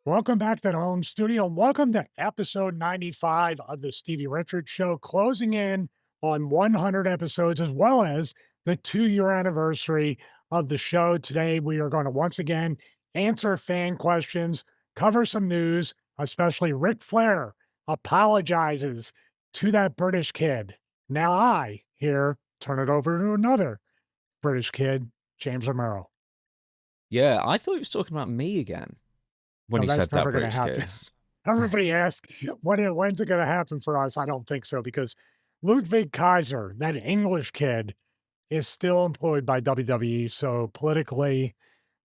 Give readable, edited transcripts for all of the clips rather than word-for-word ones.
Welcome back to the home studio. Welcome to episode 95 of the Stevie Richards Show, closing in on 100 episodes, as well as the 2-year anniversary of the show. Today, we are going to once again answer fan questions, cover some news, especially Ric Flair apologizes to that British kid. Now I, here, turn it over to another British kid, James Romero. Yeah, I thought he was talking about me again when No, he said that's that never going to British happen. kid. Everybody asked, when's it going to happen for us? I don't think so because Ludwig Kaiser, that English kid, is still employed by WWE. So politically,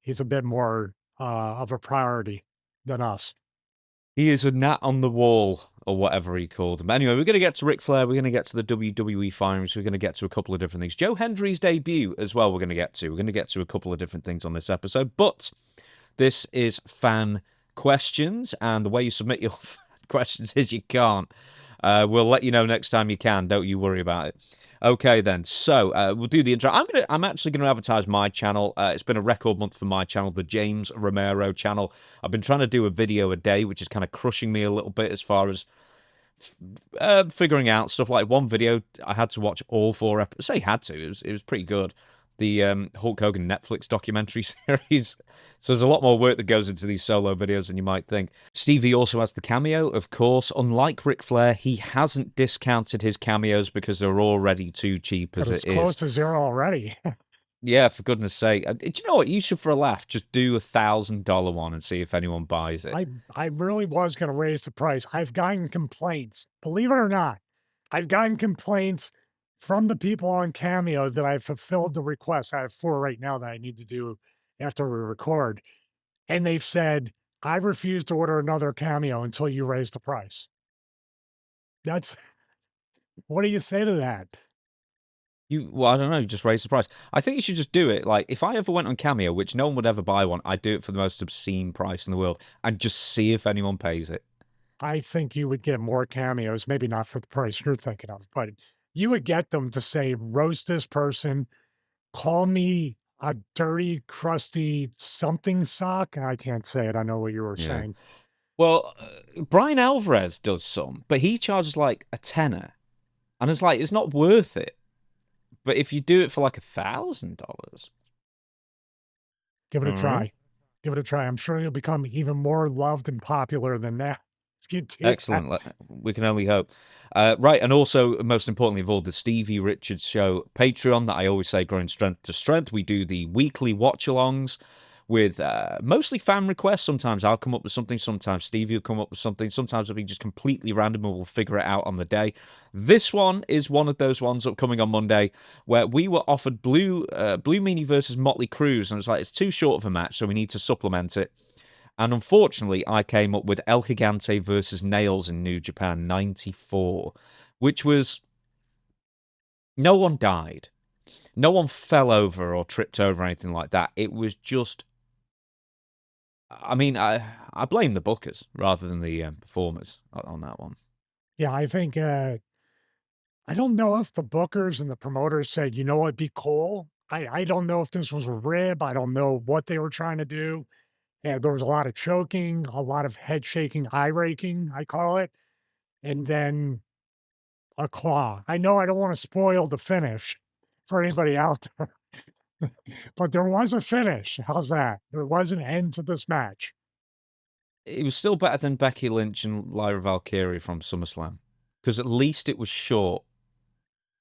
he's a bit more of a priority than us. He is a gnat on the wall, or whatever he called him. Anyway, we're going to get to Ric Flair. We're going to get to the WWE finals. We're going to get to a couple of different things. Joe Hendry's debut as well, we're going to get to. We're going to get to a couple of different things on this episode. But this is fan questions, and the way you submit your questions is you can't. We'll let you know next time you can. Don't you worry about it. Okay, then. So we'll do the intro. I'm actually going to advertise my channel. It's been a record month for my channel, the James Romero channel. I've been trying to do a video a day, which is kind of crushing me a little bit as far as figuring out stuff. Like one video, I had to watch all 4 episodes. Say had to. It was pretty good. The Hulk Hogan Netflix documentary series. So there's a lot more work that goes into these solo videos than you might think. Stevie also has the cameo, of course. Unlike Ric Flair, he hasn't discounted his cameos because they're already too cheap as it is. It's close to zero already. Yeah, for goodness sake. Do you know what? You should, for a laugh, just do $1,000 one and see if anyone buys it. I really was going to raise the price. I've gotten complaints, believe it or not. I've gotten complaints from the people on Cameo that I've fulfilled the request. I have 4 right now that I need to do after we record. And they've said, I refuse to order another Cameo until you raise the price. What do you say to that? Well, I don't know, just raise the price. I think you should just do it. Like, if I ever went on Cameo, which no one would ever buy one, I'd do it for the most obscene price in the world and just see if anyone pays it. I think you would get more cameos, maybe not for the price you're thinking of, but you would get them to say, roast this person, call me a dirty, crusty something sock. I can't say it. I know what you were saying. Well, Brian Alvarez does some, but he charges like a tenner. And it's like, it's not worth it. But if you do it for like $1,000, give it a try. Give it a try. I'm sure you'll become even more loved and popular than that. Excellent. We can only hope. Right, and also, most importantly of all, the Stevie Richards Show Patreon that I always say growing strength to strength. We do the weekly watch-alongs with mostly fan requests. Sometimes I'll come up with something. Sometimes Stevie will come up with something. Sometimes it'll be just completely random and we'll figure it out on the day. This one is one of those ones upcoming on Monday where we were offered Blue Meanie versus Motley Crue, and it's like, it's too short of a match, so we need to supplement it. And unfortunately, I came up with El Gigante versus Nails in New Japan 94, which was... No one died. No one fell over or tripped over or anything like that. It was just... I mean, I blame the bookers rather than the performers on that one. Yeah, I think... I don't know if the bookers and the promoters said, you know what, be cool. I don't know if this was a rib. I don't know what they were trying to do. And there was a lot of choking, a lot of head shaking, eye raking, I call it. And then a claw. I know I don't want to spoil the finish for anybody out there, but there was a finish. How's that? There was an end to this match. It was still better than Becky Lynch and Lyra Valkyrie from SummerSlam, because at least it was short.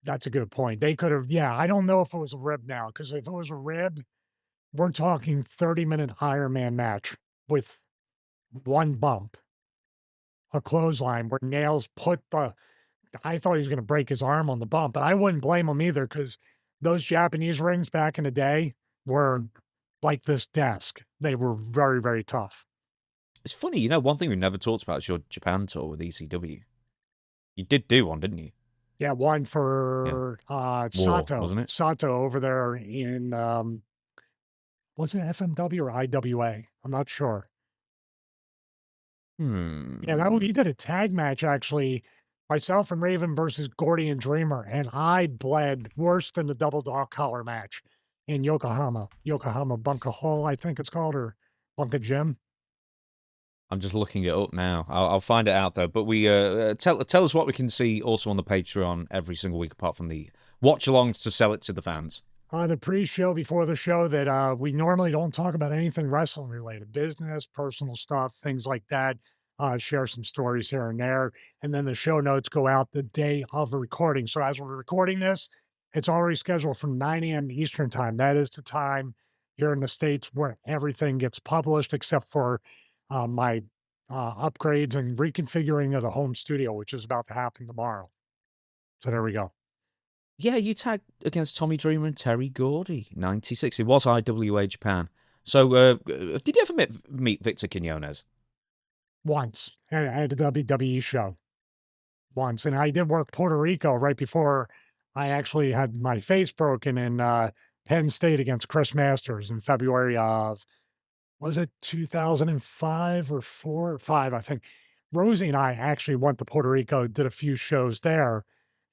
That's a good point. They could have, yeah, I don't know if it was a rib now, because if it was a rib, we're talking 30-minute Iron Man match with one bump, a clothesline where Nails put the... I thought he was going to break his arm on the bump, but I wouldn't blame him either because those Japanese rings back in the day were like this desk. They were very, very tough. It's funny, one thing we never talked about is your Japan tour with ECW. You did do one, didn't you? Yeah, one for Sato. Wasn't it? Sato over there in, was it FMW or IWA? I'm not sure. Yeah, he did a tag match, actually, myself and Raven versus Gordy and Dreamer, and I bled worse than the double dog collar match in Yokohama Bunker Hall, I think it's called, or Bunker Gym. I'm just looking it up now. I'll find it out though. But we tell us what we can see also on the Patreon every single week, apart from the watch-alongs to sell it to the fans. On the pre-show before the show that we normally don't talk about anything wrestling related, business, personal stuff, things like that. Share some stories here and there. And then the show notes go out the day of the recording. So as we're recording this, it's already scheduled for 9 a.m. Eastern time. That is the time here in the States where everything gets published except for my upgrades and reconfiguring of the home studio, which is about to happen tomorrow. So there we go. Yeah, you tagged against Tommy Dreamer and Terry Gordy, 96. It was IWA Japan. So, did you ever meet Victor Quinones? Once at a WWE show. Once. And I did work Puerto Rico right before I actually had my face broken in Penn State against Chris Masters in February of, was it 2005 or 4 or 5, I think. Rosie and I actually went to Puerto Rico, did a few shows there.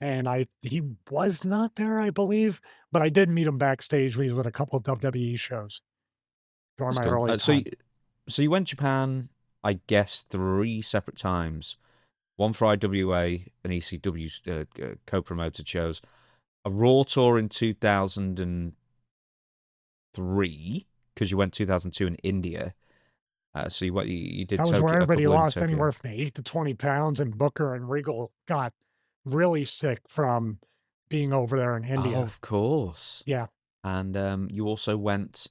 And he was not there, I believe, but I did meet him backstage. We was at a couple of WWE shows during That's my cool. early time. So you went Japan, I guess, 3 separate times. One for IWA and ECW co-promoted shows. A Raw tour in 2003, because you went 2002 in India. So you did That was Tokyo, where a everybody couple in lost Tokyo. anywhere from 8 to 20 pounds, and Booker and Regal got really sick from being over there in India. Oh, of course. Yeah. And you also went...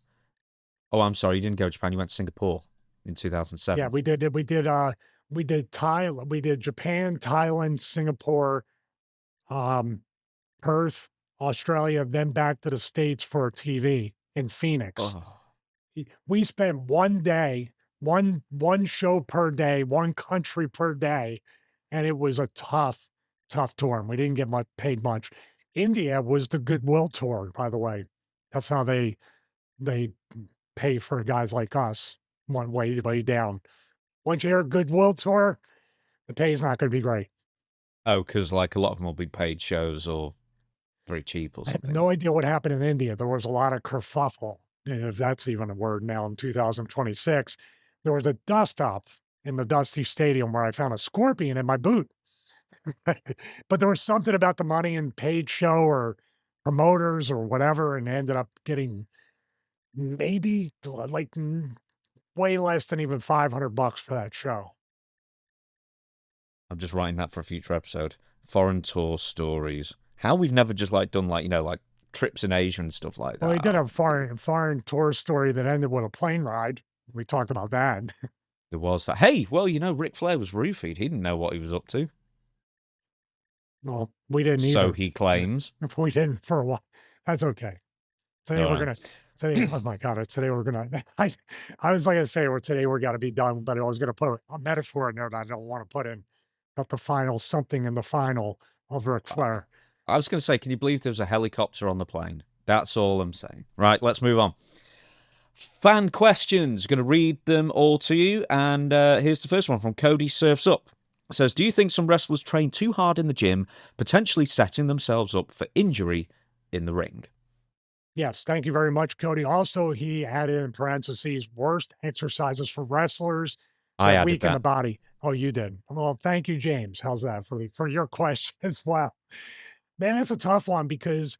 Oh, I'm sorry, you didn't go to Japan. You went to Singapore in 2007. Yeah, we did Thailand, we did Japan, Thailand, Singapore, Perth, Australia, then back to the States for TV in Phoenix. Oh. We spent one day, one show per day, one country per day, and it was a tough tour, and we didn't get paid much. India was the Goodwill tour, by the way. That's how they pay for guys like us, one way down. Once you hear Goodwill tour, the pay is not gonna be great. Oh, because like a lot of them will be paid shows or very cheap or I have something. no idea what happened in India. There was a lot of kerfuffle, if that's even a word now in 2026. There was a dust up in the Dusty Stadium where I found a scorpion in my boot. But there was something about the money and paid show or promoters or whatever, and ended up getting maybe like way less than even $500 for that show. I'm just writing that for a future episode. Foreign tour stories. How we've never just like done like, like trips in Asia and stuff like that. Well, we did a foreign tour story that ended with a plane ride. We talked about that. There was that. Hey, well, Ric Flair was roofied. He didn't know what he was up to. Well, we didn't either. So he claims. We didn't for a while. That's okay. Today All we're right. gonna. Oh my God! Today we're gonna. I was like to say, today we're gonna be done, but I was gonna put a metaphor in there that I don't want to put in. But the final, something in the final of Ric Flair. I was going to say, can you believe there was a helicopter on the plane? That's all I'm saying. Right, let's move on. Fan questions. Going to read them all to you. And here's the first one from Cody Surfs Up. It says, do you think some wrestlers train too hard in the gym, potentially setting themselves up for injury in the ring? Yes, thank you very much, Cody. Also, he added in parentheses, worst exercises for wrestlers that weaken the body. Oh, you did. Well, thank you, James. How's that for your question as well? Man, that's a tough one because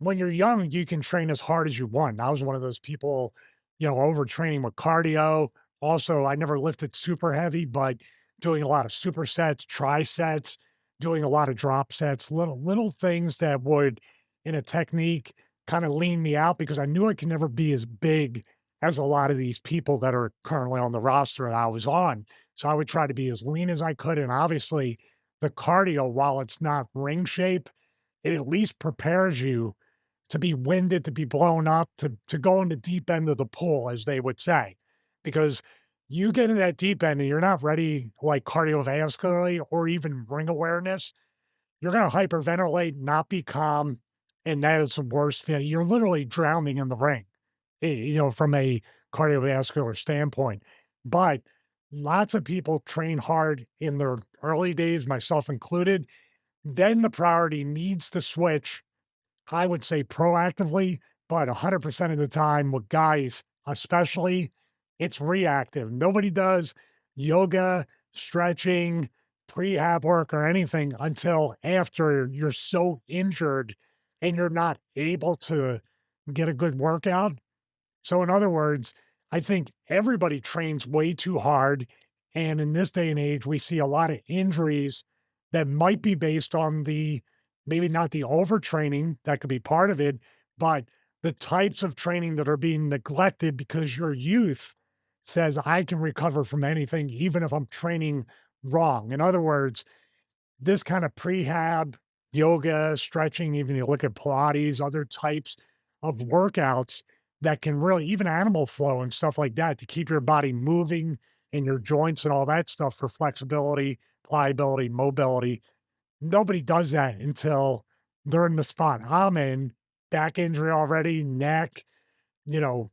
when you're young, you can train as hard as you want. I was one of those people, overtraining with cardio. Also, I never lifted super heavy, but doing a lot of supersets, trisets, doing a lot of drop sets, little things that would, in a technique, kind of lean me out because I knew I could never be as big as a lot of these people that are currently on the roster that I was on. So I would try to be as lean as I could. And obviously, the cardio, while it's not ring shape, it at least prepares you to be winded, to be blown up, to go in the deep end of the pool, as they would say. Because you get in that deep end and you're not ready, like cardiovascularly or even ring awareness, you're going to hyperventilate, not be calm. And that is the worst feeling. You're literally drowning in the ring, from a cardiovascular standpoint. But lots of people train hard in their early days, myself included. Then the priority needs to switch, I would say proactively, but 100% of the time with guys, especially, it's reactive. Nobody does yoga, stretching, prehab work, or anything until after you're so injured and you're not able to get a good workout. So, in other words, I think everybody trains way too hard. And in this day and age, we see a lot of injuries that might be based on maybe not the overtraining, that could be part of it, but the types of training that are being neglected because your youth says, I can recover from anything, even if I'm training wrong. In other words, this kind of prehab, yoga, stretching, even you look at Pilates, other types of workouts that can really, even animal flow and stuff like that, to keep your body moving and your joints and all that stuff for flexibility, pliability, mobility. Nobody does that until they're in the spot I'm in, back injury already, neck,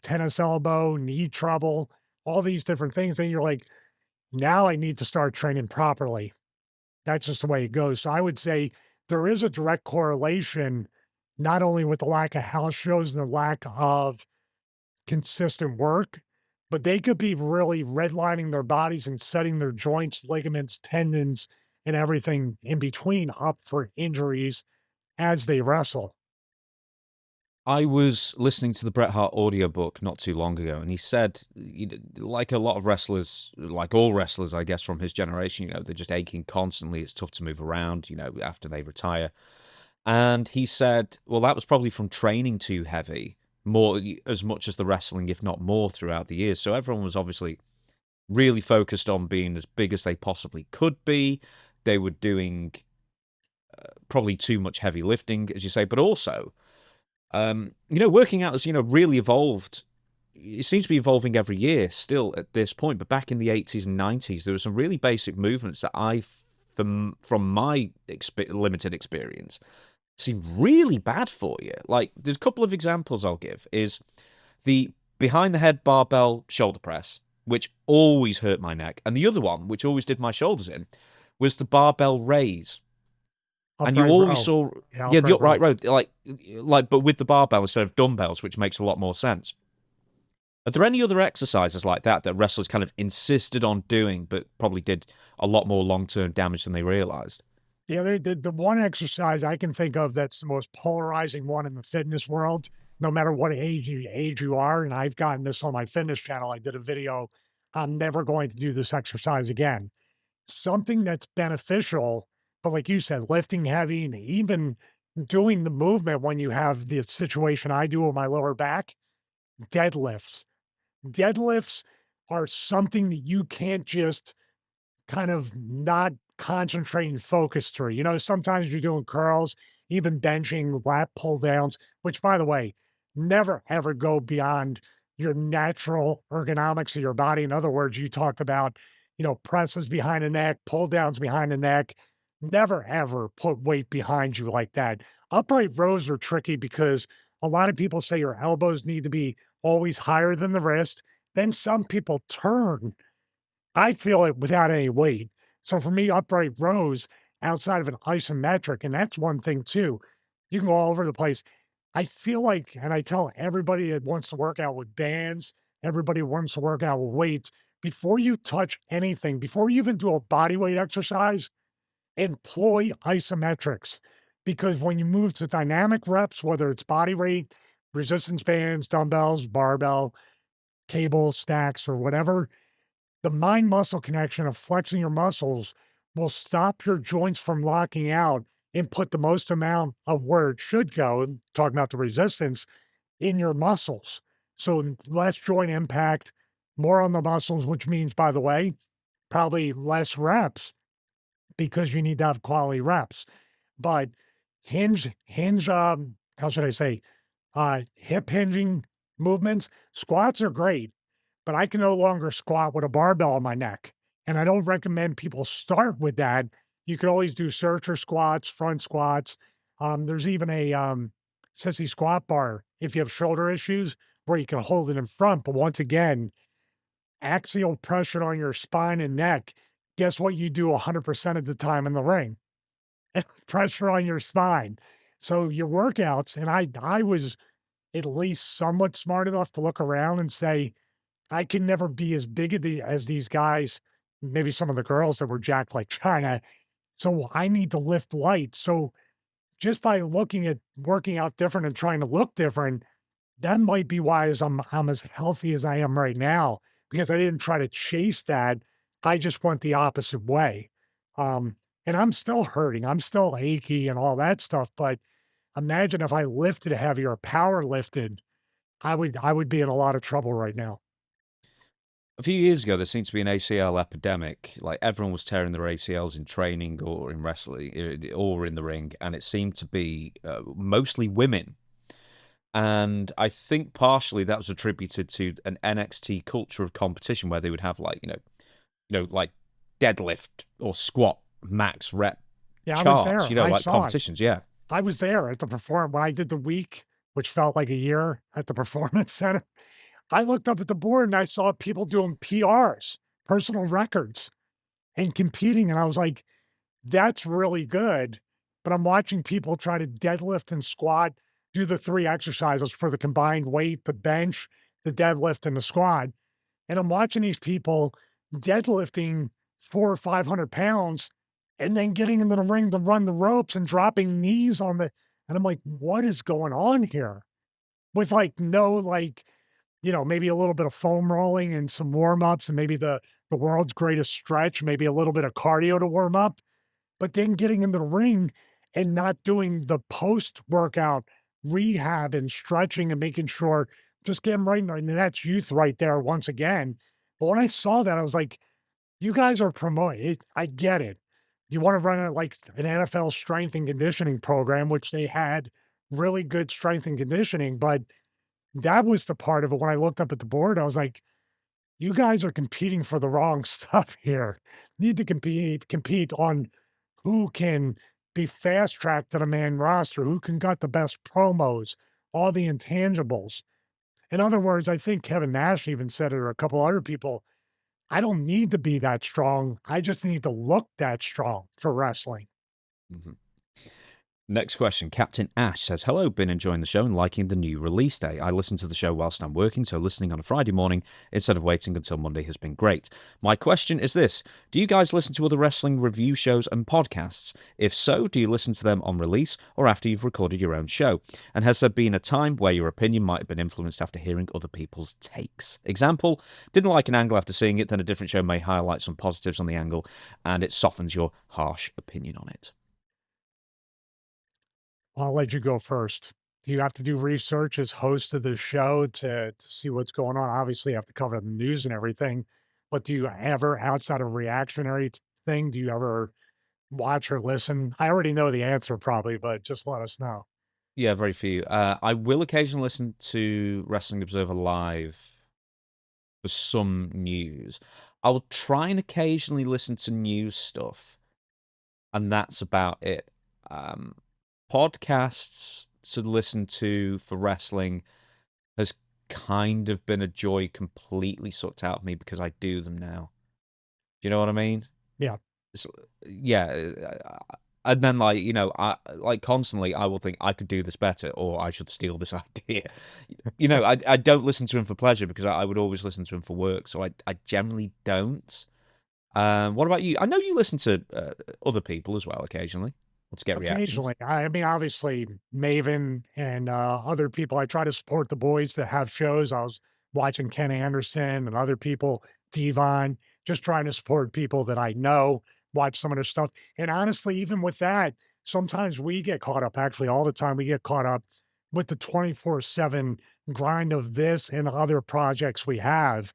tennis elbow, knee trouble, all these different things. Then you're like, now I need to start training properly. That's just the way it goes. So I would say there is a direct correlation, not only with the lack of house shows and the lack of consistent work, but they could be really redlining their bodies and setting their joints, ligaments, tendons, and everything in between up for injuries as they wrestle. I was listening to the Bret Hart audiobook not too long ago, and he said, like a lot of wrestlers, like all wrestlers, I guess, from his generation, they're just aching constantly. It's tough to move around, after they retire. And he said, well, that was probably from training too heavy, more as much as the wrestling, if not more, throughout the years. So everyone was obviously really focused on being as big as they possibly could be. They were doing probably too much heavy lifting, as you say, but also working out has, really evolved. It seems to be evolving every year still at this point, but back in the 80s and 90s, there were some really basic movements that from my limited experience, seem really bad for you. Like, there's a couple of examples I'll give is the behind the head barbell shoulder press, which always hurt my neck. And the other one, which always did my shoulders in, was the barbell raise. And you Upright always row. saw, Yeah, yeah, the upright row. upright row, but with the barbell instead of dumbbells, which makes a lot more sense. Are there any other exercises like that that wrestlers kind of insisted on doing, but probably did a lot more long-term damage than they realized? Yeah, the one exercise I can think of that's the most polarizing one in the fitness world, no matter what age you are, and I've gotten this on my fitness channel. I did a video, I'm never going to do this exercise again. Something that's beneficial, but like you said, lifting heavy and even doing the movement when you have the situation I do with my lower back, deadlifts. Deadlifts are something that you can't just kind of not concentrate and focus through. Sometimes you're doing curls, even benching, lat pull downs, which by the way, never ever go beyond your natural ergonomics of your body. In other words, you talked about, presses behind the neck, pull downs behind the neck. Never ever put weight behind you like that. Upright rows are tricky because a lot of people say your elbows need to be always higher than the wrist. Then some people turn, I feel it without any weight. So for me, upright rows outside of an isometric, and that's one thing too. You can go all over the place. I feel like, and I tell everybody that wants to work out with bands, everybody who wants to work out with weights, before you touch anything, before you even do a body weight exercise, employ isometrics. Because when you move to dynamic reps, whether it's body weight, resistance bands, dumbbells, barbell, cable, stacks, or whatever, the mind muscle connection of flexing your muscles will stop your joints from locking out and put the most amount of where it should go, and talking about the resistance, in your muscles. So less joint impact, more on the muscles, which means, by the way, probably less reps because you need to have quality reps. But how should I say, hip hinging movements, squats are great, but I can no longer squat with a barbell on my neck. And I don't recommend people start with that. You could always do searcher squats, front squats. There's even a sissy squat bar if you have shoulder issues where you can hold it in front. But once again, axial pressure on your spine and neck. Guess what you do 100% of the time in the ring? Pressure on your spine. So your workouts, and I was at least somewhat smart enough to look around and say, I can never be as big as these guys maybe some of the girls that were jacked like China. So I need to lift light. So just by looking at working out different and trying to look different, that might be why I'm as healthy as I am right now, because I didn't try to chase that. I just went the opposite way. Um, and I'm still hurting. I'm still achy and all that stuff. But imagine if I lifted heavier, power lifted, I would be in a lot of trouble right now. A few years ago, there seemed to be an ACL epidemic. Like everyone was tearing their ACLs in training or in wrestling or in the ring, and it seemed to be mostly women. And I think partially that was attributed to an NXT culture of competition where they would have like like deadlift or squat max rep Yeah, I was charts. there. I Like saw it. competitions. Yeah, I was there at the perform when I did the week, which felt like a year at the performance center. I looked up at the board and I saw people doing PRs, personal records, and competing. And I was like, that's really good. But I'm watching people try to deadlift and squat, do the three exercises for the combined weight, the bench, the deadlift, and the squat. And I'm watching these people deadlifting 400 or 500 pounds and then getting into the ring to run the ropes and dropping knees on the. And I'm like, what is going on here? With like no, like, maybe a little bit of foam rolling and some warm ups and maybe the world's greatest stretch, maybe a little bit of cardio to warm up, but then getting in the ring and not doing the post workout rehab and stretching and making sure just getting right. And that's youth right there once again. But when I saw that, I was like, you guys are promoting it. I get it. You want to run it like an NFL strength and conditioning program, which they had really good strength and conditioning. But that was the part of it. When I looked up at the board, I was like, you guys are competing for the wrong stuff here. Need to compete on who can be fast tracked to the main roster, who can got the best promos, all the intangibles. In other words, I think Kevin Nash even said it, or a couple other people. I don't need to be that strong. I just need to look that strong for wrestling. Mhm. Next question. Captain Ash says, hello, been enjoying the show and liking the new release day. I listen to the show whilst I'm working, so listening on a Friday morning instead of waiting until Monday has been great. My question is this. Do you guys listen to other wrestling review shows and podcasts? If so, do you listen to them on release or after you've recorded your own show? And has there been a time where your opinion might have been influenced after hearing other people's takes? Example, didn't like an angle after seeing it, then a different show may highlight some positives on the angle and it softens your harsh opinion on it. I'll let you go first. Do you have to do research as host of the show to see what's going on? Obviously, you have to cover the news and everything, but do you ever, outside of reactionary thing, do you ever watch or listen? I already know the answer probably, but just let us know. Yeah, very few. I will occasionally listen to Wrestling Observer Live for some news. I'll try and occasionally listen to news stuff, and that's about it. Um, Podcasts to listen to for wrestling has kind of been a joy completely sucked out of me because I do them now. Do you know what I mean? Yeah. It's, yeah, and then I like constantly I will think I could do this better or I should steal this idea. I don't listen to him for pleasure because I would always listen to him for work, so I generally don't. What about you? I know you listen to other people as well occasionally. Let's get reactions. Occasionally. I mean, obviously, Maven and other people. I try to support the boys that have shows. I was watching Ken Anderson and other people, Devon, just trying to support people that I know, watch some of their stuff. And honestly, even with that, sometimes we get caught up, actually, all the time, we get caught up with the 24/7 grind of this and other projects we have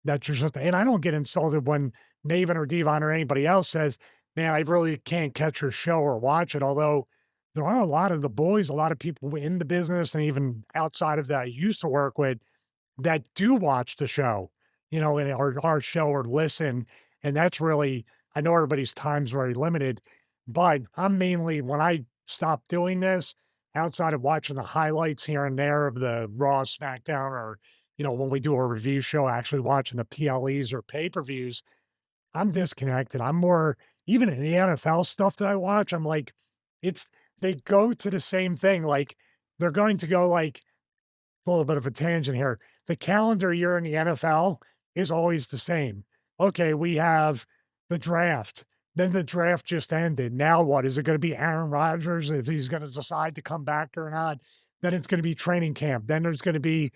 that you're just, and I don't get insulted when Maven or Devon or anybody else says, man, I really can't catch your show or watch it. Although there are a lot of the boys, a lot of people in the business and even outside of that I used to work with that do watch the show, and our show or listen. And that's really, I know everybody's time's very limited, but I'm mainly, when I stop doing this, outside of watching the highlights here and there of the Raw, SmackDown, or, when we do a review show, actually watching the PLEs or pay-per-views, I'm disconnected. I'm more, even in the NFL stuff that I watch, I'm like, it's they go to the same thing. Like they're going to go like a little bit of a tangent here. The calendar year in the NFL is always the same. okay, we have the draft. Then the draft just ended. Now what? Is it going to be Aaron Rodgers if he's going to decide to come back or not? Then it's going to be training camp. Then there's going to be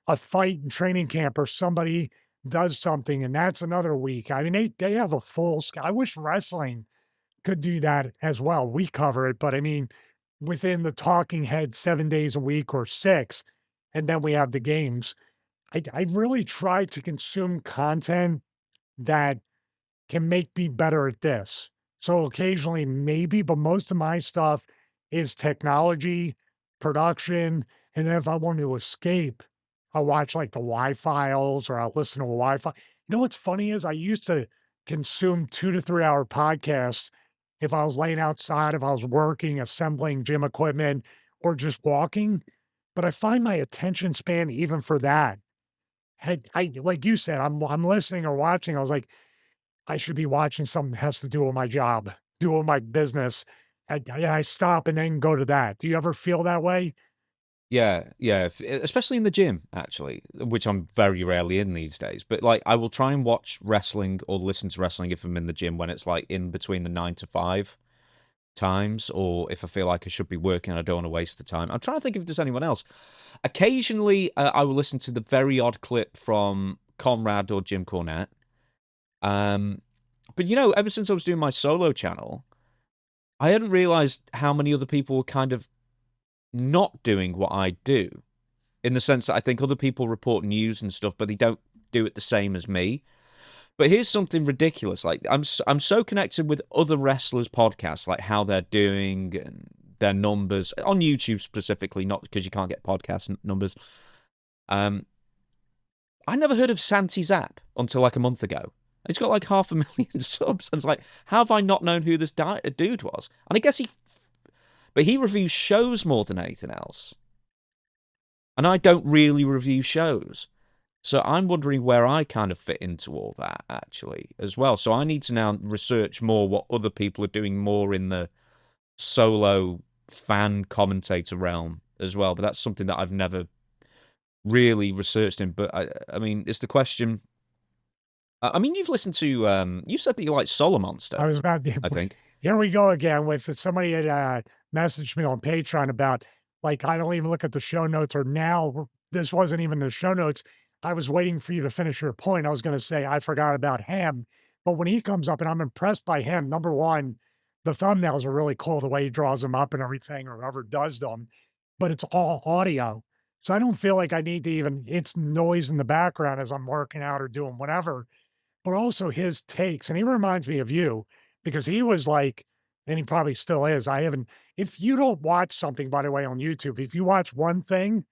a fight in training camp or somebody does something, and that's another week. I mean, they have a full. I wish wrestling could do that as well. We cover it, but I mean, within the talking head 7 days a week or six, and then we have the games. I really try to consume content that can make me better at this. So occasionally, maybe, but most of my stuff is technology, production, and then if I want to escape, I'll watch like the Y Files or I'll listen to a Wi Fi. You know what's funny is I used to consume 2 to 3 hour podcasts if I was laying outside, if I was working, assembling gym equipment, or just walking. But I find my attention span, even for that, had I like you said, I'm listening or watching. I was like, I should be watching something that has to do with my job, do with my business. I stop and then go to that. Do you ever feel that way? Yeah, yeah, especially in the gym, actually, which I'm very rarely in these days. But like, I will try and watch wrestling or listen to wrestling if I'm in the gym when it's like in between the 9 to 5 times, or if I feel like I should be working and I don't want to waste the time. I'm trying to think if there's anyone else. Occasionally, I will listen to the very odd clip from Conrad or Jim Cornette. But ever since I was doing my solo channel, I hadn't realized how many other people were kind of not doing what I do, in the sense that I think other people report news and stuff, but they don't do it the same as me. But here's something ridiculous. Like, I'm so connected with other wrestlers' podcasts, like how they're doing and their numbers on YouTube specifically, not because you can't get podcast numbers. I never heard of Santi Zap until like a month ago. He's got like 500,000 subs. And it's like, how have I not known who this dude was? And I guess but he reviews shows more than anything else. And I don't really review shows. So I'm wondering where I kind of fit into all that, actually, as well. So I need to now research more what other people are doing more in the solo fan commentator realm as well. But that's something that I've never really researched in. But I mean, it's the question. I mean, you've listened to, you said that you like Solar Monster, I was about to, I think. here we go again with somebody had messaged me on Patreon about like, I don't even look at the show notes or now this wasn't even the show notes. I was waiting for you to finish your point. I was going to say, I forgot about him. But when he comes up and I'm impressed by him, number one, the thumbnails are really cool, the way he draws them up and everything, or whoever does them, but it's all audio. So I don't feel like I need to even, it's noise in the background as I'm working out or doing whatever, but also his takes. And he reminds me of you because he was like, and he probably still is. I haven't, if you don't watch something, by the way, on YouTube, if you watch one thing,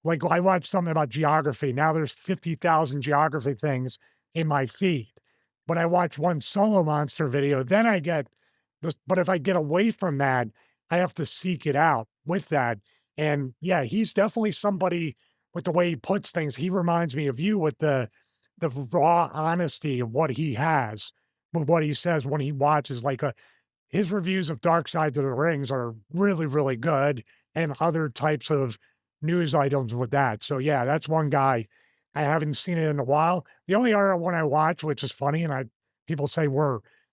like I watched something about geography. Now there's 50,000 geography things in my feed. But I watch one solo monster video, then I get this. But if I get away from that, I have to seek it out with that. And yeah, he's definitely somebody with the way he puts things. He reminds me of you with the raw honesty of what he has, with what he says when he watches like a his reviews of Dark Side of the Rings are really, really good, and other types of news items with that. So yeah, that's one guy. I haven't seen it in a while. The only other one I watch, which is funny, and people say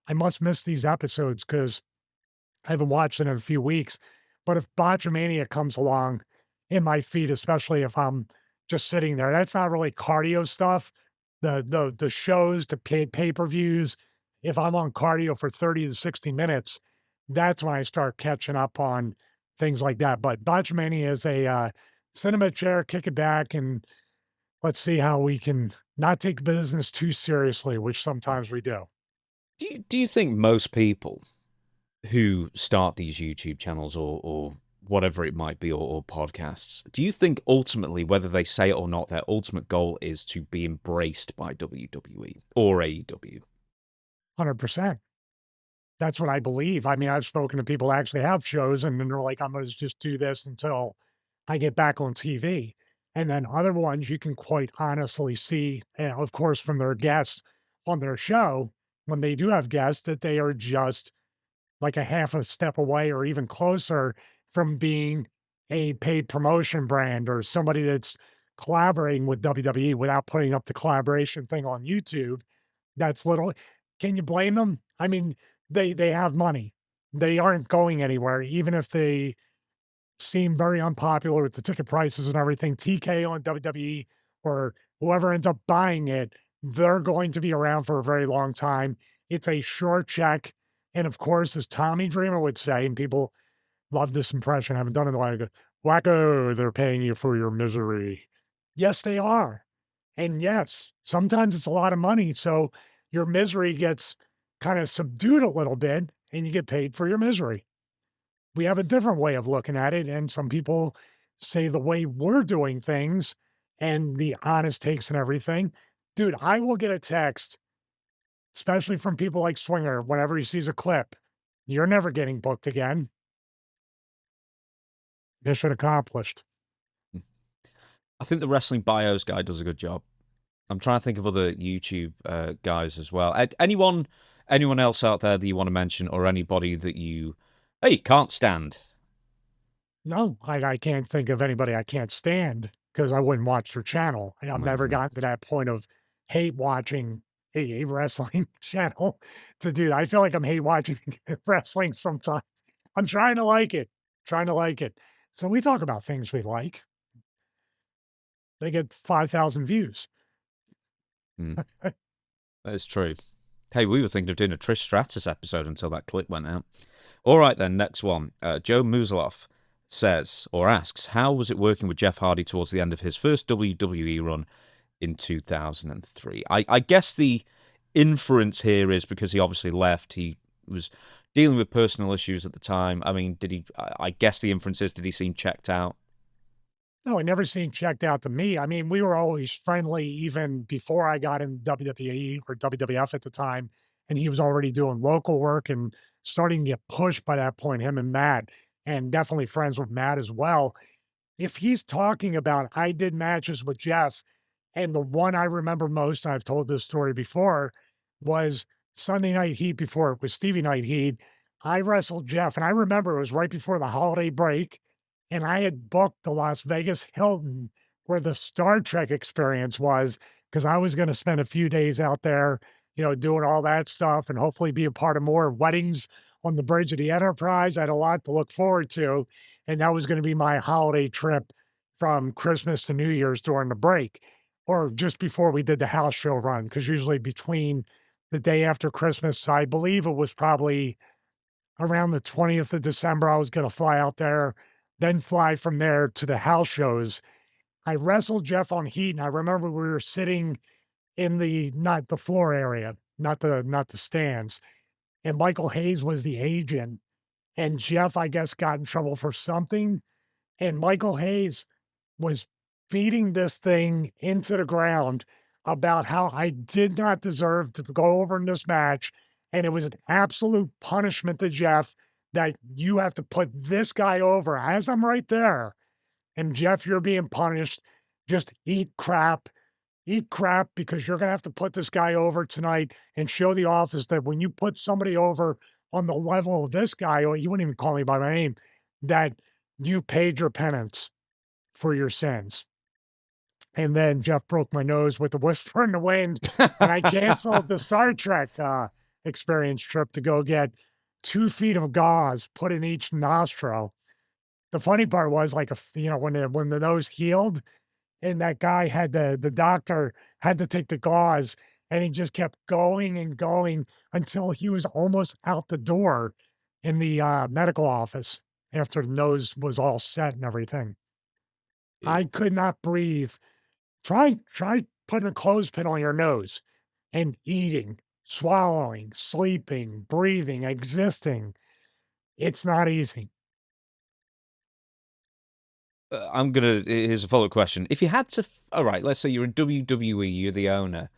I must miss these episodes because I haven't watched it in a few weeks. But if Botchamania comes along in my feed, especially if I'm just sitting there, that's not really cardio stuff. The shows, the pay-per-views, if I'm on cardio for 30 to 60 minutes, that's when I start catching up on things like that. But Botchamania is a cinema chair, kick it back, and let's see how we can not take business too seriously, which sometimes we do. Do you think most people who start these YouTube channels or whatever it might be, or podcasts, do you think ultimately, whether they say it or not, their ultimate goal is to be embraced by WWE or AEW? 100%. That's what I believe. I mean, I've spoken to people who actually have shows and then they're like, I'm going to just do this until I get back on TV. And then other ones you can quite honestly see, of course, from their guests on their show, when they do have guests, that they are just like a half a step away or even closer from being a paid promotion brand or somebody that's collaborating with WWE without putting up the collaboration thing on YouTube. That's literally, can you blame them? I mean, they have money. They aren't going anywhere, even if they seem very unpopular with the ticket prices and everything. TKO and WWE or whoever ends up buying it, they're going to be around for a very long time. It's a short check. And of course, as Tommy Dreamer would say, and people love this impression, I haven't done it in a while, I go, wacko, they're paying you for your misery. Yes, they are. And yes, sometimes it's a lot of money. So your misery gets kind of subdued a little bit and you get paid for your misery. We have a different way of looking at it. And some people say the way we're doing things and the honest takes and everything. Dude, I will get a text, especially from people like Swinger, whenever he sees a clip. You're never getting booked again. Mission accomplished. I think the Wrestling Bios guy does a good job. I'm trying to think of other YouTube guys as well. Anyone else out there that you want to mention, or anybody that you can't stand? No, I can't think of anybody I can't stand because I wouldn't watch their channel. I've never gotten to that point of hate watching a wrestling channel to do that. I feel like I'm hate watching wrestling sometimes. I'm trying to like it, trying to like it. So we talk about things we like. They get 5,000 views. That's true. Hey, we were thinking of doing a Trish Stratus episode until that clip went out. All right, then, next one. Joe Museloff says, or asks, how was it working with Jeff Hardy towards the end of his first WWE run in 2003? I guess the inference here is because he obviously left. He was dealing with personal issues at the time. I mean, I guess the inference is, did he seem checked out? No, I never seen checked out to me. I mean, we were always friendly even before I got in WWE or WWF at the time, and he was already doing local work and starting to get pushed by that point, him and Matt, and definitely friends with Matt as well. If he's talking about I did matches with Jeff, and the one I remember most, and I've told this story before, was Sunday Night Heat before it was Stevie Night Heat. I wrestled Jeff, and I remember it was right before the holiday break, and I had booked the Las Vegas Hilton where the Star Trek experience was because I was going to spend a few days out there, doing all that stuff and hopefully be a part of more weddings on the bridge of the Enterprise. I had a lot to look forward to. And that was going to be my holiday trip from Christmas to New Year's during the break or just before we did the house show run. Because usually between the day after Christmas, I believe it was probably around the 20th of December, I was going to fly out there, then fly from there to the house shows. I wrestled Jeff on Heat, and I remember we were sitting in not the floor area, not the stands, and Michael Hayes was the agent, and Jeff, I guess, got in trouble for something, and Michael Hayes was feeding this thing into the ground about how I did not deserve to go over in this match, and it was an absolute punishment to Jeff that you have to put this guy over as I'm right there. And Jeff, you're being punished. Just eat crap because you're going to have to put this guy over tonight and show the office that when you put somebody over on the level of this guy, or you wouldn't even call me by my name, that you paid your penance for your sins. And then Jeff broke my nose with a whisper in the wind, and I canceled the Star Trek experience trip to go get 2 feet of gauze put in each nostril. The funny part was like, when the nose healed and that guy had the doctor had to take the gauze and he just kept going and going until he was almost out the door in the medical office after the nose was all set and everything. Yeah. I could not breathe. Try putting a clothespin on your nose and eating, swallowing, sleeping, breathing, existing. It's not easy. Here's a follow-up question. If you had to, all right, let's say you're in WWE, you're the owner.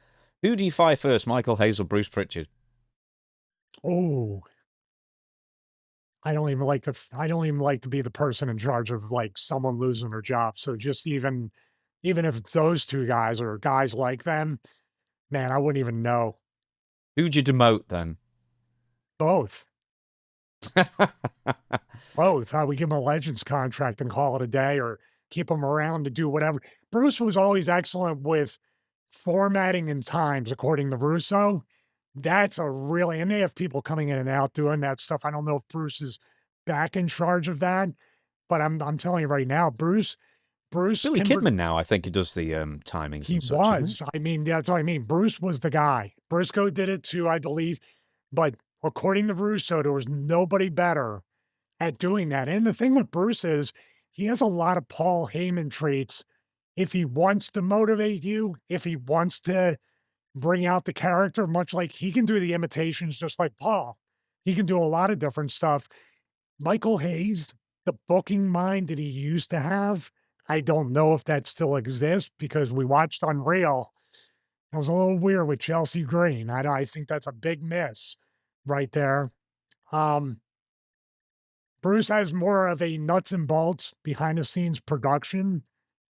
Who do you fire first, Michael Hayes or Bruce Pritchard? Oh, I don't even like to be the person in charge of like someone losing their job. So just even if it's those 2 guys or guys like them, man, I wouldn't even know. Who'd you demote then? Both. Both. We give them a Legends contract and call it a day or keep them around to do whatever. Bruce was always excellent with formatting and times, according to Russo, that's a really, and they have people coming in and out doing that stuff. I don't know if Bruce is back in charge of that, but I'm telling you right now, Bruce Billy can Kidman now, I think he does the timings he and such, isn't was. I mean, that's what I mean. Bruce was the guy. Briscoe did it too, I believe. But according to Russo, there was nobody better at doing that. And the thing with Bruce is he has a lot of Paul Heyman traits. If he wants to motivate you, if he wants to bring out the character, much like he can do the imitations just like Paul. He can do a lot of different stuff. Michael Hayes, the booking mind that he used to have, I don't know if that still exists because we watched Unreal. It was a little weird with Chelsea Green. I think that's a big miss right there. Um, Bruce has more of a nuts and bolts behind the scenes production,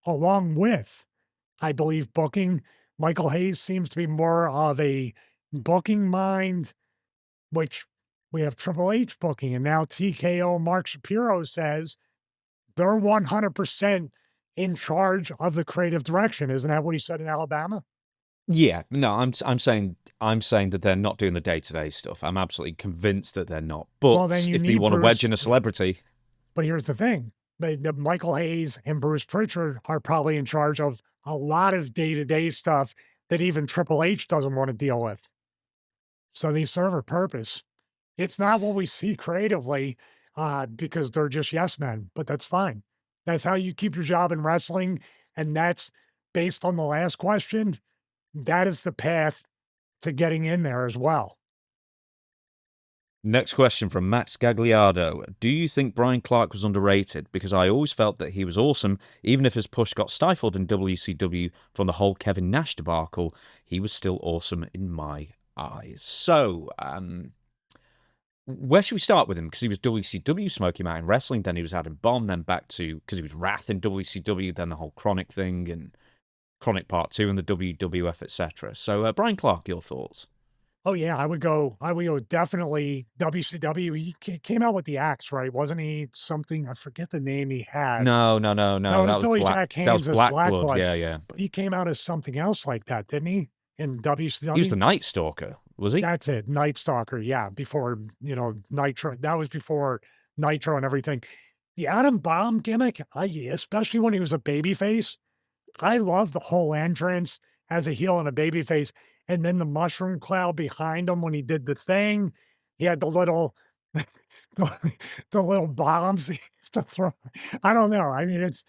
along with, I believe, booking. Michael Hayes seems to be more of a booking mind, which we have Triple H booking. And now TKO Mark Shapiro says they're 100% in charge of the creative direction. Isn't that what he said in Alabama? Yeah, no, I'm saying that they're not doing the day-to-day stuff. I'm absolutely convinced that they're not. Well, then But you if you need want to wedge Bruce. in a celebrity, But here's the thing. Michael Hayes and Bruce Pritchard are probably in charge of a lot of day-to-day stuff that even Triple H doesn't want to deal with. So they serve a purpose. It's not what we see creatively because they're just yes men, but that's fine. That's how you keep your job in wrestling. And that's based on the last question. That is the path to getting in there as well. next question from Max Gagliardo. Do you think Bryan Clarke was underrated? Because I always felt that he was awesome, even if his push got stifled in WCW from the whole Kevin Nash debacle, he was still awesome in my eyes. So, where should we start with him? Because he was WCW, Smoky Mountain Wrestling, then he was Adam Bomb, then back to, because he was Wrath in WCW, then the whole Chronic thing, and Chronic Part 2 and the WWF, etc. So, Bryan Clarke, your thoughts? Oh yeah, I would go definitely WCW. He came out with the axe, right? Wasn't he something? I forget the name he had. No. No, it That was was Billy Black. Jack That was Haynes as Black Black Blood. Blood, Yeah. but he came out as something else like that, didn't he? In He was the WCW. Night Stalker, was he? That's it, Night Stalker. Yeah, before Nitro. That was before Nitro and everything. The Adam Bomb gimmick, especially when he was a babyface. I love the whole entrance as a heel and a babyface, and then the mushroom cloud behind him when he did the thing. He had the little the little bombs he used to throw. I don't know. I mean, it's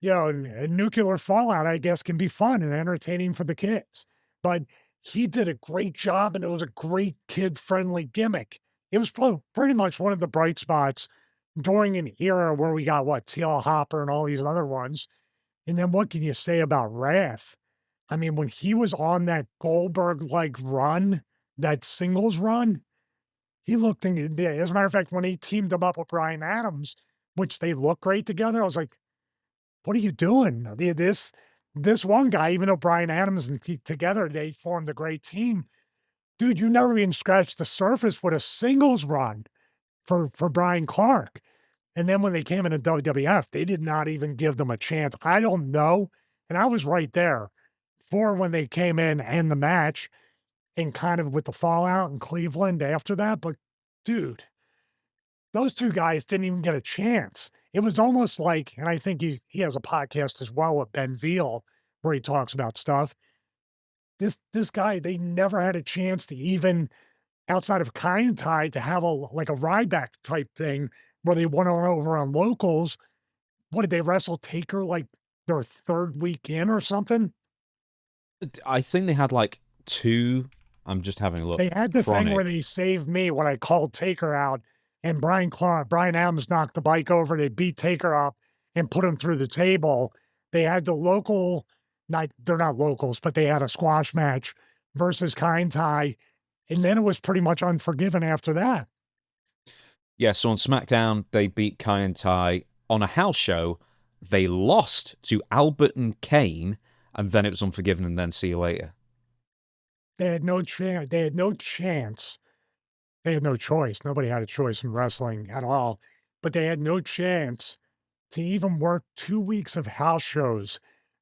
nuclear fallout, I guess, can be fun and entertaining for the kids. But he did a great job, and it was a great kid-friendly gimmick. It was pretty much one of the bright spots during an era where we got what TL Hopper and all these other ones. And then what can you say about Wrath? I mean, when he was on that Goldberg-like run, that singles run, he looked as a matter of fact, when he teamed him up with Brian Adams, which they look great together, I was like, what are you doing? This one guy, even though Brian Adams and he together, they formed a great team. Dude, you never even scratched the surface with a singles run for Bryan Clarke. And then when they came into WWF, they did not even give them a chance. I don't know. And I was right there for when they came in and the match and kind of with the fallout in Cleveland after that. But dude, those two guys didn't even get a chance. It was almost like, and I think he has a podcast as well with Ben Veal where he talks about stuff. This guy, they never had a chance to even outside of Kai and Tai to have like a Ryback type thing where they went on over on locals. What did they wrestle Taker like their third week in or something? I think they had like two. I'm just having a look. They had the thing where Chronic. they saved me when I called Taker out and Brian Adams knocked the bike over. They beat Taker up and put him through the table. They had the local, they're not locals, but they had a squash match versus Kind Tai. And then it was pretty much Unforgiven after that. Yeah, so on SmackDown, they beat Kai and Tai. On a house show, they lost to Albert and Kane, and then it was Unforgiven, and then see you later. They had no chance. They had no chance. They had no choice. Nobody had a choice in wrestling at all. But they had no chance to even work 2 weeks of house shows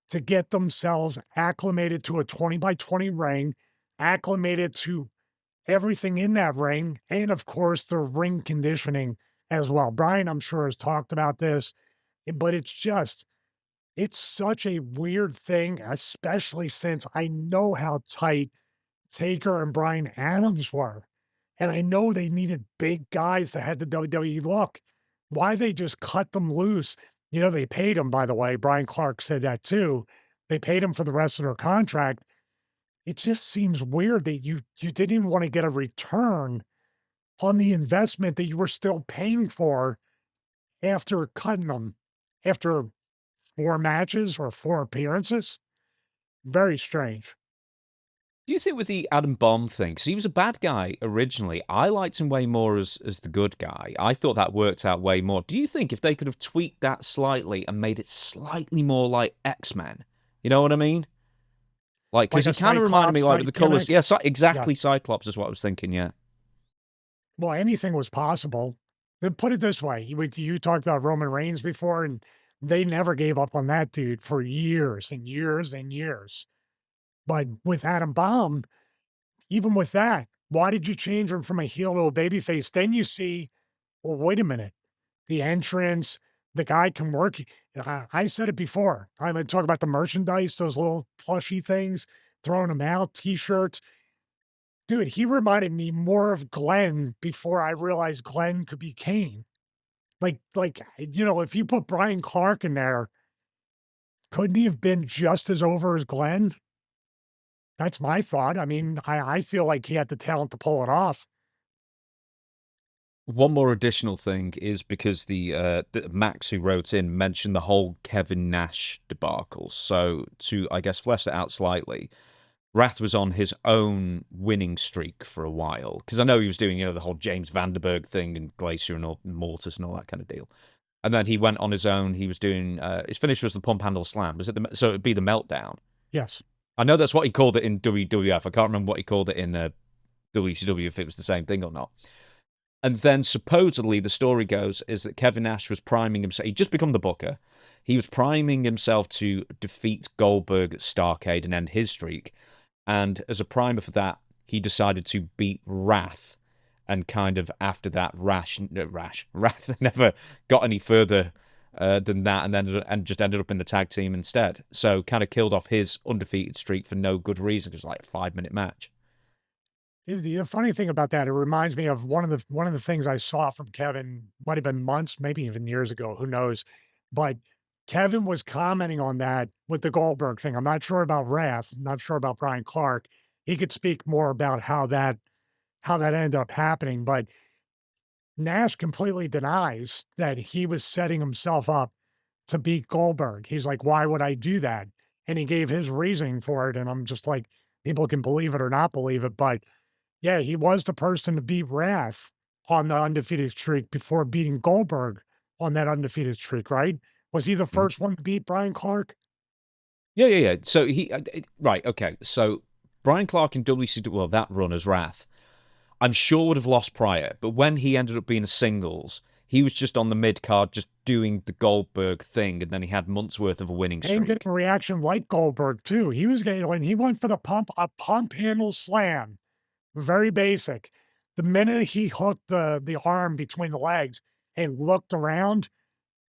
to get themselves acclimated to a 20 by 20 ring, acclimated to everything in that ring, and of course, the ring conditioning as well. Brian, I'm sure, has talked about this, but it's such a weird thing, especially since I know how tight Taker and Bryan Adams were. And I know they needed big guys that had the WWE look. Why they just cut them loose? You know, they paid him, by the way. Bryan Clarke said that too. They paid him for the rest of their contract. It just seems weird that you didn't even want to get a return on the investment that you were still paying for after cutting them after 4 matches or 4 appearances. Very strange. Do you think with the Adam Bomb thing, because he was a bad guy originally, I liked him way more as the good guy. I thought that worked out way more. Do you think if they could have tweaked that slightly and made it slightly more like X-Men? You know what I mean? Like, because Like he a kind of reminded me like with the Cyclops colours. gimmick? Yeah, Yeah. exactly. Cyclops is what I was thinking. Yeah. Well, anything was possible. But put it this way, you talked about Roman Reigns before, and they never gave up on that dude for years and years and years. But with Adam Bomb, even with that, why did you change him from a heel to a babyface? Then you see, well, wait a minute, the entrance, the guy can work. I said it before. I'm going to talk about the merchandise, those little plushy things, throwing them out, t-shirts. Dude, he reminded me more of Glenn before I realized Glenn could be Kane. If you put Bryan Clarke in there, couldn't he have been just as over as Glenn? That's my thought. I mean, I feel like he had the talent to pull it off. One more additional thing is because the Max who wrote in mentioned the whole Kevin Nash debacle. So to, I guess, flesh that out slightly, Wrath was on his own winning streak for a while. Because I know he was doing, the whole James Vanderberg thing and Glacier and Mortis and all that kind of deal. And then he went on his own. He was doing, his finish was the pump handle slam. So it'd be the meltdown. Yes. I know that's what he called it in WWF. I can't remember what he called it in WCW, if it was the same thing or not. And then supposedly the story goes is that Kevin Nash was priming himself. He'd just become the booker. He was priming himself to defeat Goldberg at Starrcade and end his streak. And as a primer for that, he decided to beat Wrath. And kind of after that, Wrath never got any further than that, and just ended up in the tag team instead. So kind of killed off his undefeated streak for no good reason. It was like a 5-minute match. The funny thing about that, it reminds me of one of the things I saw from Kevin, might have been months, maybe even years ago, who knows? But Kevin was commenting on that with the Goldberg thing. I'm not sure about Wrath, not sure about Bryan Clarke. He could speak more about how that ended up happening, but Nash completely denies that he was setting himself up to beat Goldberg. He's like, "Why would I do that?" And he gave his reasoning for it, and I'm just like, people can believe it or not believe it, but yeah, he was the person to beat Wrath on the undefeated streak before beating Goldberg on that undefeated streak, right? Was he the Mhm. first one to beat Bryan Clarke? Yeah. So right, okay. So Bryan Clarke in WCW, well, that run as Wrath, I'm sure would have lost prior, but when he ended up being a singles, he was just on the mid card, just doing the Goldberg thing, and then he had months worth of a winning And streak. getting a reaction like Goldberg too. He was getting when he went for a pump handle slam, very basic. The minute he hooked the arm between the legs and looked around,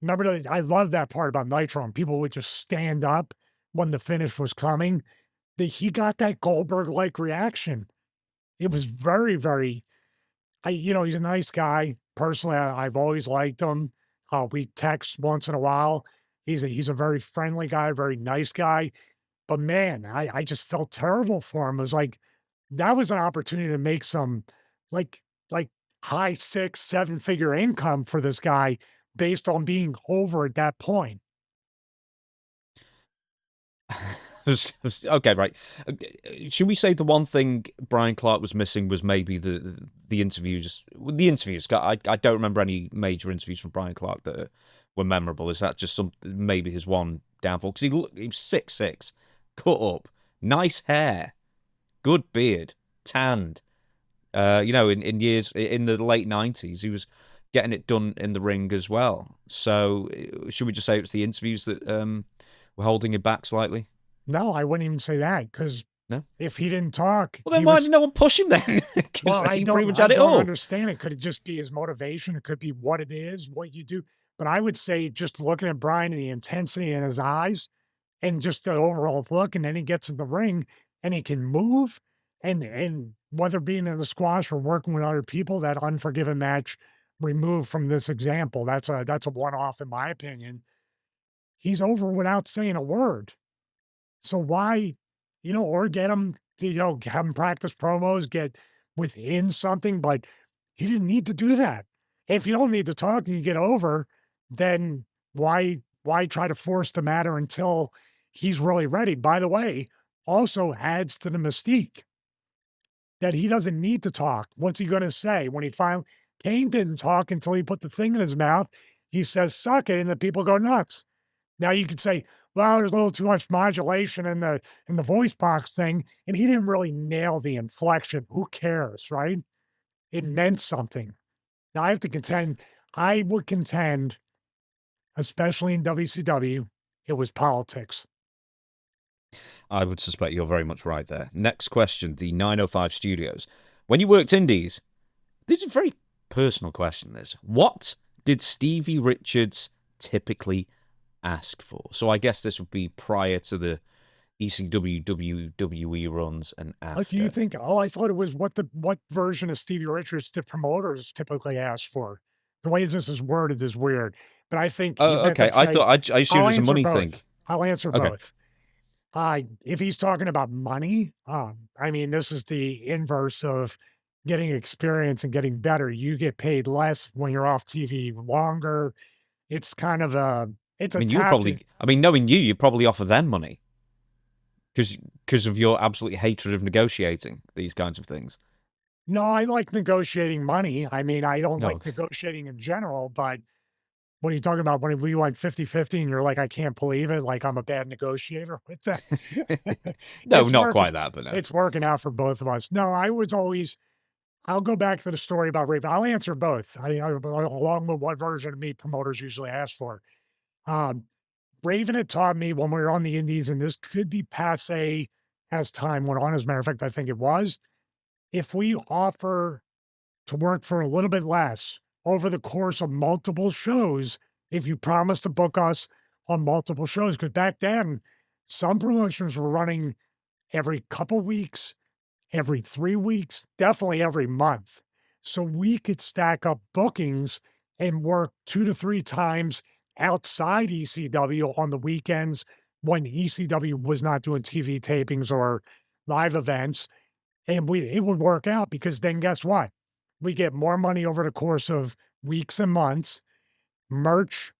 remember that I love that part about Nitro, and people would just stand up when the finish was coming. That he got that Goldberg-like reaction. It was very, very he's a nice guy. Personally, I've always liked him. We text once in a while. He's a very friendly guy, very nice guy. But man, I just felt terrible for him. It was like that was an opportunity to make some like like high 6, 7-figure income for this guy based on being over at that point. Okay, right. Should we say the one thing Bryan Clarke was missing was maybe the interviews? The interviews. I don't remember any major interviews from Bryan Clarke that were memorable. Is that just maybe his one downfall? Because he was 6'6", cut up, nice hair, good beard, tanned. In years in the late 90s, he was getting it done in the ring as well. So should we just say it was the interviews that We're holding it back slightly. No, I wouldn't even say that, because No. if he didn't talk, Well, then he why was. did no one push him then? Because Well, he pretty much had it don't all. understand it. Could it just be his motivation? It could be what it is, what you do. But I would say, just looking at Bryan and the intensity in his eyes and just the overall look, and then he gets in the ring and he can move, and whether being in the squash or working with other people, that Unforgiven match removed from this example. That's a one-off in my opinion. He's over without saying a word. So why, or get him, have him practice promos, get within something, but he didn't need to do that. If you don't need to talk and you get over, then why try to force the matter until he's really ready? By the way, also adds to the mystique that he doesn't need to talk. What's he going to say when he finally? Kane didn't talk until he put the thing in his mouth. He says, "Suck it," and the people go nuts. Now you could say, well, there's a little too much modulation in the voice box thing, and he didn't really nail the inflection. Who cares, right? It meant something. Now I would contend, especially in WCW, it was politics. I would suspect you're very much right there. Next question, the 905 Studios. When you worked indies, this is a very personal question, this. What did Stevie Richards typically ask for? So I guess this would be prior to the ECW WWE runs and after. If you think, I thought it was what version of Stevie Richards the promoters typically ask for. The way this is worded is weird, but I think. Oh, okay. I assumed it was a money thing. I'll answer both. If he's talking about money, I mean, this is the inverse of getting experience and getting better. You get paid less when you're off TV longer. It's kind of it's a knowing you probably offer them money because of your absolute hatred of negotiating these kinds of things. No, I like negotiating money. I mean, I don't like negotiating in general, but what are you talking about when we went 50-50 and you're like, I can't believe it, like I'm a bad negotiator with that? No, not quite that, but no. It's working out for both of us. No, I'll go back to the story about Raven. I'll answer both. Along with what version of me promoters usually ask for. Raven had taught me when we were on the indies, and this could be passe as time went on. As a matter of fact, I think it was. If we offer to work for a little bit less over the course of multiple shows, if you promise to book us on multiple shows, because back then, some promotions were running every couple weeks, every 3 weeks, definitely every month. So we could stack up bookings and work 2 to 3 times outside ECW on the weekends when ECW was not doing TV tapings or live events. And it would work out because then guess what? We get more money over the course of weeks and months, merch,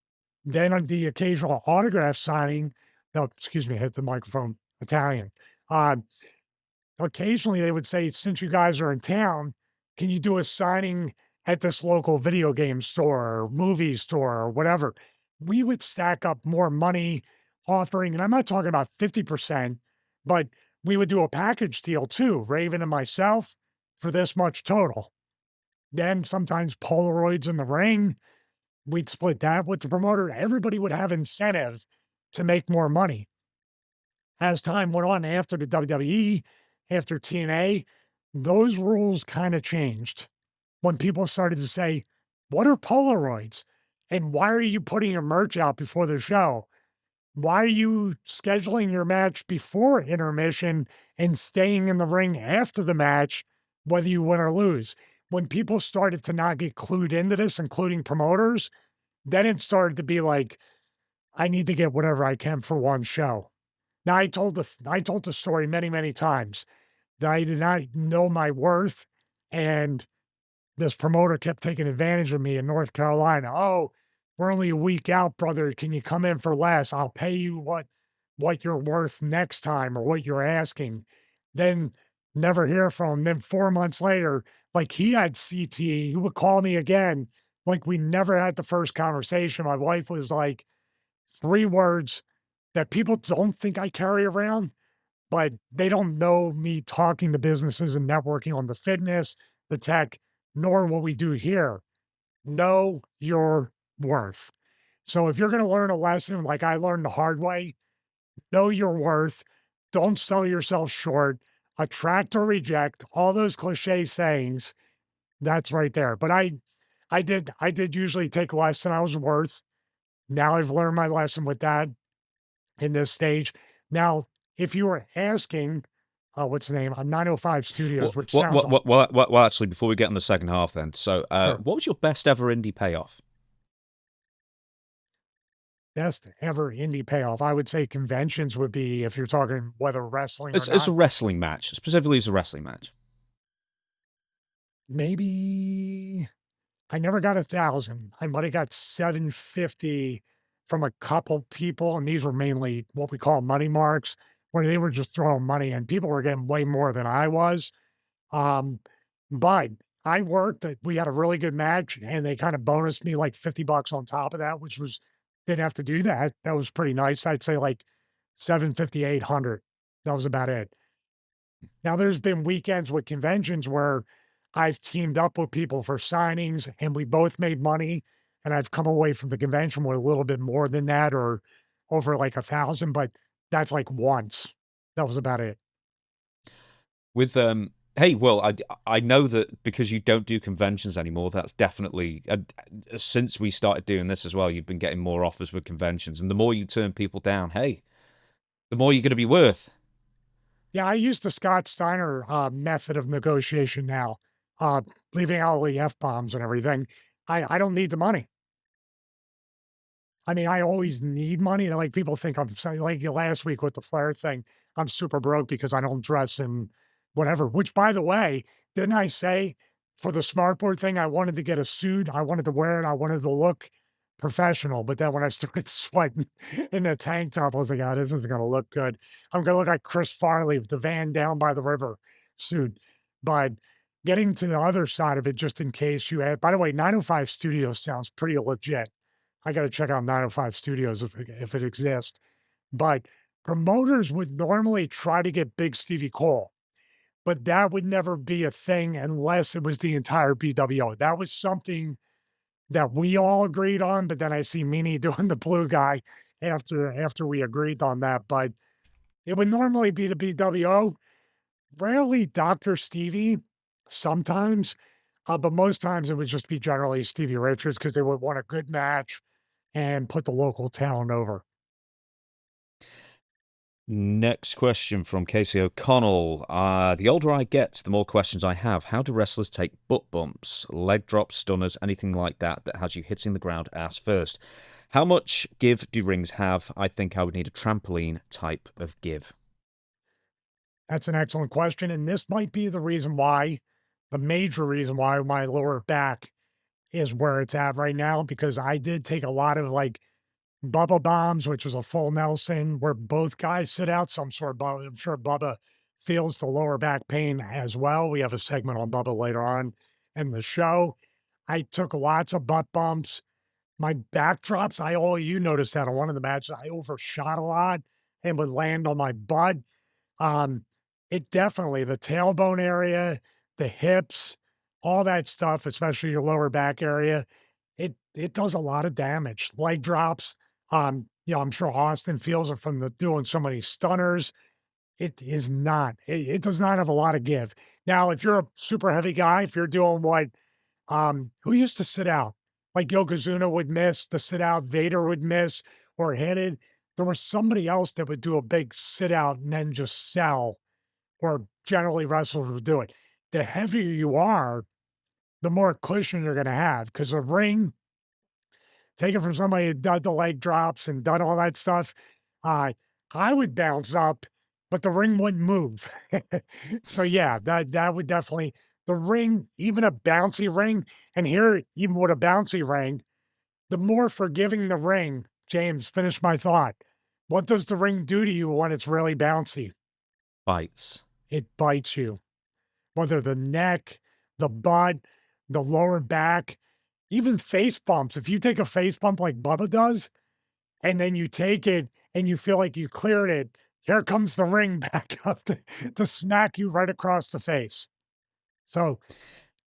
then on the occasional autograph signing. No, excuse me, hit the microphone, Italian. Occasionally they would say, since you guys are in town, can you do a signing at this local video game store or movie store or whatever? We would stack up more money offering, and I'm not talking about 50%, but we would do a package deal too, Raven and myself, for this much total. Then sometimes Polaroids in the ring, we'd split that with the promoter. Everybody would have incentive to make more money. As time went on after the WWE, after TNA, those rules kind of changed when people started to say, what are Polaroids? And why are you putting your merch out before the show? Why are you scheduling your match before intermission and staying in the ring after the match, whether you win or lose? When people started to not get clued into this, including promoters, then it started to be like, I need to get whatever I can for one show. Now, I told the story many, many times that I did not know my worth, and this promoter kept taking advantage of me in North Carolina. Oh, we're only a week out, brother. Can you come in for less? I'll pay you what you're worth next time or what you're asking. Then never hear from him. Then 4 months later, like he had CTE, he would call me again. Like we never had the first conversation. My wife was like, 3 words that people don't think I carry around, but they don't know me talking to businesses and networking on the fitness, the tech, nor what we do here. Know your worth. So if you're going to learn a lesson like I learned the hard way, know your worth, don't sell yourself short, attract or reject, all those cliche sayings, that's right there. But I did usually take less than I was worth. Now I've learned my lesson with that in this stage. Now, if you were asking, what's the name? 905 Studios, which sounds like Actually, before we get on the second half, then, so her what was your best ever indie payoff? best ever indie payoff. I would say conventions would be if you're talking whether wrestling or It's a not. wrestling match, specifically as a wrestling match. Maybe I never got 1,000. I might have got 750 from a couple people, and these were mainly what we call money marks, where they were just throwing money and people were getting way more than I was. Um, but I worked that we had a really good match and they kind of bonused me like 50 bucks on top of that, which was didn't have to do that. That was pretty nice. I'd say like 750, 800. That was about it. Now there's been weekends with conventions where I've teamed up with people for signings and we both made money and I've come away from the convention with a little bit more than that or over like 1,000, but that's like once. That was about it. With hey, well, I know that because you don't do conventions anymore. That's definitely since we started doing this as well. You've been getting more offers with conventions, and the more you turn people down, hey, the more you're going to be worth. Yeah, I use the Scott Steiner method of negotiation now, uh, leaving out all the F bombs and everything. I don't need the money. I mean, I always need money. Like people think I'm like last week with the Flair thing, I'm super broke because I don't dress in whatever. Which, by the way, didn't I say for the smartboard thing, I wanted to get a suit, I wanted to wear it, I wanted to look professional. But then when I started sweating in the tank top, I was like, oh, this isn't going to look good. I'm going to look like Chris Farley with the van down by the river suit. But getting to the other side of it, just in case you had, by the way, 905 Studios sounds pretty legit. I gotta check out 905 Studios if it exists. But promoters would normally try to get Big Stevie Cole, but that would never be a thing unless it was the entire BWO. That was something that we all agreed on, but then I see Meanie doing the blue guy after we agreed on that. But it would normally be the BWO, rarely Dr. Stevie, sometimes, but most times it would just be generally Stevie Richards because they would want a good match and put the local talent over. Next question from Casey O'Connell. The older I get, the more questions I have. How do wrestlers take butt bumps, leg drops, stunners, anything like that that has you hitting the ground ass first? How much give do rings have? I think I would need a trampoline type of give. That's an excellent question. And this might be the reason why, the major reason why my lower back is where it's at right now, because I did take a lot of like Bubba bombs, which is a full Nelson where both guys sit out. So I'm sure Bubba feels the lower back pain as well. We have a segment on Bubba later on in the show. I took lots of butt bumps. My backdrops, you noticed that on one of the matches, I overshot a lot and would land on my butt. Um, it definitely the tailbone area, the hips, all that stuff, especially your lower back area, it does a lot of damage. Leg drops, I'm sure Austin feels it from the doing so many stunners. It is not. It does not have a lot of give. Now, if you're a super heavy guy, if you're doing what who used to sit out? Like Yokozuna would miss the sit out, Vader would miss or hit it. There was somebody else that would do a big sit out and then just sell, or generally wrestlers would do it. The heavier you are, the more cushion you're going to have because the ring, take it from somebody who done the leg drops and done all that stuff. Uh, I would bounce up, but the ring wouldn't move. So yeah, that would definitely the ring, even a bouncy ring, and here, even with a bouncy ring, the more forgiving the ring, James, finish my thought. What does the ring do to you when it's really bouncy? Bites. It bites you, whether the neck, the butt, the lower back, even face bumps. If you take a face bump like Bubba does, and then you take it and you feel like you cleared it, here comes the ring back up to smack you right across the face. So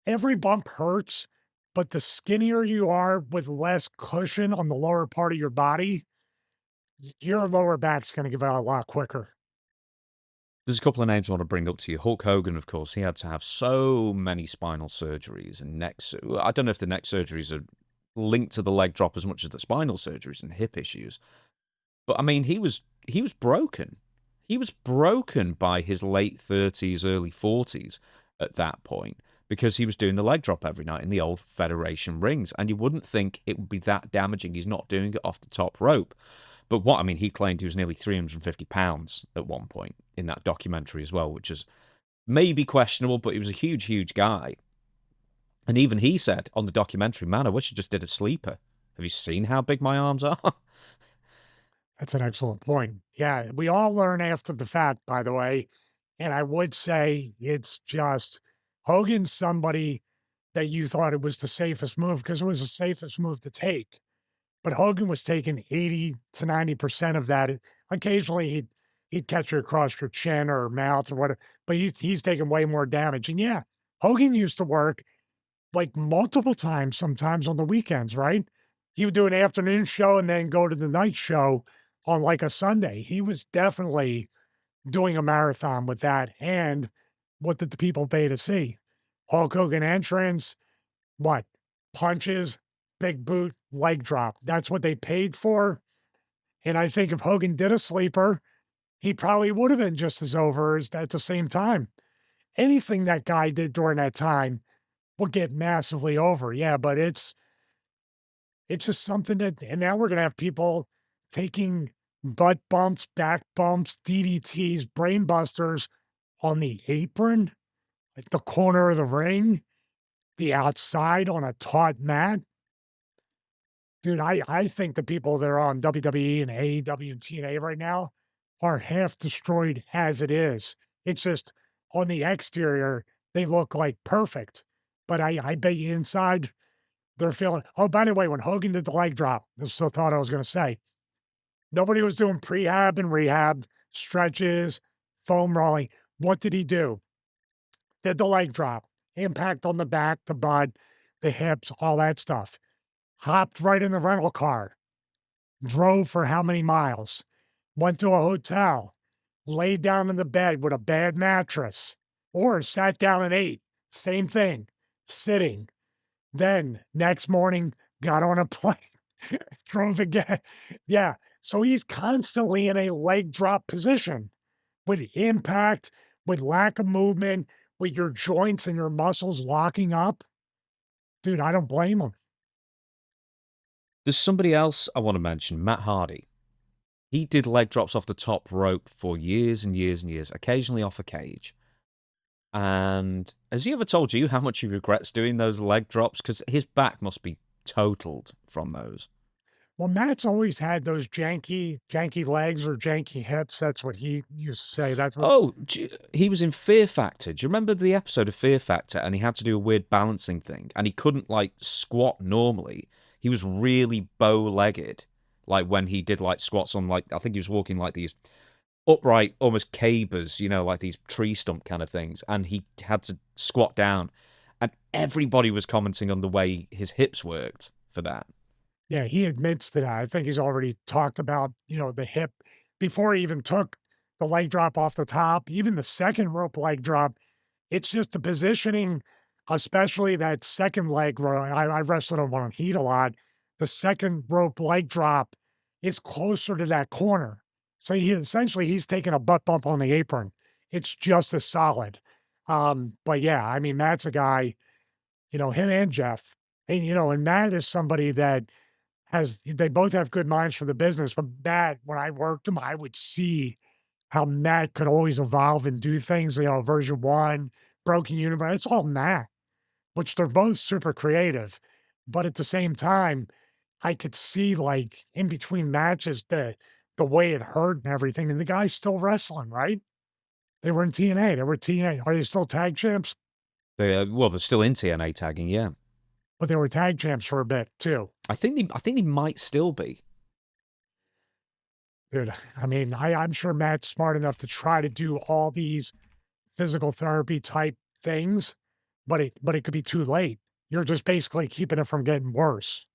every bump hurts, but the skinnier you are with less cushion on the lower part of your body, Your lower back's going to give out a lot quicker. There's a couple of names I want to bring up to you. Hulk Hogan, of course, he had to have so many spinal surgeries and I don't know if the neck surgeries are linked to the leg drop as much as the spinal surgeries and hip issues. But I mean, he was broken. He was broken by his late 30s, early 40s at that point because he was doing the leg drop every night in the old Federation rings. And you wouldn't think it would be that damaging. He's not doing it off the top rope. But what I mean, he claimed he was nearly 350 pounds at one point in that documentary as well, which is maybe questionable, but he was a huge, huge guy. And even he said on the documentary, man, I wish I just did a sleeper. Have you seen how big my arms are? That's an excellent point. Yeah, we all learn after the fact, by the way. And I would say it's just Hogan's somebody that you thought it was the safest move because it was the safest move to take. But Hogan was taking 80 to 90% of that. Occasionally he'd catch you across your chin or mouth or whatever, but he's taking way more damage. And yeah, Hogan used to work like multiple times sometimes on the weekends, right? He would do an afternoon show and then go to the night show on like a Sunday. He was definitely doing a marathon with that. And what did the people pay to see? Hulk Hogan entrance, what? Punches, big boot, leg drop. That's what they paid for. And I think if Hogan did a sleeper, he probably would have been just as over as at the same time. Anything that guy did during that time would get massively over. Yeah, but it's just something that, and now we're gonna have people taking butt bumps, back bumps, DDTs, brain busters on the apron, at the corner of the ring, the outside on a taut mat. Dude, I think the people that are on WWE and AEW and TNA right now are half destroyed as it is. It's just on the exterior, they look like perfect. But I bet you inside they're feeling, oh, by the way, when Hogan did the leg drop, this is the thought I was gonna say. Nobody was doing prehab and rehab, stretches, foam rolling. What did he do? Did the leg drop, impact on the back, the butt, the hips, all that stuff. Hopped right in the rental car, drove for how many miles, went to a hotel, laid down in the bed with a bad mattress, or sat down and ate. Same thing, sitting. Then next morning, got on a plane, drove again. Yeah. So he's constantly in a leg drop position with impact, with lack of movement, with your joints and your muscles locking up. Dude, I don't blame him. There's somebody else I want to mention, Matt Hardy. He did leg drops off the top rope for years and years and years, occasionally off a cage. And has he ever told you how much he regrets doing those leg drops? Because his back must be totaled from those. Well, Matt's always had those janky legs or janky hips. That's what he used to say. That's what Oh, he was in Fear Factor. Do you remember the episode of Fear Factor? And he had to do a weird balancing thing, and he couldn't like squat normally. He was really bow-legged, like when he did like squats on like I think he was walking like these upright, almost cabers, like these tree stump kind of things, and he had to squat down, and everybody was commenting on the way his hips worked for that. yeah, he admits to that. I think he's already talked about, the hip before he even took the leg drop off the top, even the second rope leg drop. It's just the positioning, especially that second leg rope. I wrestled on one heat a lot. The second rope leg drop is closer to that corner. So he's taking a butt bump on the apron. It's just as solid. But yeah, I mean, Matt's a guy, him and Jeff. And Matt is somebody that they both have good minds for the business. But Matt, when I worked him, I would see how Matt could always evolve and do things, version one, Broken Universe, it's all Matt, which they're both super creative. But at the same time, I could see like in between matches the way it hurt and everything. And the guy's still wrestling, right? They were in TNA. They were TNA. Are they still tag champs? Well, they're still in TNA tagging, yeah. But they were tag champs for a bit too. I think they might still be. Dude, I mean, I'm sure Matt's smart enough to try to do all these physical therapy type things, but it could be too late. You're just basically keeping it from getting worse.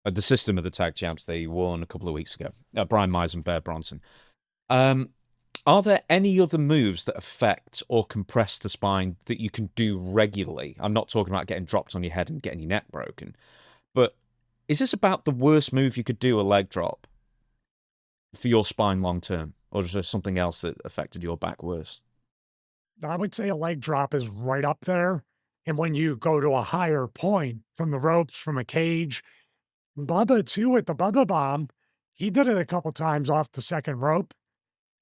The system of the tag champs, they won a couple of weeks ago. Brian Myers and Bear Bronson. Are there any other moves that affect or compress the spine that you can do regularly? I'm not talking about getting dropped on your head and getting your neck broken, but is this about the worst move you could do, a leg drop, for your spine long term? Or is there something else that affected your back worse? I would say a leg drop is right up there. And when you go to a higher point from the ropes, from a cage, Bubba too at the Bubba Bomb, he did it a couple times off the second rope.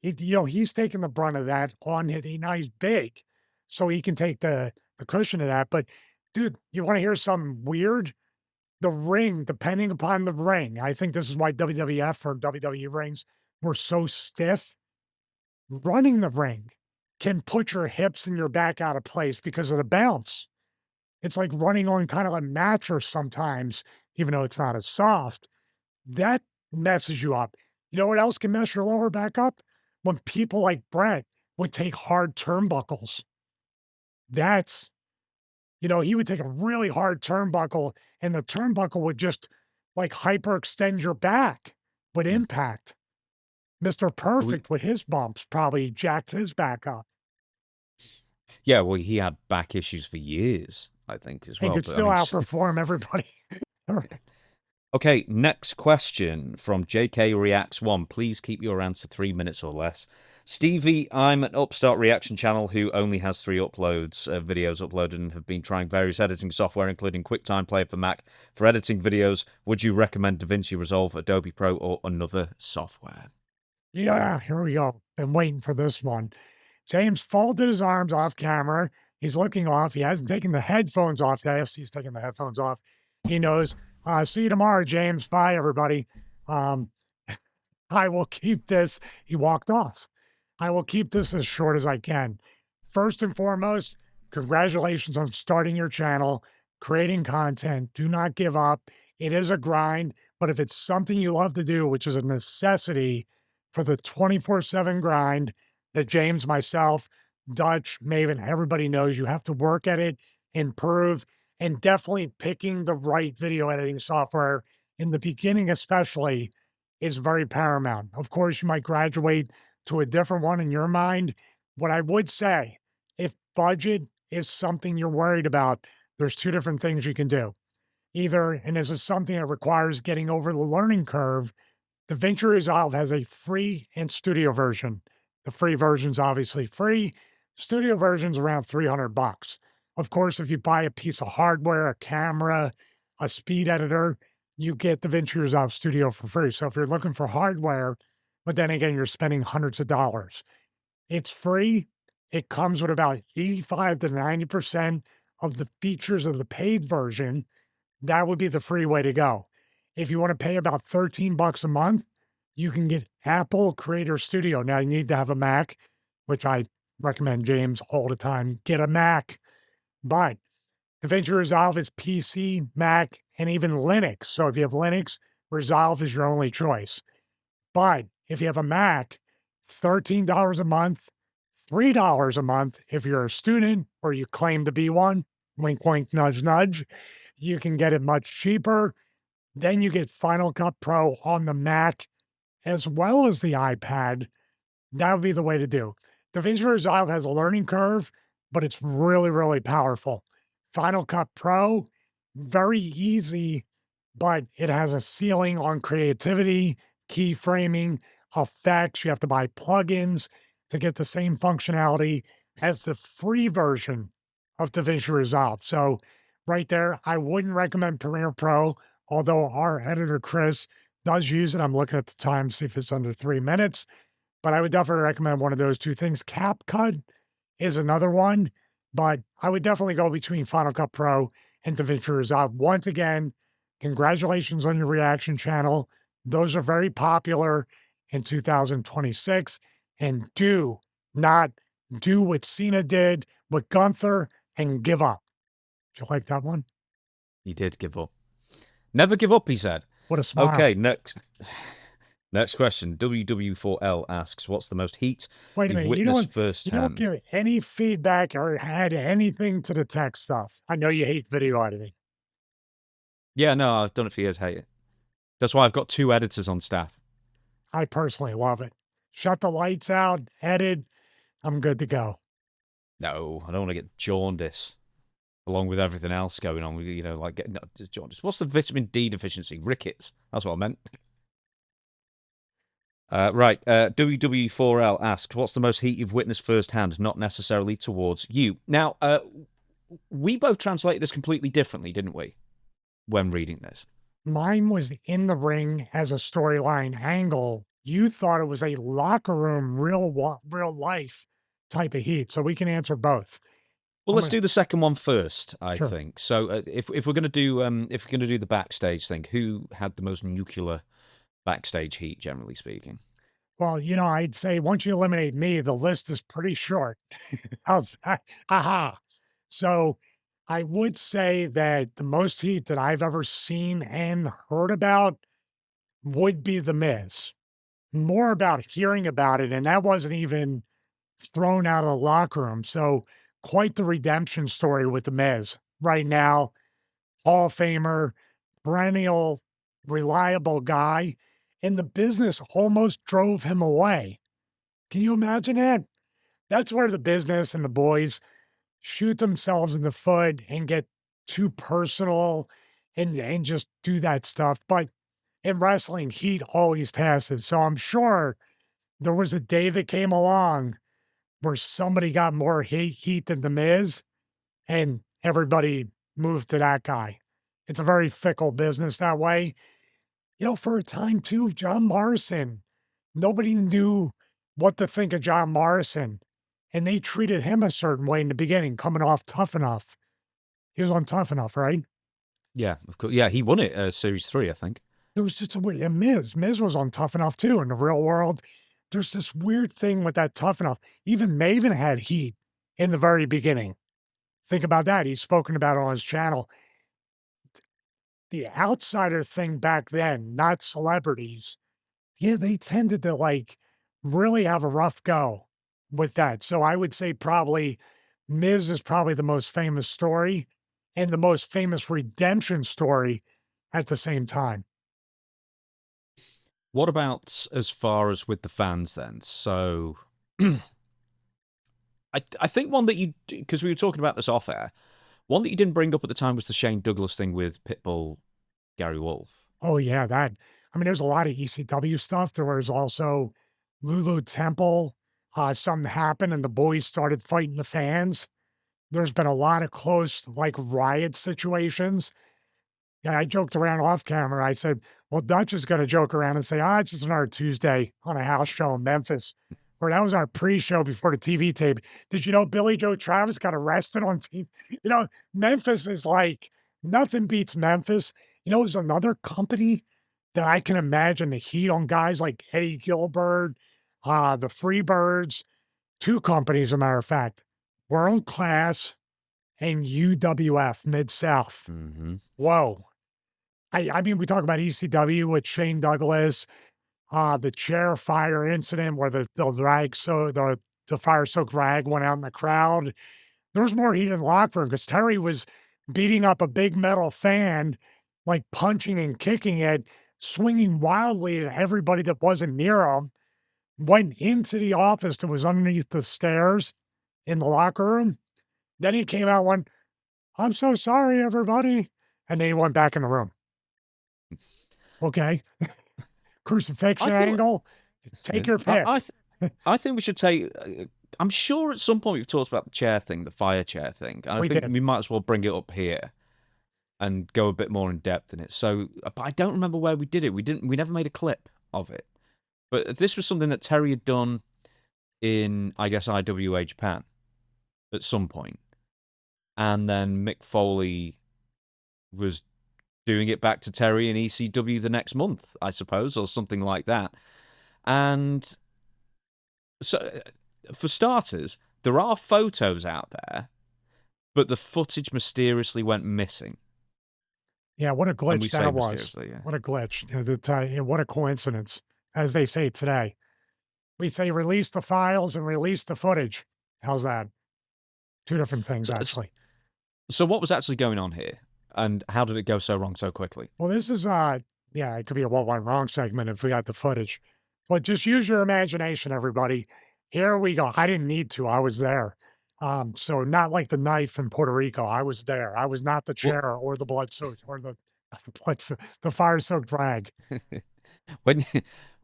He's taking the brunt of that on it. Now he's big, so he can take the cushion of that. But dude, you want to hear something weird? The ring, depending upon the ring, I think this is why WWF or WWE rings were so stiff. Running the ring can put your hips and your back out of place because of the bounce. It's like running on kind of a mattress sometimes, even though it's not as soft. That messes you up. You know what else can mess your lower back up? When people like Brett would take hard turnbuckles. That's, he would take a really hard turnbuckle and the turnbuckle would just like hyperextend your back, would Mm. impact. Mr. Perfect with his bumps probably jacked his back up. Yeah, well, he had back issues for years, I think, as He well. could still outperform everybody. Okay, next question from JK Reacts 1. Please keep your answer 3 minutes or less. Stevie, I'm an upstart reaction channel who only has 3 videos uploaded, and have been trying various editing software, including QuickTime Player for Mac, for editing videos. Would you recommend DaVinci Resolve, Adobe Pro, or another software? Yeah, here we go. Been waiting for this one. James folded his arms off camera. He's looking off. He hasn't taken the headphones off. Yes, he's taking the headphones off. He knows. See you tomorrow, James. Bye, everybody. I will keep this. He walked off. I will keep this as short as I can. First and foremost, congratulations on starting your channel, creating content. Do not give up. It is a grind, but if it's something you love to do, which is a necessity for the 24/7 grind that James, myself, Dutch, Maven, everybody knows, you have to work at it, improve, and definitely picking the right video editing software in the beginning, especially, is very paramount. Of course, you might graduate to a different one in your mind. What I would say, if budget is something you're worried about, there's 2 different things you can do. Either, and this is something that requires getting over the learning curve, DaVinci Resolve has a free and studio version. The free version's obviously free. Studio version's around $300. Of course, if you buy a piece of hardware, a camera, a speed editor, you get DaVinci Resolve Studio for free. So if you're looking for hardware, but then again, you're spending hundreds of dollars, it's free. It comes with about 85 to 90% of the features of the paid version. That would be the free way to go. If you want to pay about $13 a month, you can get Apple Creator Studio. Now, you need to have a Mac, which I recommend James all the time. Get a Mac. But DaVinci Resolve is PC, Mac, and even Linux. So if you have Linux, Resolve is your only choice. But if you have a Mac, $13 a month, $3 a month if you're a student or you claim to be one. Wink, wink, nudge, nudge. You can get it much cheaper. Then you get Final Cut Pro on the Mac as well as the iPad. That would be the way to do. DaVinci Resolve has a learning curve, but it's really, really powerful. Final Cut Pro, very easy, but it has a ceiling on creativity, keyframing, effects. You have to buy plugins to get the same functionality as the free version of DaVinci Resolve. So right there, I wouldn't recommend Premiere Pro, although our editor, Chris, does use it. I'm looking at the time to see if it's under 3 minutes, but I would definitely recommend one of those 2 things. CapCut is another one, but I would definitely go between Final Cut Pro and DaVinci Resolve. Once again, congratulations on your reaction channel. Those are very popular in 2026, and do not do what Cena did with Gunther and give up. Did you like that one? He did give up. Never give up, he said. What a smile. Okay, next question. WW4L asks, what's the most heat Wait a you've minute, witnessed you firsthand? don't give any feedback or add anything to the tech stuff. I know you hate video editing. Yeah, no, I've done it for years, hate it. That's why I've got 2 editors on staff. I personally love it. Shut the lights out, edit, I'm good to go. No, I don't want to get jaundice along with everything else going on. You know, like getting jaundice. What's the vitamin D deficiency? Rickets. That's what I meant. Right. WWE4L asks, what's the most heat you've witnessed firsthand, not necessarily towards you? Now, we both translated this completely differently, didn't we, when reading this? Mine was in the ring as a storyline angle. You thought it was a locker room, real life type of heat. So we can answer both. Well, let's do the second one first, I Sure. think. So if we're going to do the backstage thing, who had the most nuclear backstage heat, generally speaking? Well, I'd say once you eliminate me, the list is pretty short. How's that? Aha. So I would say that the most heat that I've ever seen and heard about would be The Miz. More about hearing about it, and that wasn't even thrown out of the locker room. So quite the redemption story with The Miz. Right now, Hall of Famer, perennial, reliable guy, and the business almost drove him away. Can you imagine that? That's where the business and the boys shoot themselves in the foot and get too personal and just do that stuff. But in wrestling, heat always passes. So I'm sure there was a day that came along where somebody got more heat than The Miz, and everybody moved to that guy. It's a very fickle business that way. For a time too, John Morrison, nobody knew what to think of John Morrison, and they treated him a certain way in the beginning, coming off Tough Enough. He was on Tough Enough, right? Yeah, of course. Yeah, he won it, Series 3, I think. It was just a weird, and Miz was on Tough Enough too in the real world. There's this weird thing with that Tough Enough. Even Maven had heat in the very beginning. Think about that. He's spoken about it on his channel. The outsider thing back then, not celebrities, yeah, they tended to really have a rough go with that. So I would say probably Miz is probably the most famous story and the most famous redemption story at the same time. What about as far as with the fans then? So I think one that you, because we were talking about this off air, one that you didn't bring up at the time was the Shane Douglas thing with Pitbull, Gary Wolf. Oh yeah, there's a lot of ECW stuff. There was also Lulu Temple. Something happened and the boys started fighting the fans. There's been a lot of close riot situations. Yeah, I joked around off camera. I said, well, Dutch is going to joke around and say, it's just another Tuesday on a house show in Memphis. Or that was our pre-show before the TV tape. Did you know Billy Joe Travis got arrested on TV? Memphis is nothing beats Memphis. There's another company that I can imagine the heat on guys like Eddie Gilbert, the Freebirds, 2 companies, as a matter of fact, World Class and UWF, Mid-South. Mm-hmm. Whoa. I mean, we talk about ECW with Shane Douglas, the chair fire incident where the fire soaked rag went out in the crowd. There was more heat in the locker room because Terry was beating up a big metal fan, punching and kicking it, swinging wildly at everybody that wasn't near him. Went into the office that was underneath the stairs in the locker room. Then he came out and went, I'm so sorry, everybody. And then he went back in the room. Okay. Crucifixion angle. Take your pick. I think we should take. I'm sure at some point we've talked about the chair thing, the fire chair thing. And I think we might as well bring it up here and go a bit more in depth in it. So, but I don't remember where we did it. We never made a clip of it. But this was something that Terry had done in, I guess, IWA Japan at some point. And then Mick Foley was doing it back to Terry in ECW the next month, I suppose, or something like that. And so, for starters, there are photos out there, but the footage mysteriously went missing. Yeah, what a glitch that was. Yeah. What a glitch. What a coincidence, as they say today. We say release the files and release the footage. How's that? 2 different things, actually. So what was actually going on here? And how did it go so wrong so quickly? Well, this is Yeah, it could be a what went wrong segment if we got the footage. But just use your imagination, everybody. Here we go. I didn't need to. I was there. So not like the knife in Puerto Rico. I was there. I was not the Well, chair or the blood soaked or the the fire soaked rag. when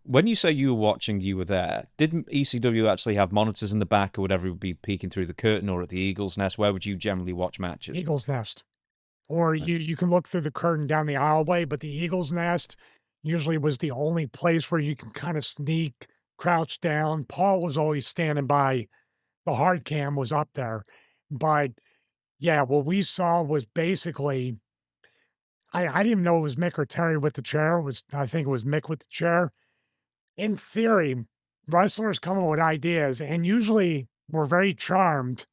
when you say you were watching, you were there. Didn't ECW actually have monitors in the back or whatever would be peeking through the curtain or at the Eagles Nest? Where would you generally watch matches? Eagle's Nest. Or you can look through the curtain down the aisleway, but the Eagle's Nest usually was the only place where you can kind of sneak, crouch down. Paul was always standing by. The hard cam was up there. But yeah, what we saw was basically I didn't even know it was Mick or Terry with the chair. It was I think it was Mick with the chair. In theory, wrestlers come up with ideas and usually we're very charmed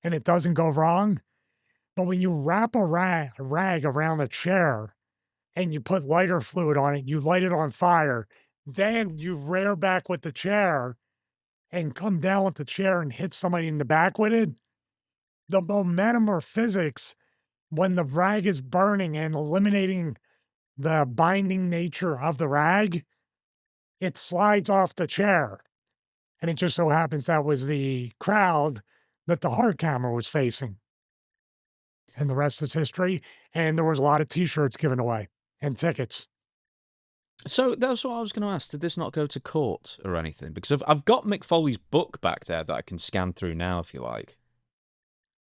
and it doesn't go wrong. But when you wrap a rag around a chair and you put lighter fluid on it, you light it on fire, then you rear back with the chair and come down with the chair and hit somebody in the back with it, the momentum or physics when the rag is burning and eliminating the binding nature of the rag, it slides off the chair. And it just so happens that was the crowd that the hard camera was facing. And the rest is history. And there was a lot of t-shirts given away and tickets. So that's what I was going to ask. Did this not go to court or anything? Because I've got Mick Foley's book back there that I can scan through now if you like.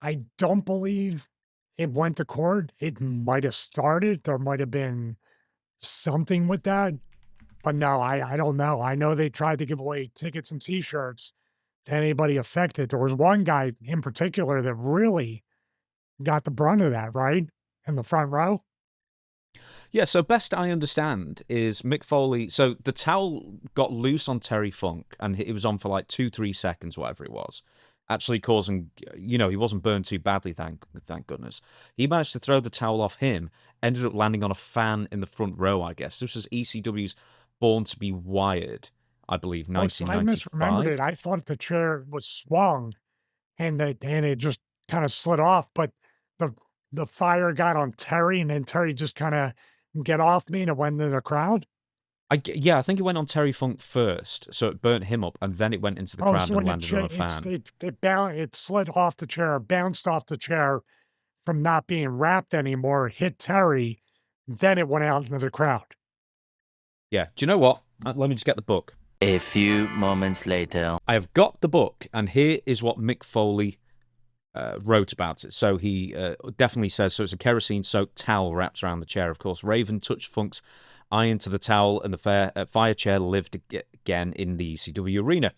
I don't believe it went to court. It might have started. There might have been something with that. But no, I don't know. I know they tried to give away tickets and t-shirts to anybody affected. There was one guy in particular that really got the brunt of that, right? In the front row. Yeah, so best I understand is Mick Foley. So the towel got loose on Terry Funk, and it was on for like 2-3 seconds, whatever it was, actually causing, he wasn't burned too badly, thank goodness. He managed to throw the towel off him, ended up landing on a fan in the front row, I guess. This was ECW's Born to be Wired, I believe, Oh, so I 1995. misremembered it. I thought the chair was swung and it just kind of slid off, but the the fire got on Terry and then Terry just kind of get off me and it went into the crowd. Yeah, I think it went on Terry Funk first, so it burnt him up, and then it went into the Oh, crowd so and when landed on a fan. it slid off the chair, bounced off the chair from not being wrapped anymore, hit Terry, then it went out into the crowd. Yeah, do you know what? Let me just get the book. A few moments later. I have got the book, and here is what Mick Foley wrote about it. So he definitely says, so it's a kerosene-soaked towel wrapped around the chair, of course. Raven touched Funk's iron to the towel, and the fire chair lived again in the ECW arena.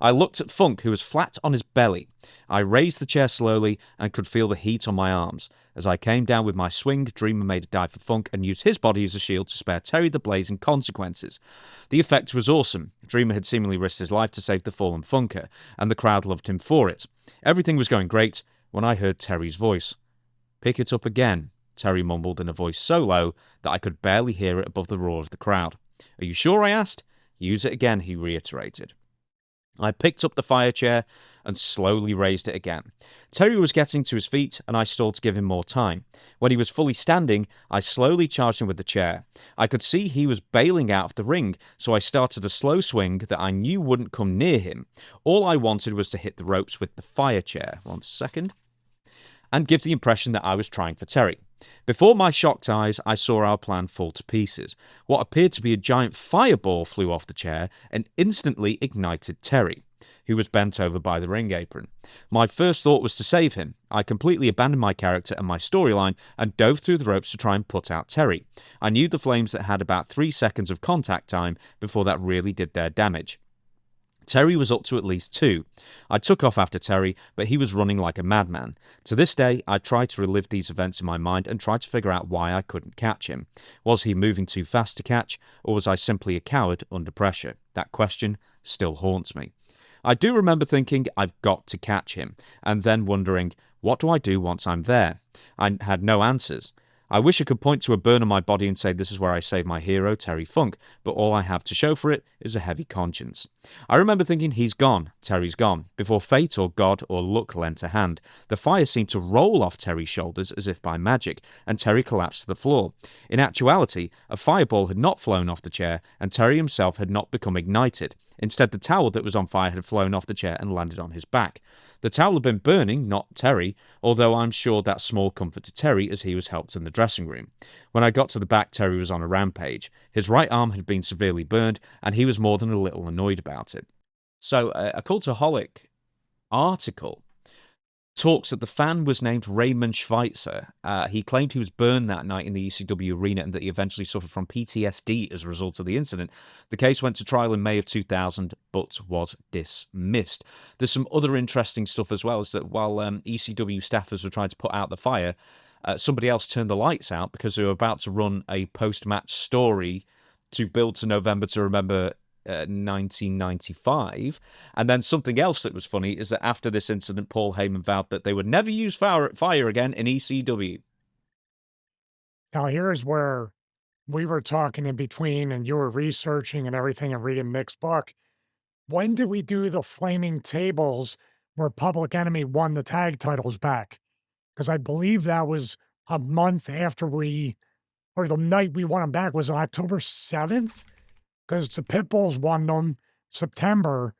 I looked at Funk, who was flat on his belly. I raised the chair slowly and could feel the heat on my arms. As I came down with my swing, Dreamer made a dive for Funk and used his body as a shield to spare Terry the blazing consequences. The effect was awesome. Dreamer had seemingly risked his life to save the fallen Funker, and the crowd loved him for it. Everything was going great when I heard Terry's voice. "Pick it up again," Terry mumbled in a voice so low that I could barely hear it above the roar of the crowd. "Are you sure?" I asked. "Use it again," he reiterated. I picked up the fire chair and slowly raised it again. Terry was getting to his feet, and I stalled to give him more time. When he was fully standing, I slowly charged him with the chair. I could see he was bailing out of the ring, so I started a slow swing that I knew wouldn't come near him. All I wanted was to hit the ropes with the fire chair. 1 second. And give the impression that I was trying for Terry. Before my shocked eyes, I saw our plan fall to pieces. What appeared to be a giant fireball flew off the chair and instantly ignited Terry, who was bent over by the ring apron. My first thought was to save him. I completely abandoned my character and my storyline and dove through the ropes to try and put out Terry. I knew the flames that had about 3 seconds of contact time before that really did their damage. Terry was up to at least 2. I took off after Terry, but he was running like a madman. To this day, I try to relive these events in my mind and try to figure out why I couldn't catch him. Was he moving too fast to catch, or was I simply a coward under pressure? That question still haunts me. I do remember thinking, I've got to catch him, and then wondering, what do I do once I'm there? I had no answers. I wish I could point to a burn on my body and say this is where I saved my hero, Terry Funk, but all I have to show for it is a heavy conscience. I remember thinking, he's gone, Terry's gone, before fate or God or luck lent a hand. The fire seemed to roll off Terry's shoulders as if by magic, and Terry collapsed to the floor. In actuality, a fireball had not flown off the chair, and Terry himself had not become ignited. Instead, the towel that was on fire had flown off the chair and landed on his back. The towel had been burning, not Terry, although I'm sure that's small comfort to Terry as he was helped in the dressing room. When I got to the back, Terry was on a rampage. His right arm had been severely burned, and he was more than a little annoyed about it. So, a Cultaholic article talks that the fan was named Raymond Schweitzer. He claimed he was burned that night in the ECW arena and that he eventually suffered from PTSD as a result of the incident. The case went to trial in May of 2000, but was dismissed. There's some other interesting stuff as well, is that while ECW staffers were trying to put out the fire, somebody else turned the lights out because they were about to run a post-match story to build to November to Remember 1995. And then something else that was funny is that after this incident, Paul Heyman vowed that they would never use fire again in ECW. Now, here's where we were talking in between and you were researching and everything and reading Mick's book. When did we do the flaming tables where Public Enemy won the tag titles back? Because I believe that was a month after or the night we won them back. Was it October 7th? Because the Pitbulls won them September,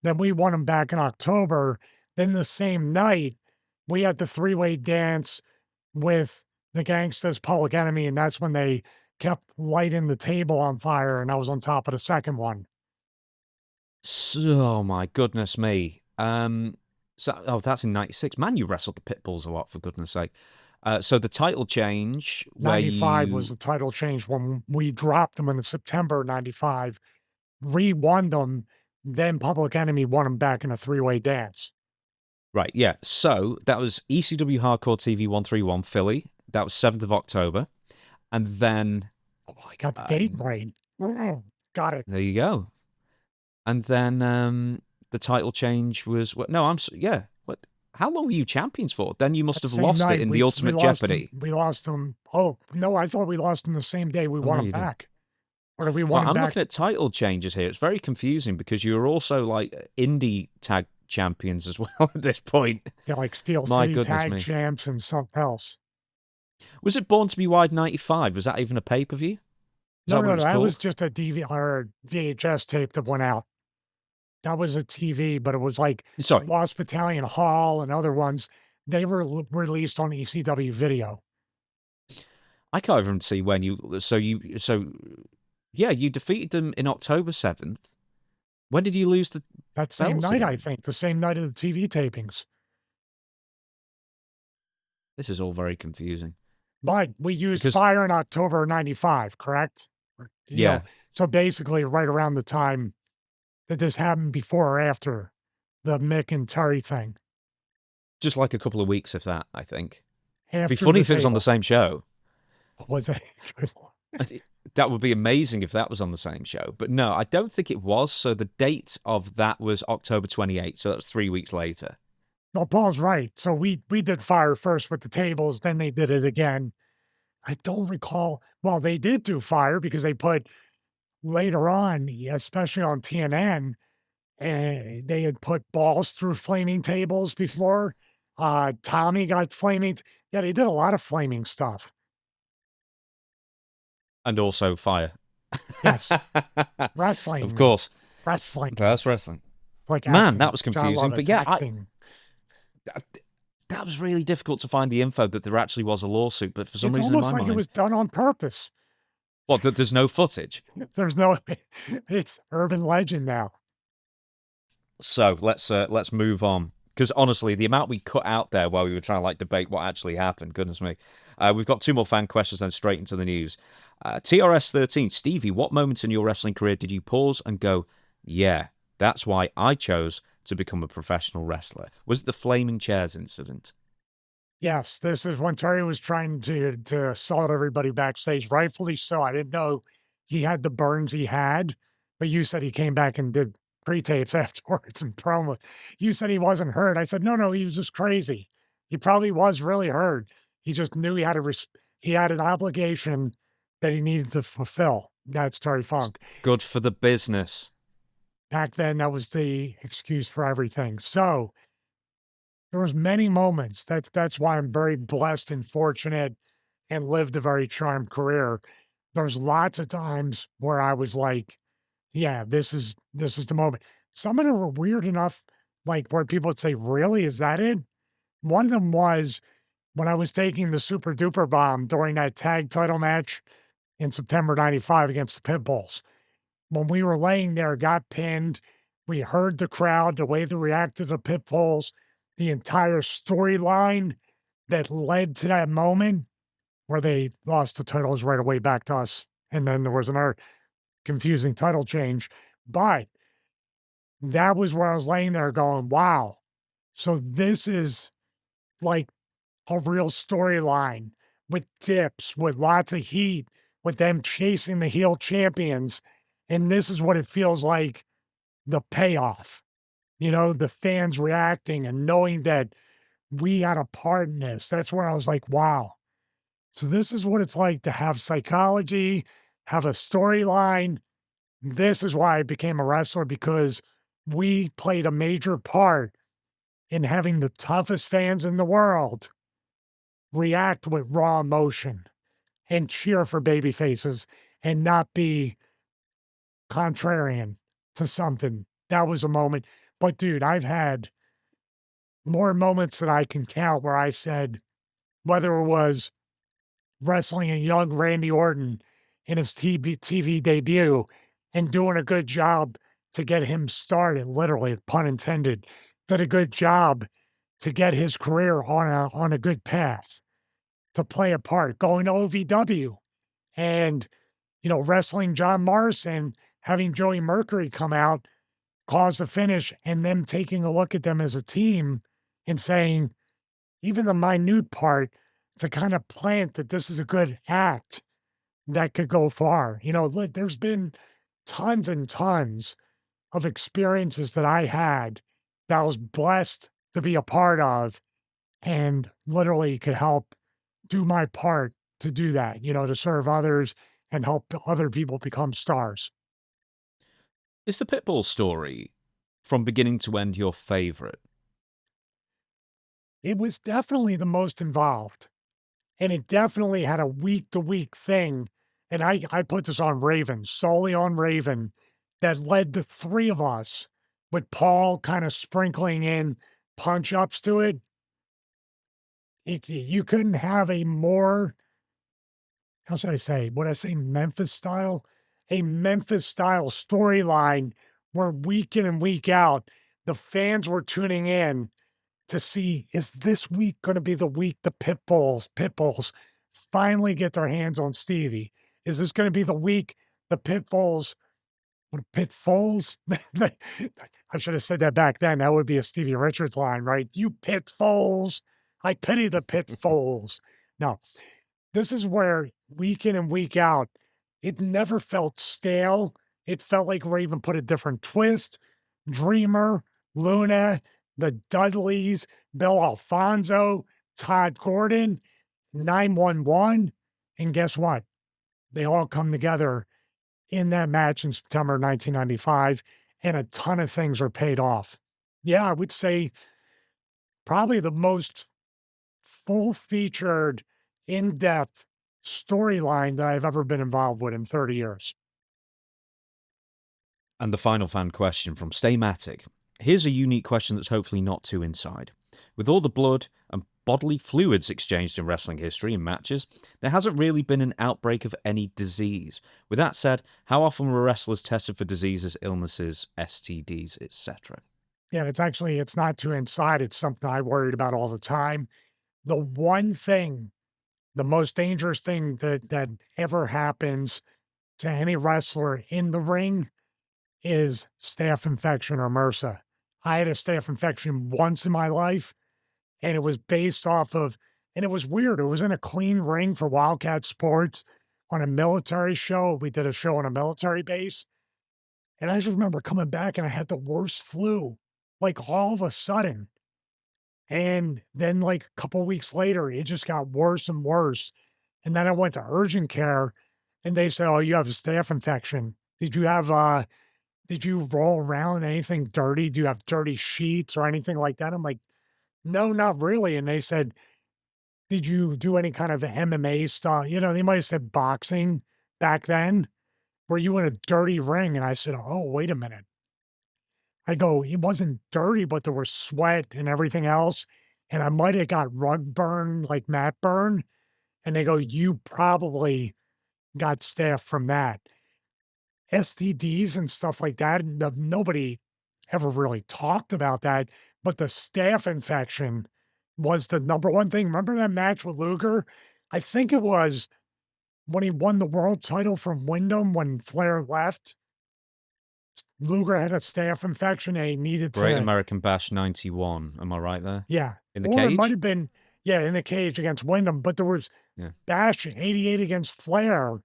then we won them back in October. Then the same night, we had the three-way dance with the Gangsters, Public Enemy, and that's when they kept lighting the table on fire, and I was on top of the second one. Oh my goodness me. That's in 96. Man, you wrestled the Pitbulls a lot, for goodness sake. So the title change... 95 was the title change when we dropped them in September 95, re-won them, then Public Enemy won them back in a three-way dance. Right, yeah. So that was ECW Hardcore TV 131 Philly. That was 7th of October. And then... Oh, I got the date right. Got it. There you go. And then the title change was... Yeah. What? How long were you champions for? Then you must have lost it in the Ultimate Jeopardy. We lost them. Oh, no, I thought we lost them the same day we won them back. Or did we won them back? I'm looking at title changes here. It's very confusing because you were also like indie tag champions as well at this point. Yeah, like Steel City tag champs and something else. Was it Born to Be Wide 95? Was that even a pay-per-view? No, that was just a DVD or VHS tape that went out. That was a TV, but it was like Lost Battalion Hall and other ones. They were released on ECW video. I can't even see when you defeated them in October 7th. When did you lose that same night, again? I think. The same night of the TV tapings. This is all very confusing. But we used fire in October 95, correct? Yeah. So basically right around the time that this happened, before or after the Mick and Terry thing. Just like a couple of weeks, if that, I think. It'd be funny if it was on the same show. Was it? That would be amazing if that was on the same show. But no, I don't think it was. So the date of that was October 28th. So that was 3 weeks later. No, Paul's right. So we did fire first with the tables. Then they did it again. I don't recall. Well, they did do fire because they put later on, especially on TNN, they had put balls through flaming tables before. Tommy got flaming. Yeah, they did a lot of flaming stuff. And also fire. Yes. Wrestling. Of course. Wrestling. That's wrestling. Like Man, acting. that was confusing. But yeah, that was really difficult to find the info that there actually was a lawsuit. But for some reason, it's almost like it was done on purpose. What, that there's no footage? There's no... It's urban legend now. So let's move on. Because honestly, the amount we cut out there while we were trying to debate what actually happened, goodness me. We've got two more fan questions, then straight into the news. TRS13, Stevie, what moment in your wrestling career did you pause and go, yeah, that's why I chose to become a professional wrestler? Was it the Flaming Chairs incident? Yes, this is when Terry was trying to assault everybody backstage, rightfully so. I didn't know he had the burns he had, but you said he came back and did pre-tapes afterwards and promo. You said he wasn't hurt. I said, no, he was just crazy. He probably was really hurt. He just knew he he had an obligation that he needed to fulfill. That's Terry Funk. Good for the business. Back then, that was the excuse for everything. So there was many moments. That's why I'm very blessed and fortunate and lived a very charmed career. There's lots of times where I was like, yeah, this is the moment. Some of them were weird enough, like where people would say, really, is that it? One of them was when I was taking the super duper bomb during that tag title match in September 95 against the Pitbulls. When we were laying there, got pinned, we heard the crowd, the way they reacted to Pitbulls, the entire storyline that led to that moment where they lost the titles right away back to us. And then there was another confusing title change. But that was where I was laying there going, wow. So this is like a real storyline with dips, with lots of heat, with them chasing the heel champions. And this is what it feels like, the payoff, the fans reacting and knowing that we had a part in this. That's where I was like, wow. So this is what it's like to have psychology, have a storyline. This is why I became a wrestler, because we played a major part in having the toughest fans in the world react with raw emotion and cheer for baby faces and not be contrarian to something. That was a moment. But dude, I've had more moments that I can count where I said, whether it was wrestling a young Randy Orton in his TV debut and doing a good job to get him started, literally, pun intended, did a good job to get his career on a good path, to play a part, going to OVW and, wrestling John Morrison, having Joey Mercury come out, cause the finish, and them taking a look at them as a team and saying, even the minute part, to kind of plant that this is a good act that could go far. There's been tons and tons of experiences that I had that I was blessed to be a part of and literally could help do my part to do that, to serve others and help other people become stars. Is the Pitbull story from beginning to end your favorite? It was definitely the most involved. And it definitely had a week to week thing. And I put this on Raven, solely on Raven, that led to three of us, with Paul kind of sprinkling in punch ups to it. You couldn't have a more, how should I say, would I say Memphis style? A Memphis style storyline where week in and week out, the fans were tuning in to see, is this week going to be the week the Pitbulls finally get their hands on Stevie? Is this going to be the week the Pitbulls, I should have said that back then. That would be a Stevie Richards line, right? You Pitbulls, I pity the Pitbulls. No, this is where week in and week out, it never felt stale. It felt like Raven put a different twist. Dreamer, Luna, the Dudleys, Bill Alfonso, Todd Gordon, 911. And guess what? They all come together in that match in September 1995, and a ton of things are paid off. Yeah, I would say probably the most full-featured, in-depth storyline that I've ever been involved with in 30 years. And the final fan question from Staymatic. Here's a unique question that's hopefully not too inside. With all the blood and bodily fluids exchanged in wrestling history in matches, there hasn't really been an outbreak of any disease. With that said, how often were wrestlers tested for diseases, illnesses, STDs, etc.? Yeah, it's not too inside. It's something I worried about all the time. The one thing, the most dangerous thing that ever happens to any wrestler in the ring is staph infection or MRSA. I had a staph infection once in my life, and it was based off of, and it was weird. It was in a clean ring for Wildcat Sports on a military show. We did a show on a military base. And I just remember coming back and I had the worst flu, like all of a sudden. And then like a couple weeks later, it just got worse and worse. And then I went to urgent care and they said, "Oh, you have a staph infection. Did you roll around in anything dirty? Do you have dirty sheets or anything like that?" I'm like, "No, not really." And they said, "Did you do any kind of MMA stuff?" They might have said boxing back then. "Were you in a dirty ring?" And I said, "Oh, wait a minute." I go, "It wasn't dirty, but there was sweat and everything else. And I might have got rug burn, like mat burn." And they go, "You probably got staph from that." STDs and stuff like that, nobody ever really talked about that, but the staph infection was the number one thing. Remember that match with Luger? I think it was when he won the world title from Wyndham when Flair left. Luger had a staph infection and he needed Great to, American Bash 91. Am I right there? yeah. In the Or it might cage? have been, yeah, in the cage against Wyndham, but there was Yeah. Bash 88 against Flair.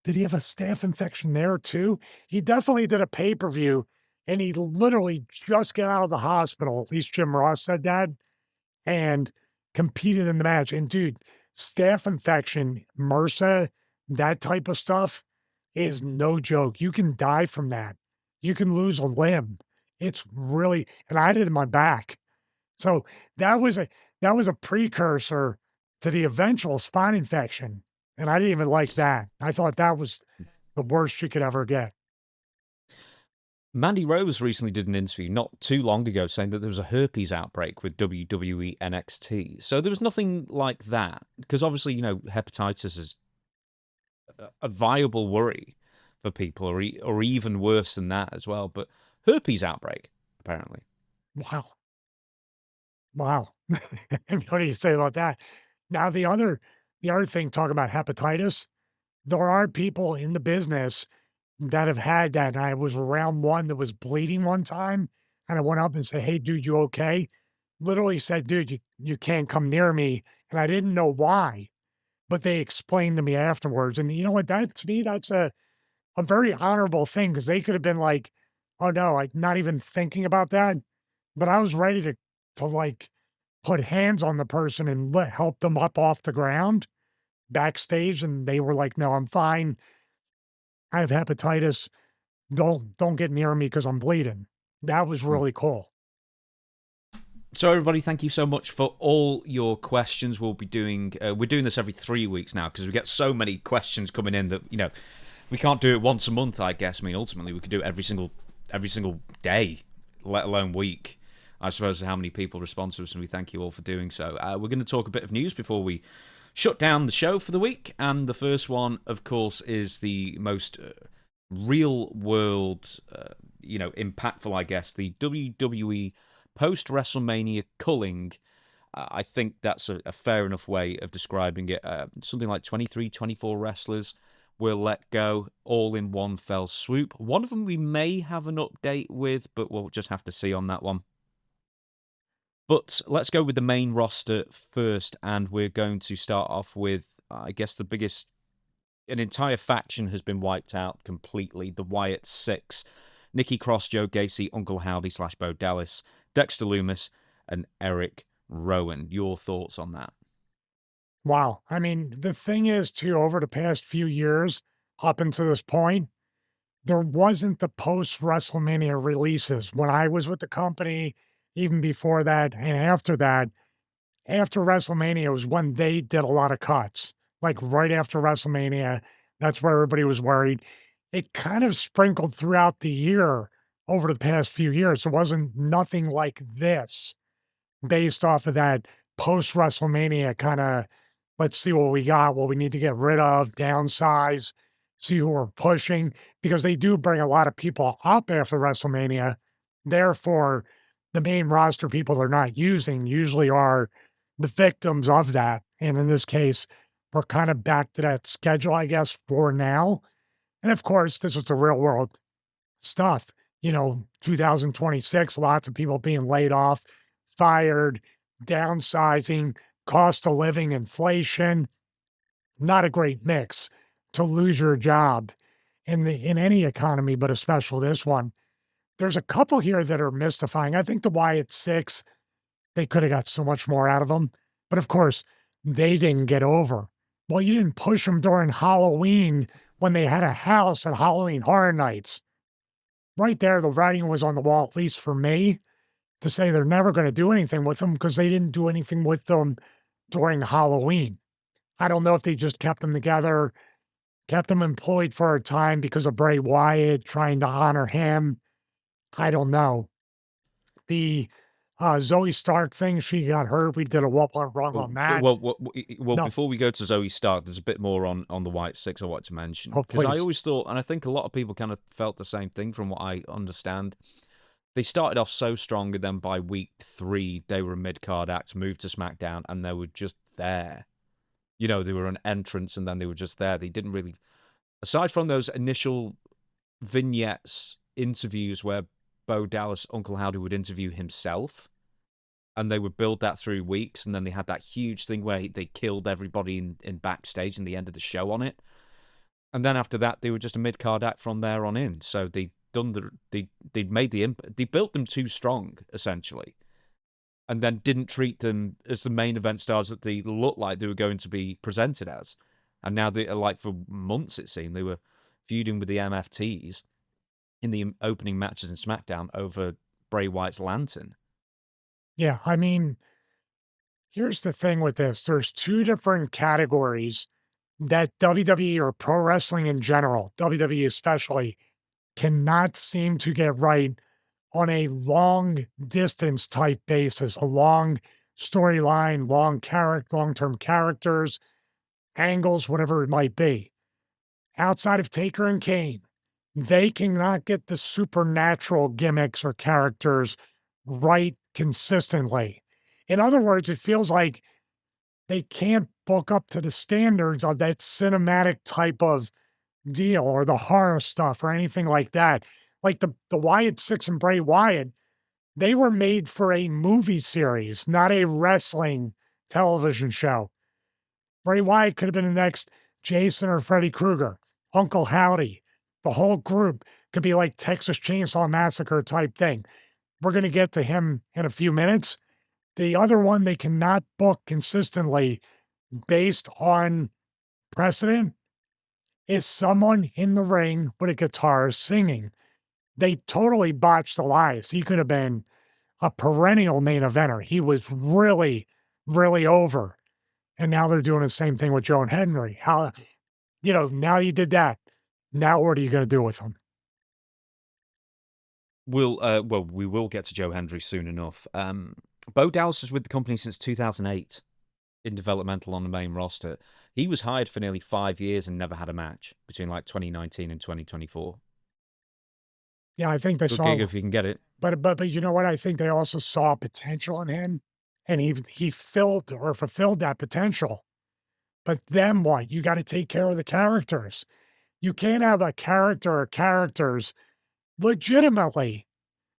Did he have a staph infection there too? He definitely did a pay-per-view and he literally just got out of the hospital. At least Jim Ross said that, and competed in the match. And dude, staph infection, MRSA, that type of stuff is no joke. You can die from that. You can lose a limb. It's really, and I had it in my back. So that was a that was a precursor to the eventual spine infection. And I didn't even like that. I thought that was the worst you could ever get. Mandy Rose recently did an interview not too long ago saying that there was a herpes outbreak with WWE NXT. So there was nothing like that because obviously, hepatitis is a viable worry for people or even worse than that as well. But herpes outbreak, apparently. Wow. Wow. And what do you say about that? Now the other thing, talking about hepatitis, there are people in the business that have had that. And I was around one that was bleeding one time, and I went up and said, "Hey, dude, you okay?" Literally said, "Dude, you can't come near me." And I didn't know why, but they explained to me afterwards. And you know what? That to me, that's a very honorable thing because they could have been like, "Oh no, like not even thinking about that." But I was ready to like put hands on the person and help them up off the ground backstage, and they were like, "No, I'm fine. I have hepatitis. Don't get near me because I'm bleeding." That was really cool. So everybody, thank you so much for all your questions. We're doing this every 3 weeks now because we get so many questions coming in that we can't do it once a month. I guess. I mean, ultimately, we could do it every single day, let alone week. I suppose how many people respond to us, and we thank you all for doing so. We're going to talk a bit of news before we shut down the show for the week, and the first one, of course, is the most real world, impactful, I guess, the WWE post-WrestleMania culling. I think that's a fair enough way of describing it. Something like 23, 24 wrestlers will let go all in one fell swoop. One of them we may have an update with, but we'll just have to see on that one. But let's go with the main roster first, and we're going to start off with, I guess, the biggest. An entire faction has been wiped out completely. The Wyatt Six: Nikki Cross, Joe Gacy, Uncle Howdy / Bo Dallas, Dexter Lumis, and Eric Rowan. Your thoughts on that? Wow. I mean, the thing is, too, over the past few years, up until this point, there wasn't the post WrestleMania releases. When I was with the company, even before that and after that, after WrestleMania was when they did a lot of cuts. Like right after WrestleMania, that's where everybody was worried. It kind of sprinkled throughout the year over the past few years. It wasn't nothing like this based off of that post WrestleMania kind of, let's see what we got, what we need to get rid of, downsize, see who we're pushing, because they do bring a lot of people up after WrestleMania. Therefore, the main roster people they're not using usually are the victims of that. And in this case, we're kind of back to that schedule, I guess, for now. And of course, this is the real world stuff. 2026, lots of people being laid off, fired, downsizing, cost of living, inflation. Not a great mix to lose your job in any economy, but especially this one. There's a couple here that are mystifying. I think the Wyatt Six, they could have got so much more out of them. But of course, they didn't get over. Well, you didn't push them during Halloween when they had a house at Halloween Horror Nights. Right there, the writing was on the wall, at least for me, to say they're never going to do anything with them because they didn't do anything with them during Halloween. I don't know if they just kept them together, kept them employed for a time because of Bray Wyatt, trying to honor him. I don't know. The Zoe Stark thing, she got hurt. We did a what went wrong on that. Well, No. before we go to Zoe Stark, there's a bit more on the White Six I want to mention. Oh, Because I please. always thought, and I think a lot of people kind of felt the same thing from what I understand. They started off so strong, and then by week 3, they were a mid-card act, moved to SmackDown, and they were just there. You know, they were an entrance, and then they were just there. They didn't really... Aside from those initial vignettes, interviews where Bo Dallas, Uncle Howdy would interview himself, and they would build that through weeks, and then they had that huge thing where they killed everybody in backstage and the end of the show on it. And then after that, they were just a mid-card act from there on in. So they built them too strong, essentially, and then didn't treat them as the main event stars that they looked like they were going to be presented as. And now they are, like, for months it seemed, they were feuding with the MFTs in the opening matches in SmackDown over Bray Wyatt's lantern. Yeah, I mean, here's the thing with this. There's 2 different categories that WWE or pro wrestling in general, WWE especially, cannot seem to get right on a long distance type basis, a long storyline, long-term characters, angles, whatever it might be. Outside of Taker and Kane, they cannot get the supernatural gimmicks or characters right consistently. In other words, it feels like they can't book up to the standards of that cinematic type of deal or the horror stuff or anything like that. Like the Wyatt Six and Bray Wyatt, they were made for a movie series, not a wrestling television show. Bray Wyatt could have been the next Jason or Freddy Krueger, Uncle Howdy. The whole group could be like Texas Chainsaw Massacre type thing. We're going to get to him in a few minutes. The other one they cannot book consistently based on precedent is someone in the ring with a guitar singing. They totally botched Elias. He could have been a perennial main eventer. He was really, really over. And now they're doing the same thing with Joe and Henry. How, now you did that. Now what are you going to do with him? We will get to Joe Hendry soon enough. Bo Dallas was with the company since 2008 in developmental on the main roster. He was hired for nearly 5 years and never had a match between like 2019 and 2024. Yeah, I think they Good saw. gig if you can get it. But you know what? I think they also saw potential in him, and he filled or fulfilled that potential. But then what? You got to take care of the characters. You can't have a character or characters legitimately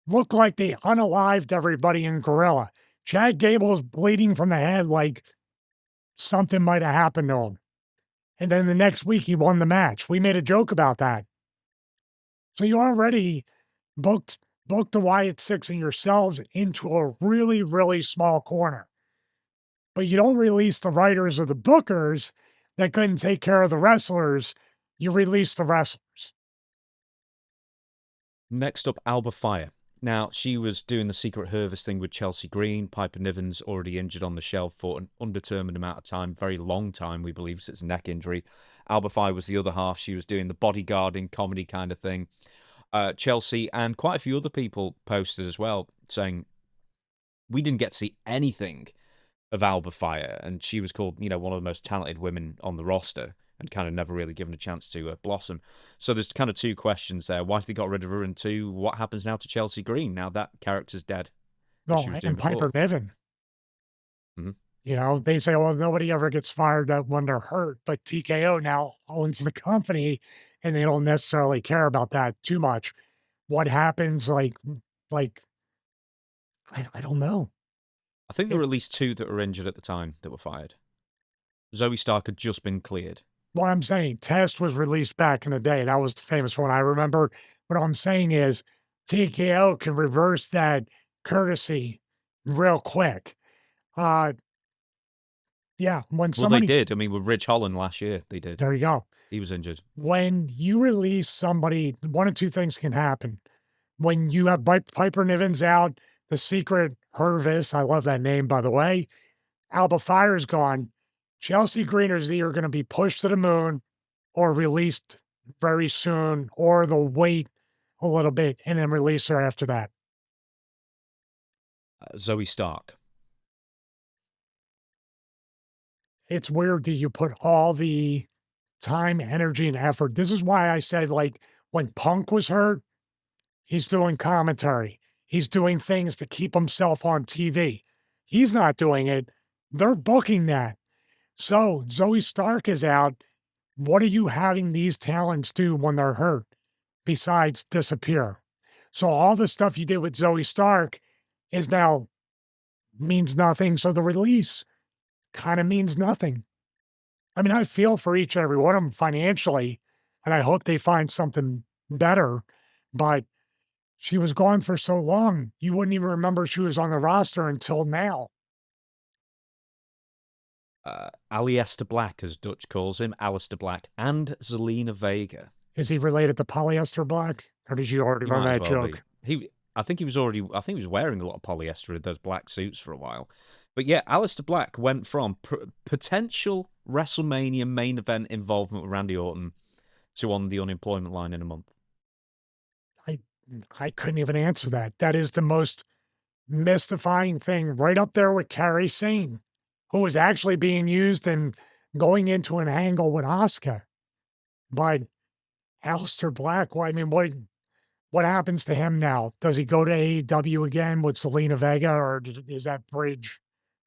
look like they unalived everybody in Gorilla. Chad Gable's bleeding from the head like something might have happened to him. And then the next week he won the match. We made a joke about that. So you already booked the Wyatt Six and yourselves into a really, really small corner. But you don't release the writers or the bookers that couldn't take care of the wrestlers. You release the wrestlers. Next up, Alba Fire. Now, she was doing the Secret Service thing with Chelsea Green. Piper Niven's already injured on the shelf for an undetermined amount of time, very long time, we believe, since it's a neck injury. Alba Fire was the other half. She was doing the bodyguarding comedy kind of thing. Chelsea and quite a few other people posted as well, saying, we didn't get to see anything of Alba Fire, and she was called, one of the most talented women on the roster, and kind of never really given a chance to blossom. So there's kind of 2 questions there. Why have they got rid of her? And 2, what happens now to Chelsea Green? Now that character's dead. No, and Piper Niven. Mm-hmm. They say, well, nobody ever gets fired when they're hurt, but TKO now owns the company, and they don't necessarily care about that too much. What happens, I don't know. I think there were at least 2 that were injured at the time that were fired. Zoe Stark had just been cleared. What I'm saying, Test was released back in the day. That was the famous one. I remember. What I'm saying is TKO can reverse that courtesy real quick. Yeah, when Well, they somebody did. I mean, with Ridge Holland last year, they did. there you go. He was injured. When you release somebody, one of two things can happen. When you have Piper Niven's out, the secret Hervis, I love that name, by the way, Alba Fire's gone. Chelsea Greener's either going to be pushed to the moon or released very soon, or they'll wait a little bit and then release her after that. Zoe Stark. It's weird that you put all the time, energy, and effort. This is why I said, like, when Punk was hurt, he's doing commentary. He's doing things to keep himself on TV. He's not doing it. They're booking that. So Zoe Stark is out. What are you having these talents do when they're hurt besides disappear? So all the stuff you did with Zoe Stark is now means nothing. So the release kind of means nothing. I mean, I feel for each and every one of them financially, and I hope they find something better. But she was gone for so long, you wouldn't even remember she was on the roster until now. Aleister Black, as Dutch calls him, Alistair Black, and Zelina Vega. Is he related to Polyester Black? Or did you already run that joke? I think he was wearing a lot of polyester in those black suits for a while. But yeah, Aleister Black went from potential WrestleMania main event involvement with Randy Orton to on the unemployment line in a month. I couldn't even answer that. That is the most mystifying thing, right up there with Carrie Sane, who was actually being used and going into an angle with Asuka. But Aleister Black, well, I mean, what happens to him now? Does he go to AEW again with Zelina Vega, or is that bridge,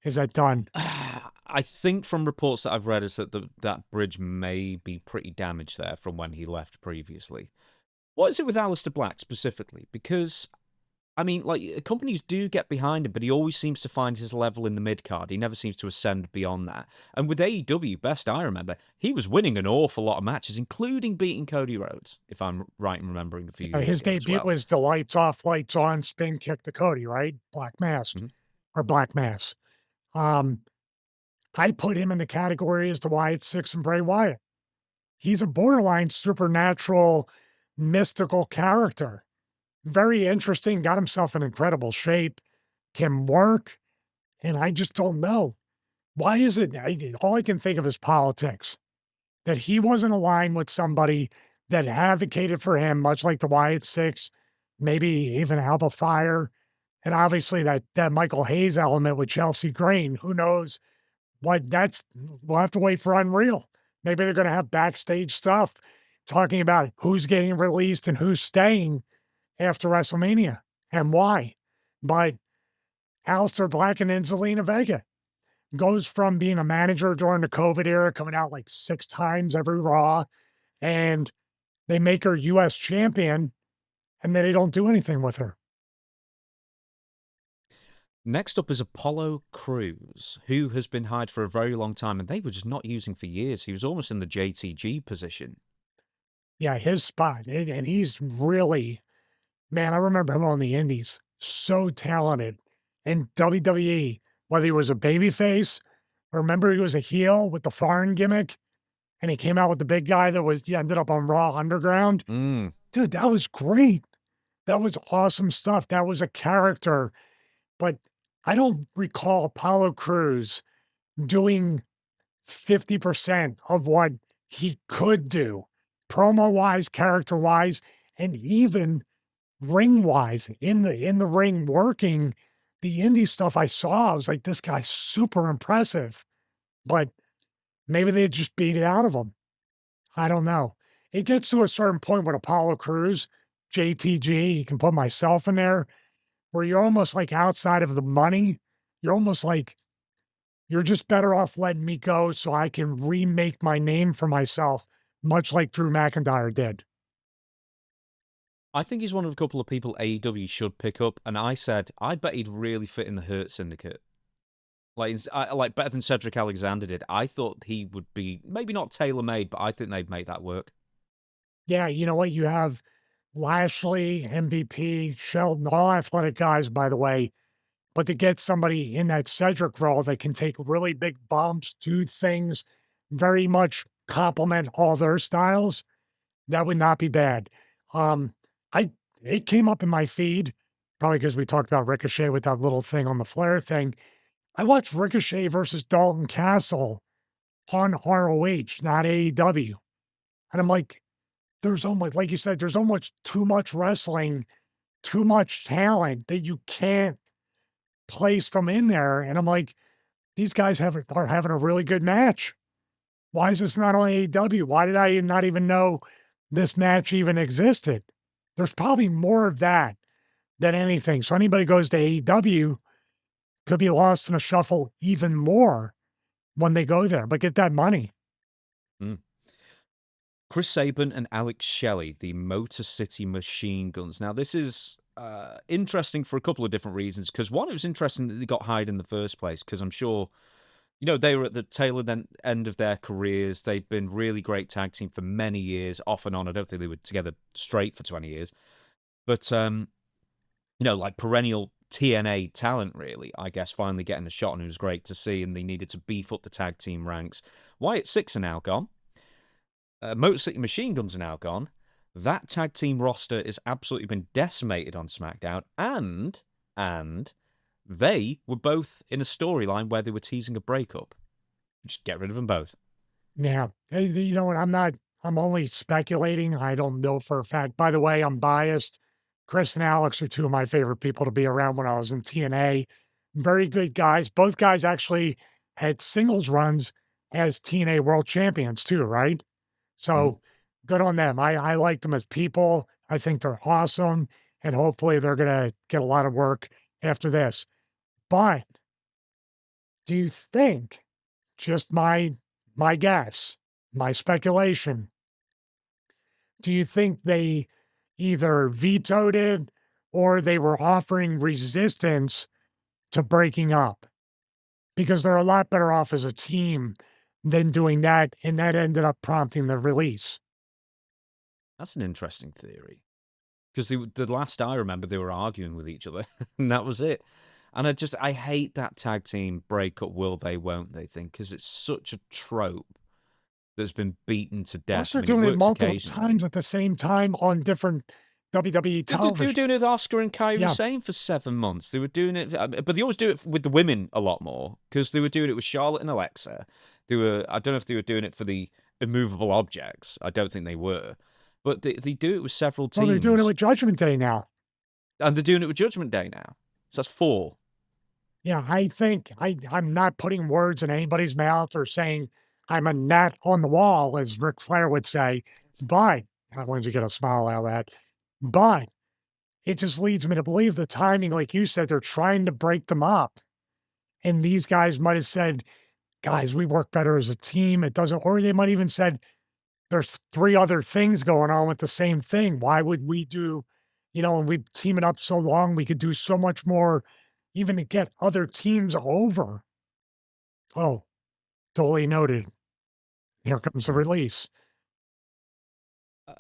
is that done? I think from reports that I've read is that that bridge may be pretty damaged there from when he left previously. What is it with Aleister Black specifically? Because, I mean, like, companies do get behind him, but he always seems to find his level in the mid-card. He never seems to ascend beyond that. And with AEW, best I remember, he was winning an awful lot of matches, including beating Cody Rhodes, if I'm right in remembering a few years His ago debut as well. was the lights off, lights on, spin kick to Cody, right? Black Mask or Black Mass. I put him in the category as the Wyatt Six and Bray Wyatt. He's a borderline supernatural, mystical character. Very interesting, got himself in incredible shape, can work, and I just don't know. Why is it, all I can think of is politics, that he wasn't aligned with somebody that advocated for him, much like the Wyatt Six, maybe even Alba Fire, and obviously that Michael Hayes element with Chelsea Green. Who knows what we'll have to wait for Unreal. Maybe they're going to have backstage stuff talking about who's getting released and who's staying after WrestleMania and why. But Aleister Black and then Zelina Vega goes from being a manager during the COVID era, coming out like 6 times every Raw, and they make her U.S. champion, and then they don't do anything with her. Next up is Apollo Crews, who has been hired for a very long time, and they were just not using for years. He was almost in the JTG position. Yeah, his spot. And he's really, man, I remember him on the Indies. So talented. In WWE, whether he was a babyface, or remember he was a heel with the foreign gimmick, and he came out with the big guy that ended up on Raw Underground. Dude, that was great. That was awesome stuff. That was a character. But I don't recall Apollo Crews doing 50% of what he could do, promo-wise, character-wise, and even ring-wise, in the ring working. The indie stuff I saw, I was like, this guy's super impressive. But maybe they just beat it out of him. I don't know. It gets to a certain point with Apollo Crews, JTG, you can put myself in there, where you're almost like outside of the money. You're almost like, you're just better off letting me go so I can remake my name for myself, much like Drew McIntyre did. I think he's one of a couple of people AEW should pick up, and I said, I bet he'd really fit in the Hurt Syndicate. Like better than Cedric Alexander did. I thought he would be, maybe not tailor-made, but I think they'd make that work. Yeah, you know what? You have Lashley, MVP, Shelton, all athletic guys, by the way. but to get somebody in that Cedric role that can take really big bumps, do things very much complement all their styles, that would not be bad. Um, I it came up in my feed, probably because we talked about Ricochet with that little thing on the Flair thing. I watched Ricochet versus Dalton Castle on ROH, not AEW. And I'm like, there's almost, like you said, there's almost too much wrestling, too much talent that you can't place them in there. And I'm like, these guys are having a really good match. Why is this not on AEW? Why did I not even know this match even existed? There's probably more of that than anything. So anybody goes to AEW could be lost in a shuffle even more when they go there, but get that money. Mm. Chris Sabin and Alex Shelley, the Motor City Machine Guns. Now, this is interesting for a couple of different reasons. Because one, it was interesting that they got hired in the first place, because I'm sure, you know, they were at the tail end of their careers. They've been really great tag team for many years, off and on. I don't think they were together straight for 20 years. But, you know, like perennial TNA talent, really, I guess, finally getting a shot, and it was great to see, and they needed to beef up the tag team ranks. Wyatt Six are now gone. Motor City Machine Guns are now gone. That tag team roster has absolutely been decimated on SmackDown, and they were both in a storyline where they were teasing a breakup. Just get rid of them both. Yeah. You know what? I'm only speculating. I don't know for a fact. By the way, I'm biased. Chris and Alex are two of my favorite people to be around when I was in TNA. Very good guys. Both guys actually had singles runs as TNA world champions too, right? So good on them. I like them as people. I think they're awesome. And hopefully they're going to get a lot of work after this. But do you think, just my guess, my speculation, do you think they either vetoed it or they were offering resistance to breaking up? Because they're a lot better off as a team than doing that, and that ended up prompting the release. That's an interesting theory. Because the last I remember, they were arguing with each other, and that was it. And I hate that tag team breakup, will they, won't they thing, because it's such a trope that's been beaten to death. Plus, they're doing it multiple times at the same time on different WWE television. They were doing it with Oscar and Kairi Sane for 7 months. They were doing it, but they always do it with the women a lot more, because they were doing it with Charlotte and Alexa. I don't know if they were doing it for the immovable objects. I don't think they were. But they do it with several teams. Well, they're doing it with Judgment Day now. And they're doing it with Judgment Day now. So that's 4. Yeah, I think I'm not putting words in anybody's mouth or saying I'm a gnat on the wall, as Ric Flair would say. But I wanted to get a smile out of that. But it just leads me to believe the timing, like you said, they're trying to break them up. And these guys might have said, guys, we work better as a team. It doesn't, or they might even said, there's 3 other things going on with the same thing. Why would we do, you know, and we've teamed up so long, we could do so much more, even to get other teams over. Oh, totally noted. Here comes the release.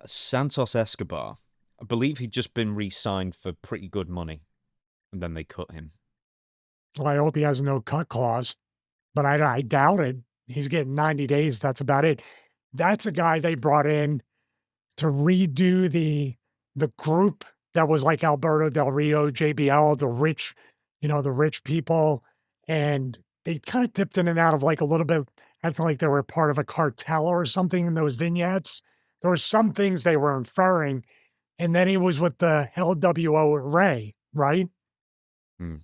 Santos Escobar. I believe he'd just been re-signed for pretty good money, and then they cut him. Well, I hope he has no cut clause, but I doubt it. He's getting 90 days. That's about it. That's a guy they brought in to redo the group that was like Alberto Del Rio, JBL, the rich, the rich people. And they kind of dipped in and out of like a little bit. I feel like they were part of a cartel or something in those vignettes. There were some things they were inferring. And then he was with the LWO Ray, right? Good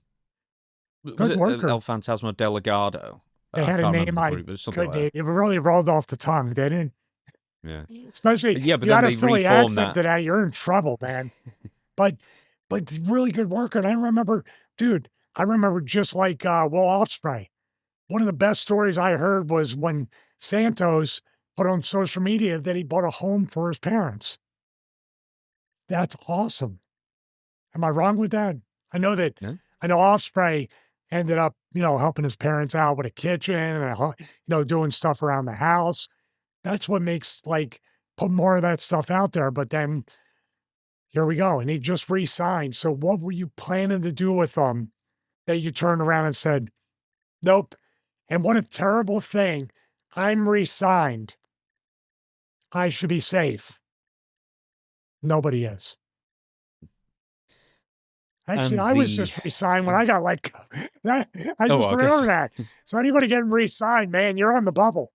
worker. El Fantasma Delegado. They had a name it really rolled off the tongue, didn't it? Yeah. Especially, yeah, but you then had they a Philly reformed accent that. to that, you're in trouble, man. but really good worker. And I remember just like Will Ospreay, one of the best stories I heard was when Santos put on social media that he bought a home for his parents. That's awesome. Am I wrong with that? I know Ospreay ended up, helping his parents out with a kitchen and, doing stuff around the house. That's what makes put more of that stuff out there. But then here we go. And he just re-signed. So what were you planning to do with them that you turned around and said, nope. And what a terrible thing. I'm re-signed. I should be safe. Nobody is. Actually, And I was the just re-signed when I got let go. I oh, just well, I guess remember that. So anybody getting re-signed, man, you're on the bubble.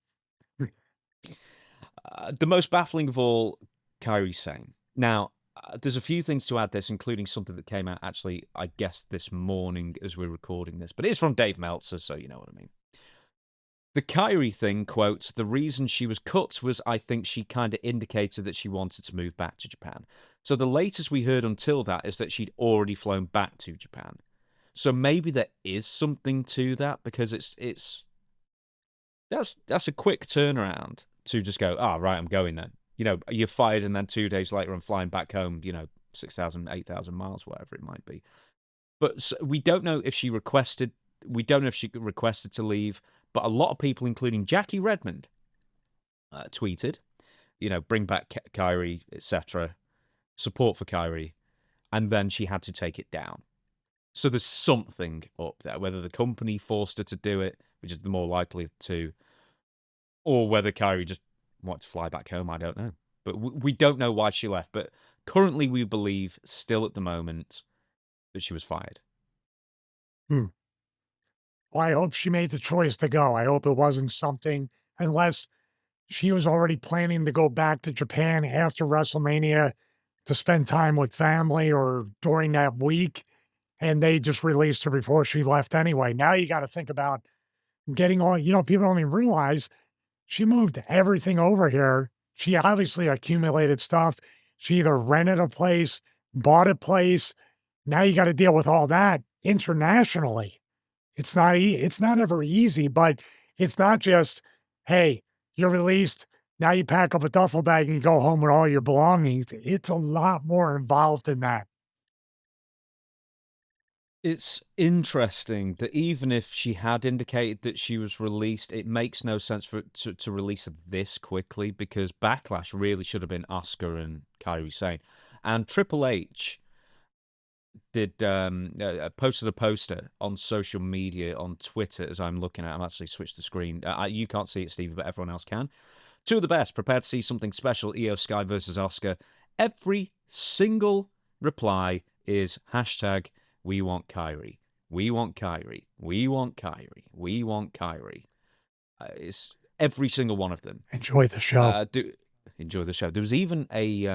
the most baffling of all, Kairi Sane. Now, there's a few things to add this, including something that came out actually, I guess, this morning as we're recording this, but it's from Dave Meltzer, so you know what I mean. The Kyrie thing, quote, the reason she was cut was I think she kind of indicated that she wanted to move back to Japan. So the latest we heard until that is that she'd already flown back to Japan. So maybe there is something to that, because that's a quick turnaround to just go, right, I'm going then. You know, you're fired and then 2 days later I'm flying back home, 6,000, 8,000 miles, whatever it might be. But we don't know if she requested to leave. But a lot of people, including Jackie Redmond, tweeted, bring back Kyrie, etc., support for Kyrie, and then she had to take it down. So there's something up there. Whether the company forced her to do it, which is the more likely of the two, or whether Kyrie just wanted to fly back home, I don't know. But we don't know why she left. But currently we believe, still at the moment, that she was fired. Well, I hope she made the choice to go. I hope it wasn't something, unless she was already planning to go back to Japan after WrestleMania to spend time with family or during that week, and they just released her before she left anyway. Now you got to think about getting all, people don't even realize she moved everything over here. She obviously accumulated stuff. She either rented a place, bought a place. Now you got to deal with all that internationally. It's not ever easy, but it's not just, hey, you're released. Now you pack up a duffel bag and go home with all your belongings. It's a lot more involved than that. It's interesting that even if she had indicated that she was released, it makes no sense for it to release her this quickly, because Backlash really should have been Asuka and Kairi Sane. And Triple H did posted a poster on social media, on Twitter, as I'm looking at. I'm actually switched the screen. You can't see it, Stevie, but everyone else can. Two of the best, prepared to see something special, Io Sky versus Asuka. Every single reply is hashtag we want Kairi. We want Kairi. We want Kairi. We want Kairi. It's every single one of them. Enjoy the show. Enjoy the show. There was even a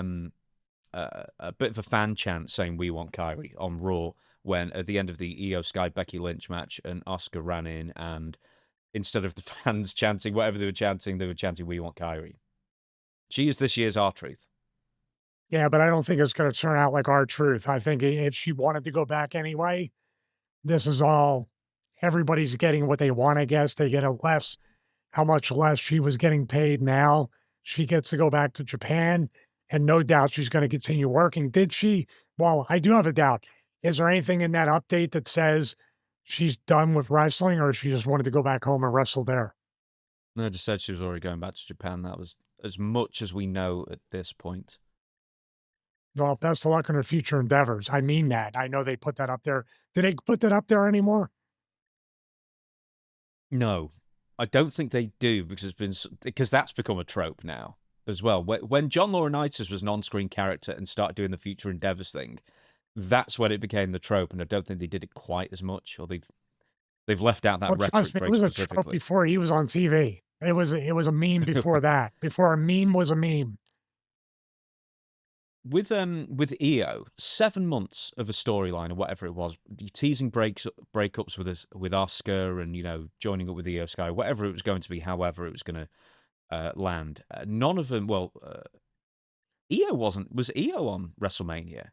bit of a fan chant saying we want Kairi on Raw when at the end of the Io Sky Becky Lynch match, and Asuka ran in, and instead of the fans chanting whatever they were chanting we want Kairi. She is this year's R-Truth. Yeah, but I don't think it's going to turn out like R-Truth. I think if she wanted to go back anyway, this is all, everybody's getting what they want, I guess. They get how much less she was getting paid now. She gets to go back to Japan, and no doubt she's going to continue working. Did she? Well, I do have a doubt. Is there anything in that update that says she's done with wrestling, or she just wanted to go back home and wrestle there? No, just said she was already going back to Japan. That was as much as we know at this point. Well, best of luck in her future endeavors. I mean that. I know they put that up there. Do they put that up there anymore? No, I don't think they do, because that's become a trope now as well. When John Laurinaitis was an on-screen character and started doing the future endeavors thing, that's when it became the trope, and I don't think they did it quite as much, or they've left out that rhetoric Trust me, very it was a specifically. trope before he was on TV. It was a meme before that. Before a meme was a meme. With Io, 7 months of a storyline or whatever it was, teasing breakups with Asuka, and joining up with Io Sky, whatever it was going to be, however it was going to land. None of them. Well, Io wasn't. Was Io on WrestleMania?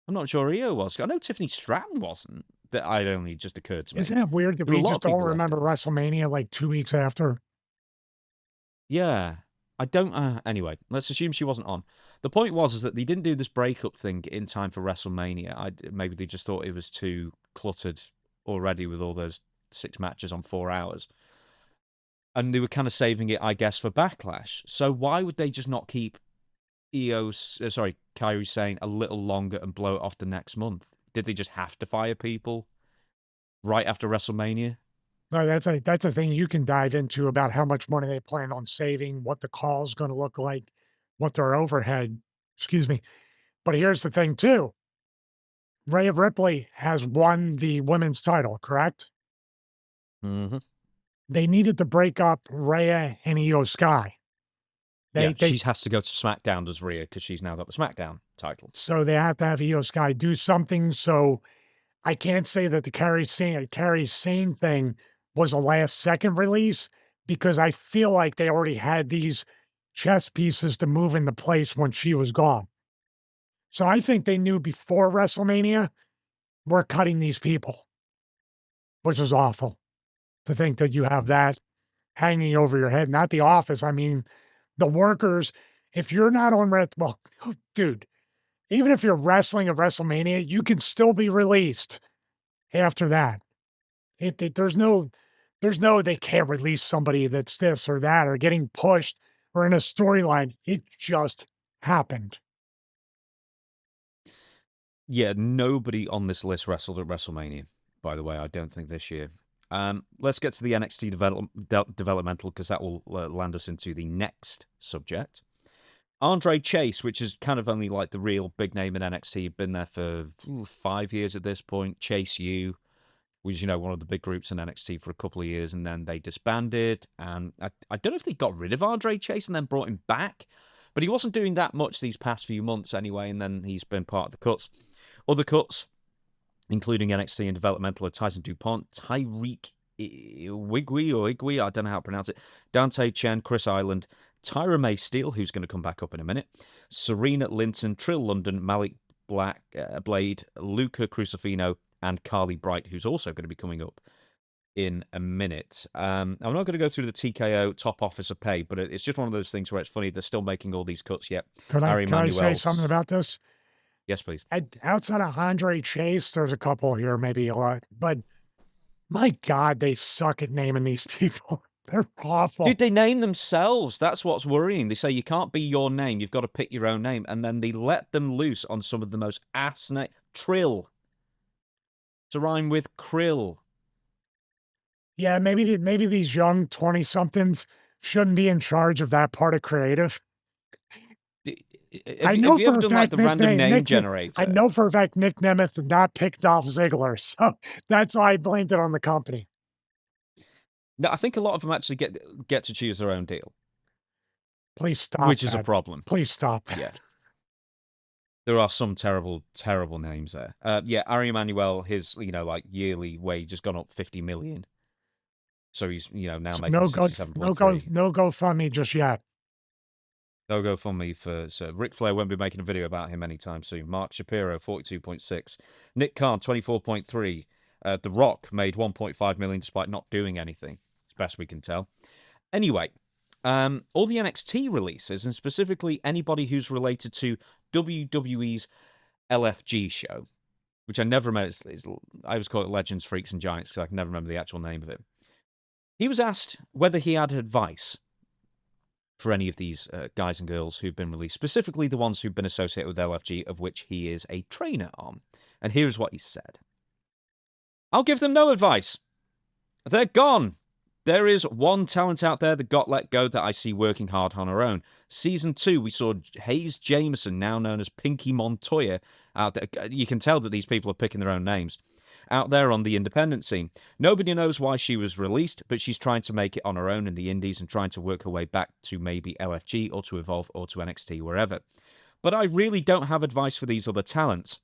I'm not sure Io was. I know Tiffany Stratton wasn't. That only just occurred to me. Isn't it weird that we just don't remember WrestleMania like 2 weeks after? Yeah. I don't. Anyway, let's assume she wasn't on. The point is that they didn't do this breakup thing in time for WrestleMania. Maybe they just thought it was too cluttered already with all those 6 matches on 4 hours, and they were kind of saving it, I guess, for Backlash. So why would they just not keep Kairi Sane a little longer and blow it off the next month? Did they just have to fire people? right after WrestleMania. No, that's a thing you can dive into about how much money they plan on saving, what the call's going to look like, what their overhead. Excuse me. But here's the thing too. Rhea Ripley has won the women's title, correct? Mm-hmm. They needed to break up Rhea and Io Sky. She has to go to SmackDown as Rhea because she's now got the SmackDown title. So they have to have Io Sky do something. So I can't say that the Carrie Sane thing was a last second release because I feel like they already had these chess pieces to move into place when she was gone. So I think they knew before WrestleMania, we're cutting these people, which is awful to think that you have that hanging over your head. Not the office. I mean, the workers, if you're not on well, dude, even if you're wrestling at WrestleMania, you can still be released after that. There's no, they can't release somebody that's this or that or getting pushed or in a storyline. It just happened. Yeah, nobody on this list wrestled at WrestleMania, by the way, I don't think this year. Let's get to the NXT developmental because that will land us into the next subject. Andre Chase, which is kind of only like the real big name in NXT, been there for 5 years at this point. Chase U was, one of the big groups in NXT for a couple of years, and then they disbanded. And I don't know if they got rid of Andre Chase and then brought him back, but he wasn't doing that much these past few months anyway, and then he's been part of the cuts. Other cuts, including NXT and developmental, are Tyson DuPont, Tyreek Wigwe, I don't know how to pronounce it, Dante Chen, Chris Island, Tyra May Steele, who's going to come back up in a minute, Serena Linton, Trill London, Malik Blade, Luca Crucifino, and Carly Bright, who's also going to be coming up in a minute. I'm not going to go through the TKO top officer pay, but it's just one of those things where it's funny they're still making all these cuts yet. Can I say something about this? Yes, please. Outside of Andre Chase, there's a couple here, maybe a lot, but my God, they suck at naming these people. They're awful. Dude, they name themselves. That's what's worrying. They say you can't be your name. You've got to pick your own name. And then they let them loose on some of the most ass name. Trill. To rhyme with krill. Yeah, maybe these young 20-somethings shouldn't be in charge of that part of creative. I know for a fact Nick Nemeth did not pick Dolph Ziggler, so that's why I blamed it on the company. No, I think a lot of them actually get to choose their own deal. Please stop. Which is a problem. Please stop. Yeah. There are some terrible, terrible names there. Ari Emanuel, his yearly wage has gone up 50 million. So he's now making no 67.3. No GoFundMe just yet. No GoFundMe so Ric Flair won't be making a video about him anytime soon. Mark Shapiro, 42.6. Nick Khan, 24.3. The Rock made 1.5 million despite not doing anything, as best we can tell. Anyway, all the NXT releases, and specifically anybody who's related to WWE's LFG show, which I never remember. I always call it Legends, Freaks, and Giants because I can never remember the actual name of it. He was asked whether he had advice for any of these guys and girls who've been released, specifically the ones who've been associated with LFG, of which he is a trainer on. And here's what he said. I'll give them no advice. They're gone. There is one talent out there that got let go that I see working hard on her own. Season 2, we saw Hayes Jameson, now known as Pinky Montoya, out there. You can tell that these people are picking their own names. Out there on the independent scene. Nobody knows why she was released, but she's trying to make it on her own in the indies and trying to work her way back to maybe LFG or to Evolve or to NXT, wherever. But I really don't have advice for these other talents.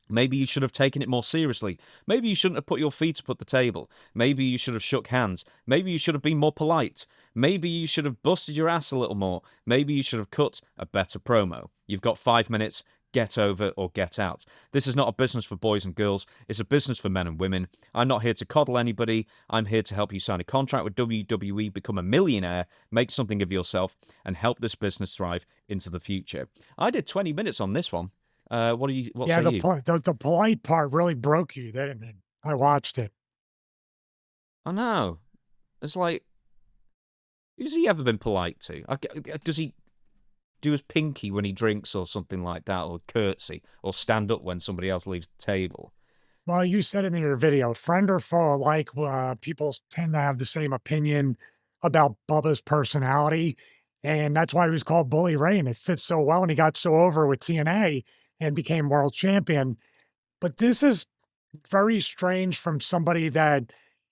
Maybe you should have taken it more seriously. Maybe you shouldn't have put your feet up at the table. Maybe you should have shook hands. Maybe you should have been more polite. Maybe you should have busted your ass a little more. Maybe you should have cut a better promo. You've got 5 minutes. Get over or get out. This is not a business for boys and girls. It's a business for men and women. I'm not here to coddle anybody. I'm here to help you sign a contract with WWE, become a millionaire, make something of yourself, and help this business thrive into the future. I did 20 minutes on this one. What say you? The polite part really broke you, didn't it? I watched it. I know. It's like, who's he ever been polite to? Does he do his pinky when he drinks or something like that, or curtsy, or stand up when somebody else leaves the table? Well, you said in your video, friend or foe alike, people tend to have the same opinion about Bubba's personality. And that's why he was called Bully Ray. And it fits so well. And he got so over with TNA and became world champion. But this is very strange from somebody that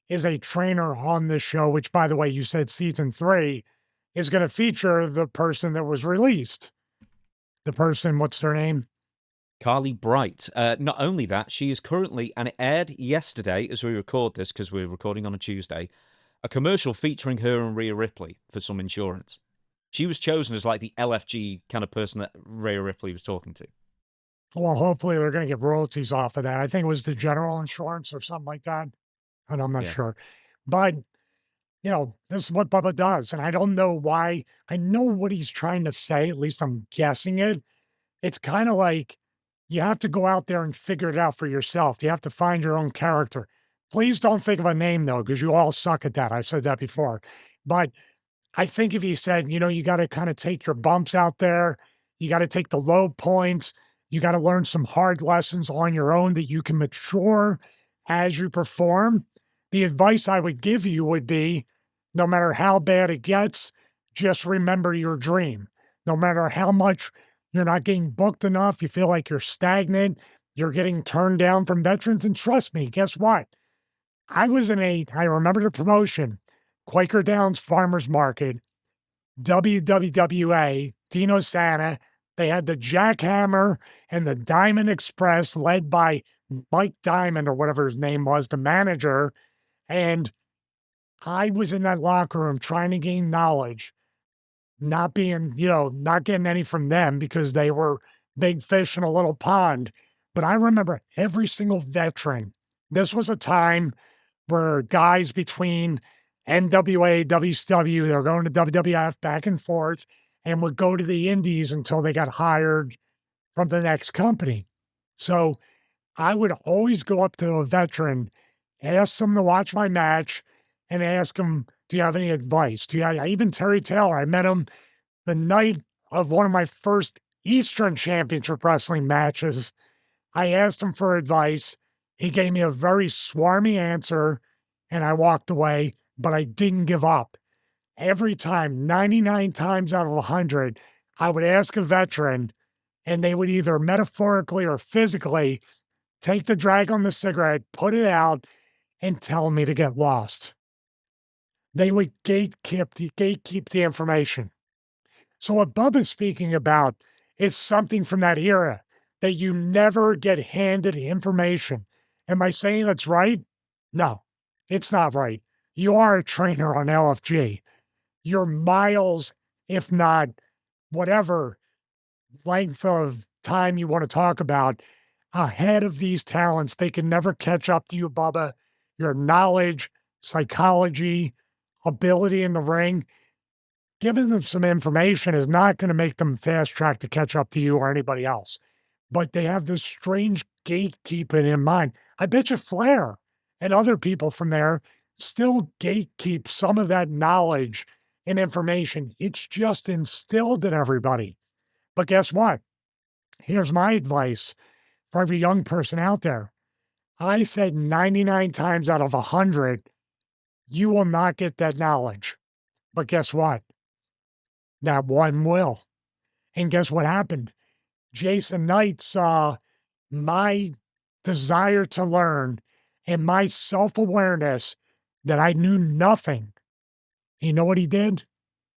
is a trainer on this show, which, by the way, you said season 3 is going to feature the person that was released. The person, what's their name? Carly Bright. Not only that, she is currently, and it aired yesterday as we record this, because we're recording on a Tuesday, a commercial featuring her and Rhea Ripley for some insurance. She was chosen as like the LFG kind of person that Rhea Ripley was talking to. Well, hopefully they're going to get royalties off of that. I think it was the general insurance or something like that. And I'm not Yeah. sure. But, this is what Bubba does. And I don't know why. I know what he's trying to say. At least I'm guessing it. It's kind of like you have to go out there and figure it out for yourself. You have to find your own character. Please don't think of a name, though, because you all suck at that. I've said that before. But I think if he said, you got to kind of take your bumps out there, you got to take the low points, you got to learn some hard lessons on your own that you can mature as you perform. The advice I would give you would be no matter how bad it gets, just remember your dream. No matter how much you're not getting booked enough, you feel like you're stagnant, you're getting turned down from veterans. And trust me, guess what? I remember the promotion, Quaker Downs Farmers Market, WWWA, Dino Santa. They had the Jackhammer and the Diamond Express led by Mike Diamond or whatever his name was, the manager. And I was in that locker room trying to gain knowledge, not getting any from them because they were big fish in a little pond. But I remember every single veteran. This was a time where guys between NWA, WCW, they were going to WWF back and forth and would go to the indies until they got hired from the next company. So I would always go up to a veteran, ask them to watch my match, and ask them, do you have any advice? Even Terry Taylor, I met him the night of one of my first Eastern Championship Wrestling matches. I asked him for advice. He gave me a very swarmy answer, and I walked away, but I didn't give up. Every time, 99 times out of 100, I would ask a veteran, and they would either metaphorically or physically take the drag on the cigarette, put it out, and tell me to get lost. They would gatekeep the information. So what Bubba's speaking about is something from that era, that you never get handed information. Am I saying that's right? No, it's not right. You are a trainer on LFG. You're miles, if not whatever length of time you want to talk about, ahead of these talents. They can never catch up to you, Bubba. Your knowledge, psychology, ability in the ring, giving them some information is not going to make them fast track to catch up to you or anybody else. But they have this strange gatekeeping in mind. I bet you Flair and other people from there still gatekeep some of that knowledge and information. It's just instilled in everybody. But guess what? Here's my advice for every young person out there. I said 99 times out of 100, you will not get that knowledge. But guess what? That one will. And guess what happened? Jason Knight saw my desire to learn and my self-awareness that I knew nothing. You know what he did?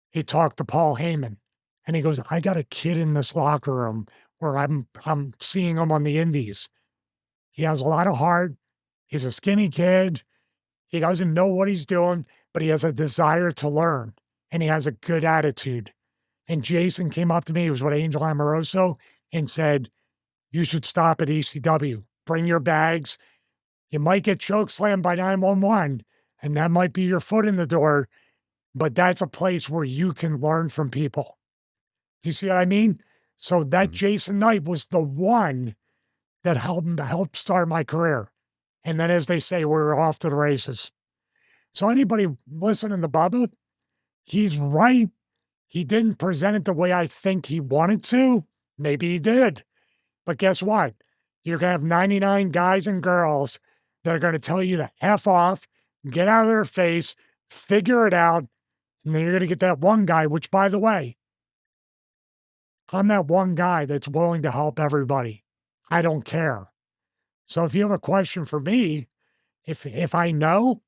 He talked to Paul Heyman and he goes, I got a kid in this locker room where I'm seeing him on the indies. He has a lot of heart. He's a skinny kid. He doesn't know what he's doing, but he has a desire to learn and he has a good attitude. And Jason came up to me, he was with Angel Amoroso, and said, you should stop at ECW. Bring your bags. You might get chokeslammed by 911, and that might be your foot in the door, but that's a place where you can learn from people. Do you see what I mean? So that Jason Knight was the one that helped start my career. And then, as they say, we're off to the races. So anybody listening to Bubba, he's right. He didn't present it the way I think he wanted to. Maybe he did. But guess what? You're going to have 99 guys and girls that are going to tell you to F off, get out of their face, figure it out. And then you're going to get that one guy, which, by the way, I'm that one guy that's willing to help everybody. I don't care. So if you have a question for me, if I know,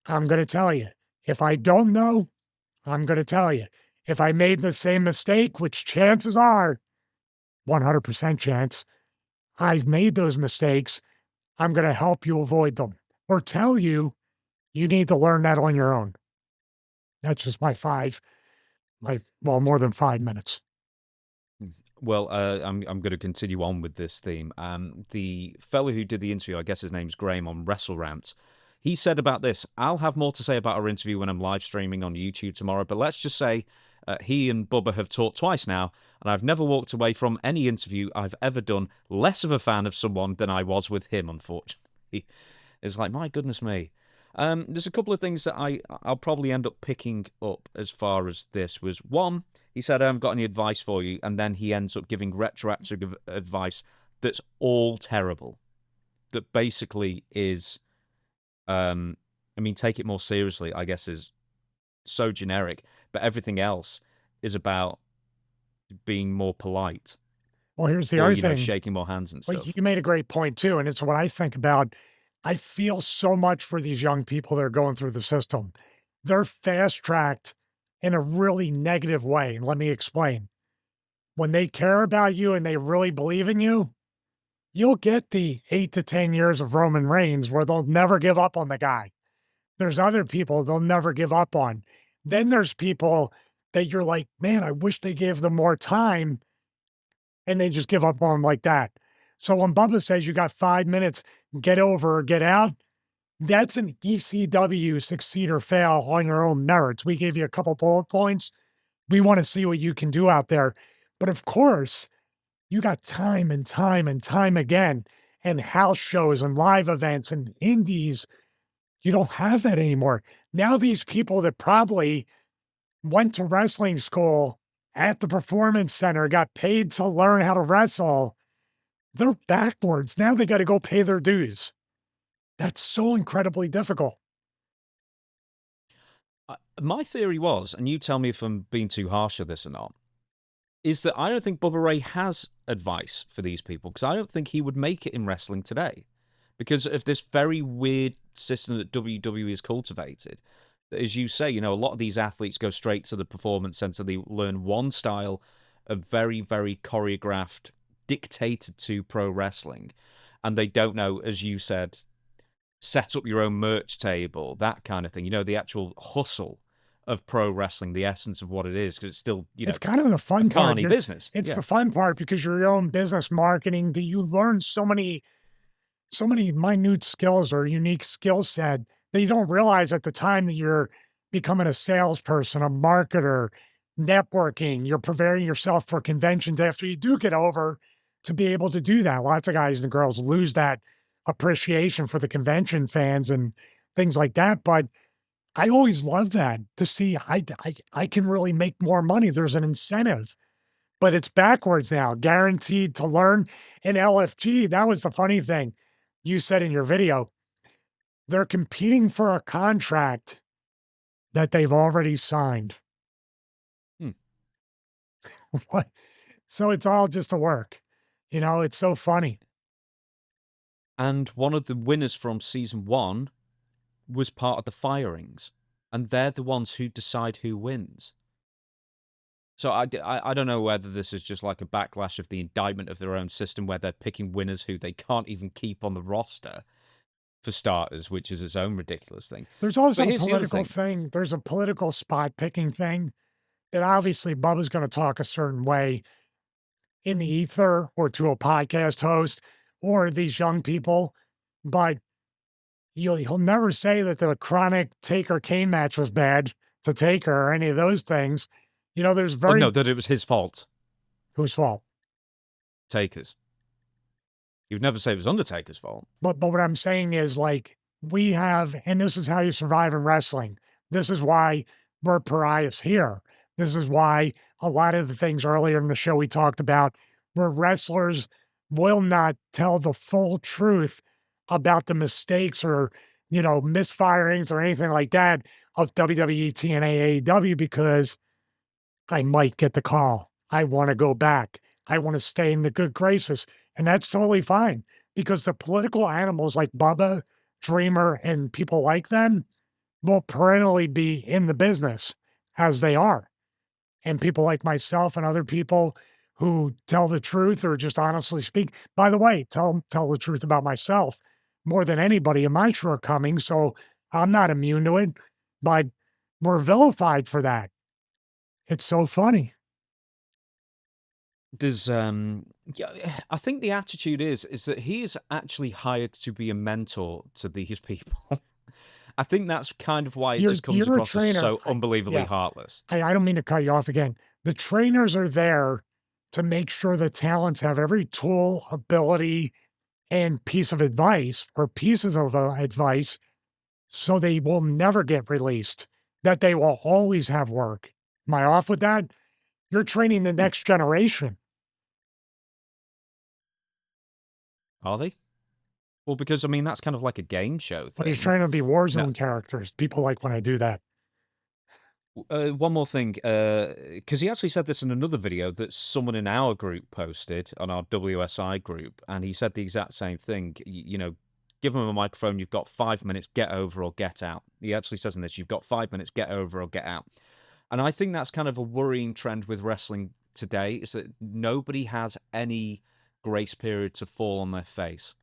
I'm going to tell you. If I don't know, I'm going to tell you. If I made the same mistake, which chances are 100% chance, I've made those mistakes, I'm going to help you avoid them or tell you you need to learn that on your own. That's just more than 5 minutes. Well, I'm going to continue on with this theme. The fellow who did the interview, I guess his name's Graham on Wrestle Rant, he said about this, I'll have more to say about our interview when I'm live streaming on YouTube tomorrow, but let's just say he and Bubba have talked twice now, and I've never walked away from any interview I've ever done less of a fan of someone than I was with him, unfortunately. It's like, my goodness me. There's a couple of things that I'll probably end up picking up as far as this was. One, he said, I haven't got any advice for you, and then he ends up giving retroactive advice that's all terrible. That basically is, take it more seriously, I guess, is so generic, but everything else is about being more polite. Well, here's the other thing. Shaking more hands and stuff. Well, you made a great point, too, and it's what I think about. I feel so much for these young people that are going through the system. They're fast-tracked in a really negative way, and let me explain. When they care about you and they really believe in you, you'll get the 8 to 10 years of Roman Reigns where they'll never give up on the guy. There's other people they'll never give up on. Then there's people that you're like, man, I wish they gave them more time, and they just give up on them like that. So when Bubba says you got 5 minutes, get over or get out, that's an ECW succeed or fail on your own merits. We gave you a couple bullet points. We want to see what you can do out there. But of course, you got time and time and time again, and house shows and live events and indies. You don't have that anymore. Now these people that probably went to wrestling school at the Performance Center, got paid to learn how to wrestle, they're backwards. Now they got to go pay their dues. That's so incredibly difficult. My theory was, and you tell me if I'm being too harsh with this or not, is that I don't think Bubba Ray has advice for these people, because I don't think he would make it in wrestling today because of this very weird system that WWE has cultivated. As you say, a lot of these athletes go straight to the Performance Center. They learn one style of very, very choreographed, dictated to pro wrestling, and they don't know, as you said, set up your own merch table, that kind of thing. The actual hustle of pro wrestling, the essence of what it is, because it's still, it's kind of the fun part. Business. It's the fun part because you're your own business marketing. Do you learn so many minute skills or unique skill set that you don't realize at the time that you're becoming a salesperson, a marketer, networking, you're preparing yourself for conventions after you do get over to be able to do that. Lots of guys and girls lose that appreciation for the convention fans and things like that. But I always love that to see I can really make more money. There's an incentive, but it's backwards now, guaranteed to learn. In LFG, that was the funny thing. You said in your video, they're competing for a contract that they've already signed. What? So it's all just a work. It's so funny. And one of the winners from season 1 was part of the firings, and they're the ones who decide who wins. So I don't know whether this is just like a backlash of the indictment of their own system, where they're picking winners who they can't even keep on the roster, for starters, which is its own ridiculous thing. There's also a political thing. There's a political spot picking thing that obviously Bubba's going to talk a certain way in the ether or to a podcast host or these young people, but he'll never say that the Chronic Taker-Kane match was bad to Taker or any of those things. There's very... no, that it was his fault. Whose fault? Taker's. He would never say it was Undertaker's fault. But what I'm saying is, we have, and this is how you survive in wrestling. This is why we're pariahs here. This is why a lot of the things earlier in the show we talked about were wrestlers will not tell the full truth about the mistakes or, misfirings or anything like that of WWE, TNA, AEW because I might get the call. I want to go back. I want to stay in the good graces. And that's totally fine because the political animals like Bubba, Dreamer, and people like them will perennially be in the business as they are. And people like myself and other people who tell the truth or just honestly speak, by the way, tell the truth about myself more than anybody in my shortcomings. So I'm not immune to it, but we're vilified for that. It's so funny. There's yeah, I think the attitude is that he is actually hired to be a mentor to these people. I think that's kind of why it just comes You're a across as trainer. so unbelievably heartless. I don't mean to cut you off again. The trainers are there to make sure the talents have every tool, ability, and piece of advice or pieces of advice so they will never get released, that they will always have work. Am I off with that? You're training the next generation. Are they? Well, because I mean that's kind of like a game show But he's thing. trying to be Warzone No, characters. People like when I do that. one more thing, because he actually said this in another video that someone in our group posted on our WSI group, and he said the exact same thing. Give him a microphone, you've got 5 minutes, get over or get out. He actually says in this, you've got 5 minutes, get over or get out. And I think that's kind of a worrying trend with wrestling today, is that nobody has any grace period to fall on their face.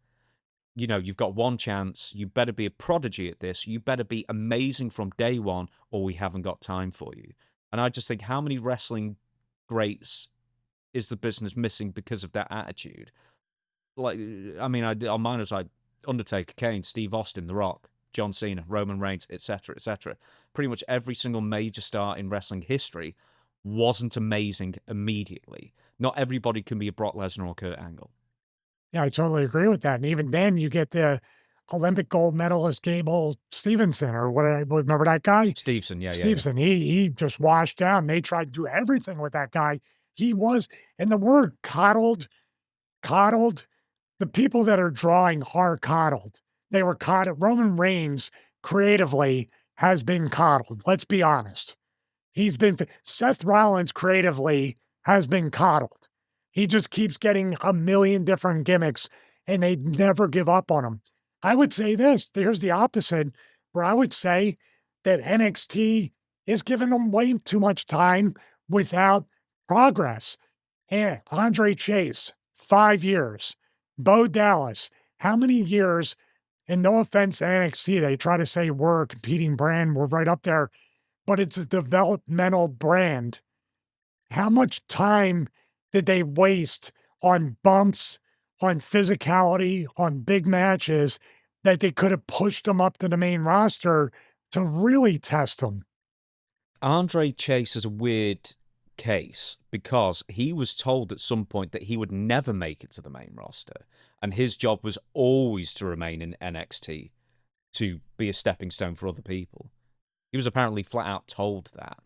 You've got one chance. You better be a prodigy at this. You better be amazing from day one, or we haven't got time for you. And I just think, how many wrestling greats is the business missing because of that attitude? Like, I mean, our minors like Undertaker, Kane, Steve Austin, The Rock, John Cena, Roman Reigns, etc., etc. Pretty much every single major star in wrestling history wasn't amazing immediately. Not everybody can be a Brock Lesnar or Kurt Angle. Yeah, I totally agree with that. And even then, you get the Olympic gold medalist Gable Stevenson or whatever. Remember that guy? Stevenson, yeah. Stevenson. He just washed down. They tried to do everything with that guy. He was, and the word coddled. The people that are drawing are coddled. They were coddled. Roman Reigns creatively has been coddled. Let's be honest. Seth Rollins creatively has been coddled. He just keeps getting a million different gimmicks and they never give up on him. I would say this, here's the opposite, where I would say that NXT is giving them way too much time without progress. And Andre Chase, 5 years. Bo Dallas, how many years? And no offense to NXT, they try to say we're a competing brand, we're right up there, but it's a developmental brand. How much time did they waste on bumps, on physicality, on big matches that they could have pushed them up to the main roster to really test them? Andre Chase is a weird case because he was told at some point that he would never make it to the main roster, and his job was always to remain in NXT to be a stepping stone for other people. He was apparently flat out told that.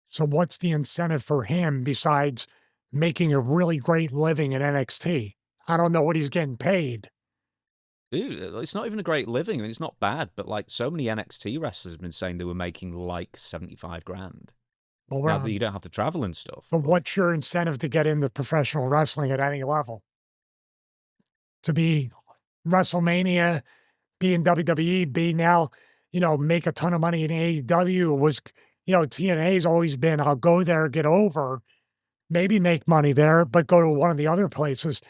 So what's the incentive for him besides making a really great living in NXT? I don't know what he's getting paid. Dude, it's not even a great living. I mean, it's not bad, but like so many NXT wrestlers have been saying they were making like 75 grand. Well, Now that you don't have to travel and stuff. but what's your incentive to get into professional wrestling at any level? To be WrestleMania, be in WWE, be now, make a ton of money in AEW was, TNA's always been, I'll go there, get over, maybe make money there, but go to one of the other places.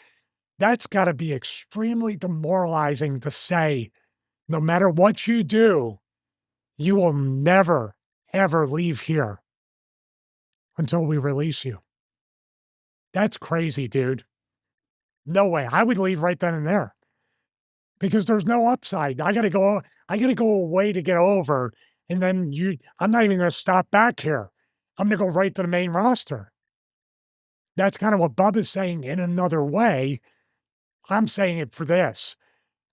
That's got to be extremely demoralizing to say, no matter what you do, you will never, ever leave here until we release you. That's crazy, dude. No way. I would leave right then and there because there's no upside. I gotta go away to get over. And then I'm not even gonna stop back here. I'm gonna go right to the main roster. That's kind of what Bubba's saying in another way. I'm saying it for this.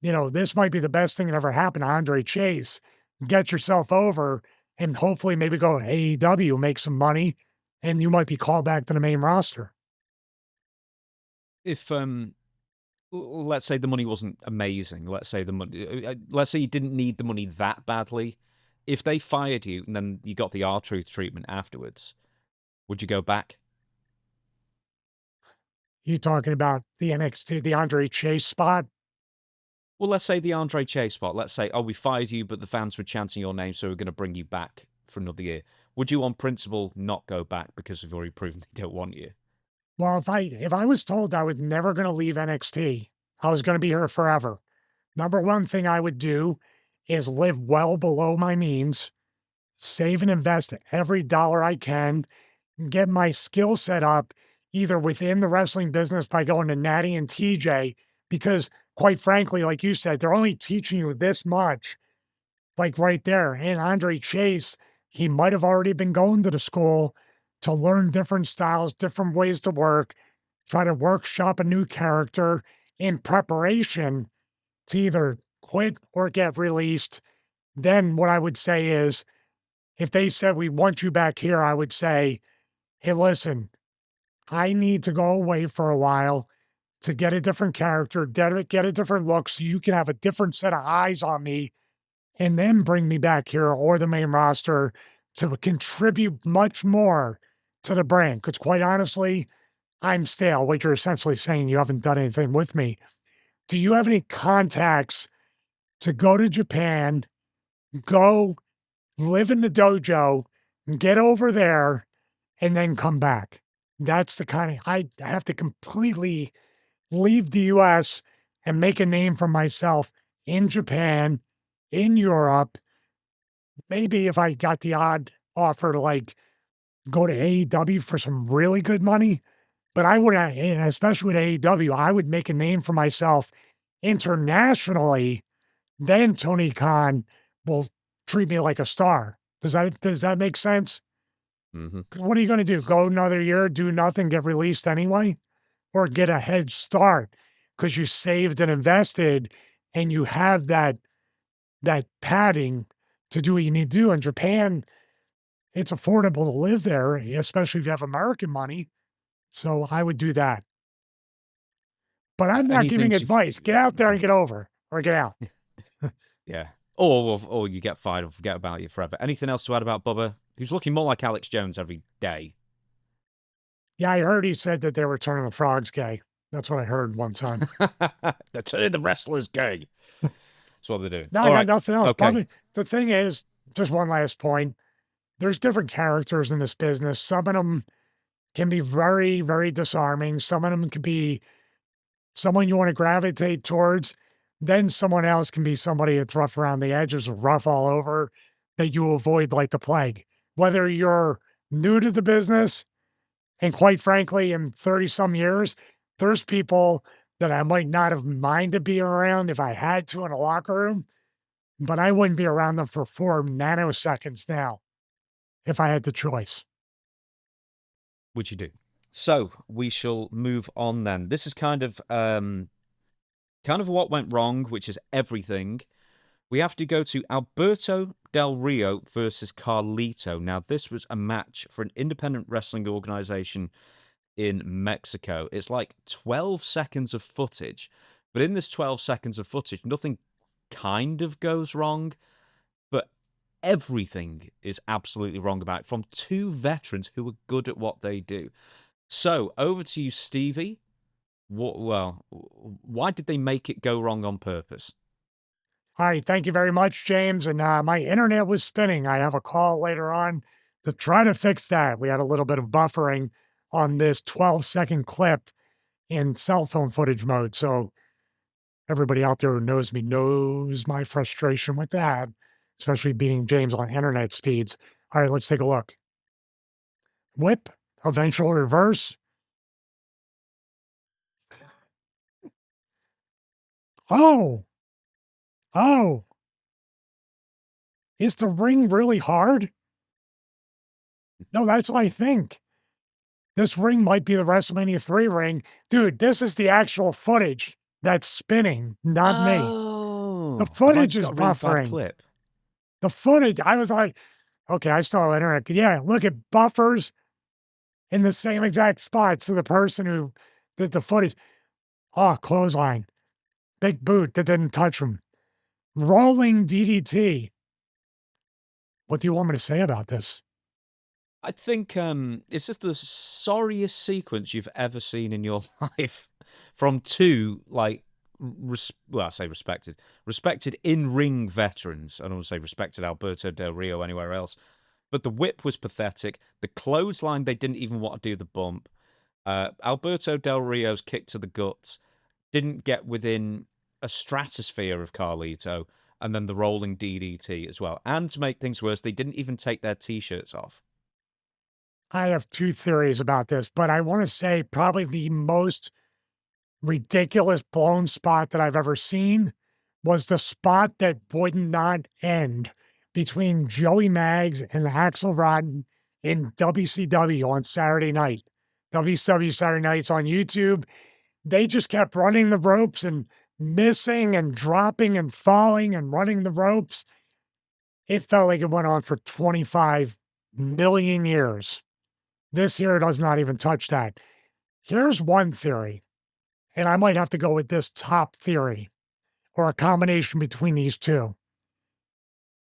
This might be the best thing that ever happened to Andre Chase. Get yourself over and hopefully maybe go to AEW, make some money, and you might be called back to the main roster. if let's say the money wasn't amazing. Let's say let's say you didn't need the money that badly. If they fired you and then you got the R-Truth treatment afterwards, would you go back? You talking about the NXT, the Andre Chase spot? Well, let's say the Andre Chase spot. Let's say, oh, we fired you, but the fans were chanting your name, so we're going to bring you back for another year. Would you, on principle, not go back because you've already proven they don't want you? Well, if I was told I was never going to leave NXT, I was going to be here forever. Number one thing I would do is live well below my means, save and invest every dollar I can, get my skill set up either within the wrestling business by going to Natty and TJ, because quite frankly, like you said, they're only teaching you this much, like right there. And Andre Chase, he might have already been going to the school to learn different styles, different ways to work, try to workshop a new character in preparation to either quit or get released. Then what I would say is, if they said, we want you back here, I would say, hey, listen, I need to go away for a while to get a different character, get a different look so you can have a different set of eyes on me and then bring me back here or the main roster to contribute much more to the brand. Because quite honestly, I'm stale. What you're essentially saying, you haven't done anything with me. Do you have any contacts to go to Japan, go live in the dojo, get over there, and then come back? That's the kind of, I have to completely leave the US and make a name for myself in Japan, in Europe. Maybe if I got the odd offer to like go to AEW for some really good money, but I would, and especially with AEW, I would make a name for myself internationally. Then Tony Khan will treat me like a star. Does that make sense? Mm-hmm. Because what are you going to do? Go another year, do nothing, get released anyway? Or get a head start because you saved and invested and you have that padding to do what you need to do. In Japan, it's affordable to live there, especially if you have American money. So I would do that. But I'm not giving advice. Get out there and get over, or get out. Yeah. Or you get fired or forget about you forever. Anything else to add about Bubba, who's looking more like Alex Jones every day? Yeah, I heard he said that they were turning the frogs gay. That's what I heard one time. They're turning the wrestlers gay. That's what they're doing. No, I got nothing else. Okay. Bubba, the thing is, just one last point. There's different characters in this business. Some of them can be very, very disarming. Some of them can be someone you want to gravitate towards. Then someone else can be somebody that's rough around the edges, rough all over, that you avoid like the plague. Whether you're new to the business, and quite frankly, in 30-some years, there's people that I might not have minded being around if I had to in a locker room, but I wouldn't be around them for 4 nanoseconds now if I had the choice. Which you do. So we shall move on then. This is kind of what went wrong, which is everything. We have to go to Alberto Del Rio versus Carlito. Now, this was a match for an independent wrestling organization in Mexico. It's like 12 seconds of footage, but in this 12 seconds of footage, nothing kind of goes wrong, but everything is absolutely wrong about it from two veterans who are good at what they do. So, over to you, Stevie. Why did they make it go wrong on purpose? All right, thank you very much, James. And my internet was spinning. I have a call later on to try to fix that. We had a little bit of buffering on this 12-second clip in cell phone footage mode. So everybody out there who knows me knows my frustration with that, especially beating James on internet speeds. All right, let's take a look. Whip, eventual reverse. Oh, is the ring really hard? No, that's what I think. This ring might be the WrestleMania 3 ring. Dude, this is the actual footage that's spinning, not me. The footage is buffering. Clip. The footage, I was like, okay, I still have internet. Yeah, look, it buffers in the same exact spot. So the person who did the footage, Oh, clothesline. Big boot that didn't touch him. Rolling DDT. What do you want me to say about this? I think it's just the sorriest sequence you've ever seen in your life from two, like, well, I say respected in-ring veterans. I don't want to say respected Alberto Del Rio anywhere else. But the whip was pathetic. The clothesline, they didn't even want to do the bump. Alberto Del Rio's kick to the guts didn't get within a stratosphere of Carlito, and then the rolling DDT as well. And to make things worse, they didn't even take their T-shirts off. I have two theories about this, but I want to say probably the most ridiculous blown spot that I've ever seen was the spot that would not end between Joey Maggs and Axel Rotten in WCW on Saturday night. WCW Saturday nights on YouTube. They just kept running the ropes and missing and dropping and falling and running the ropes. It felt like it went on for 25 million years. This here does not even touch that. Here's one theory, and I might have to go with this top theory or a combination between these two.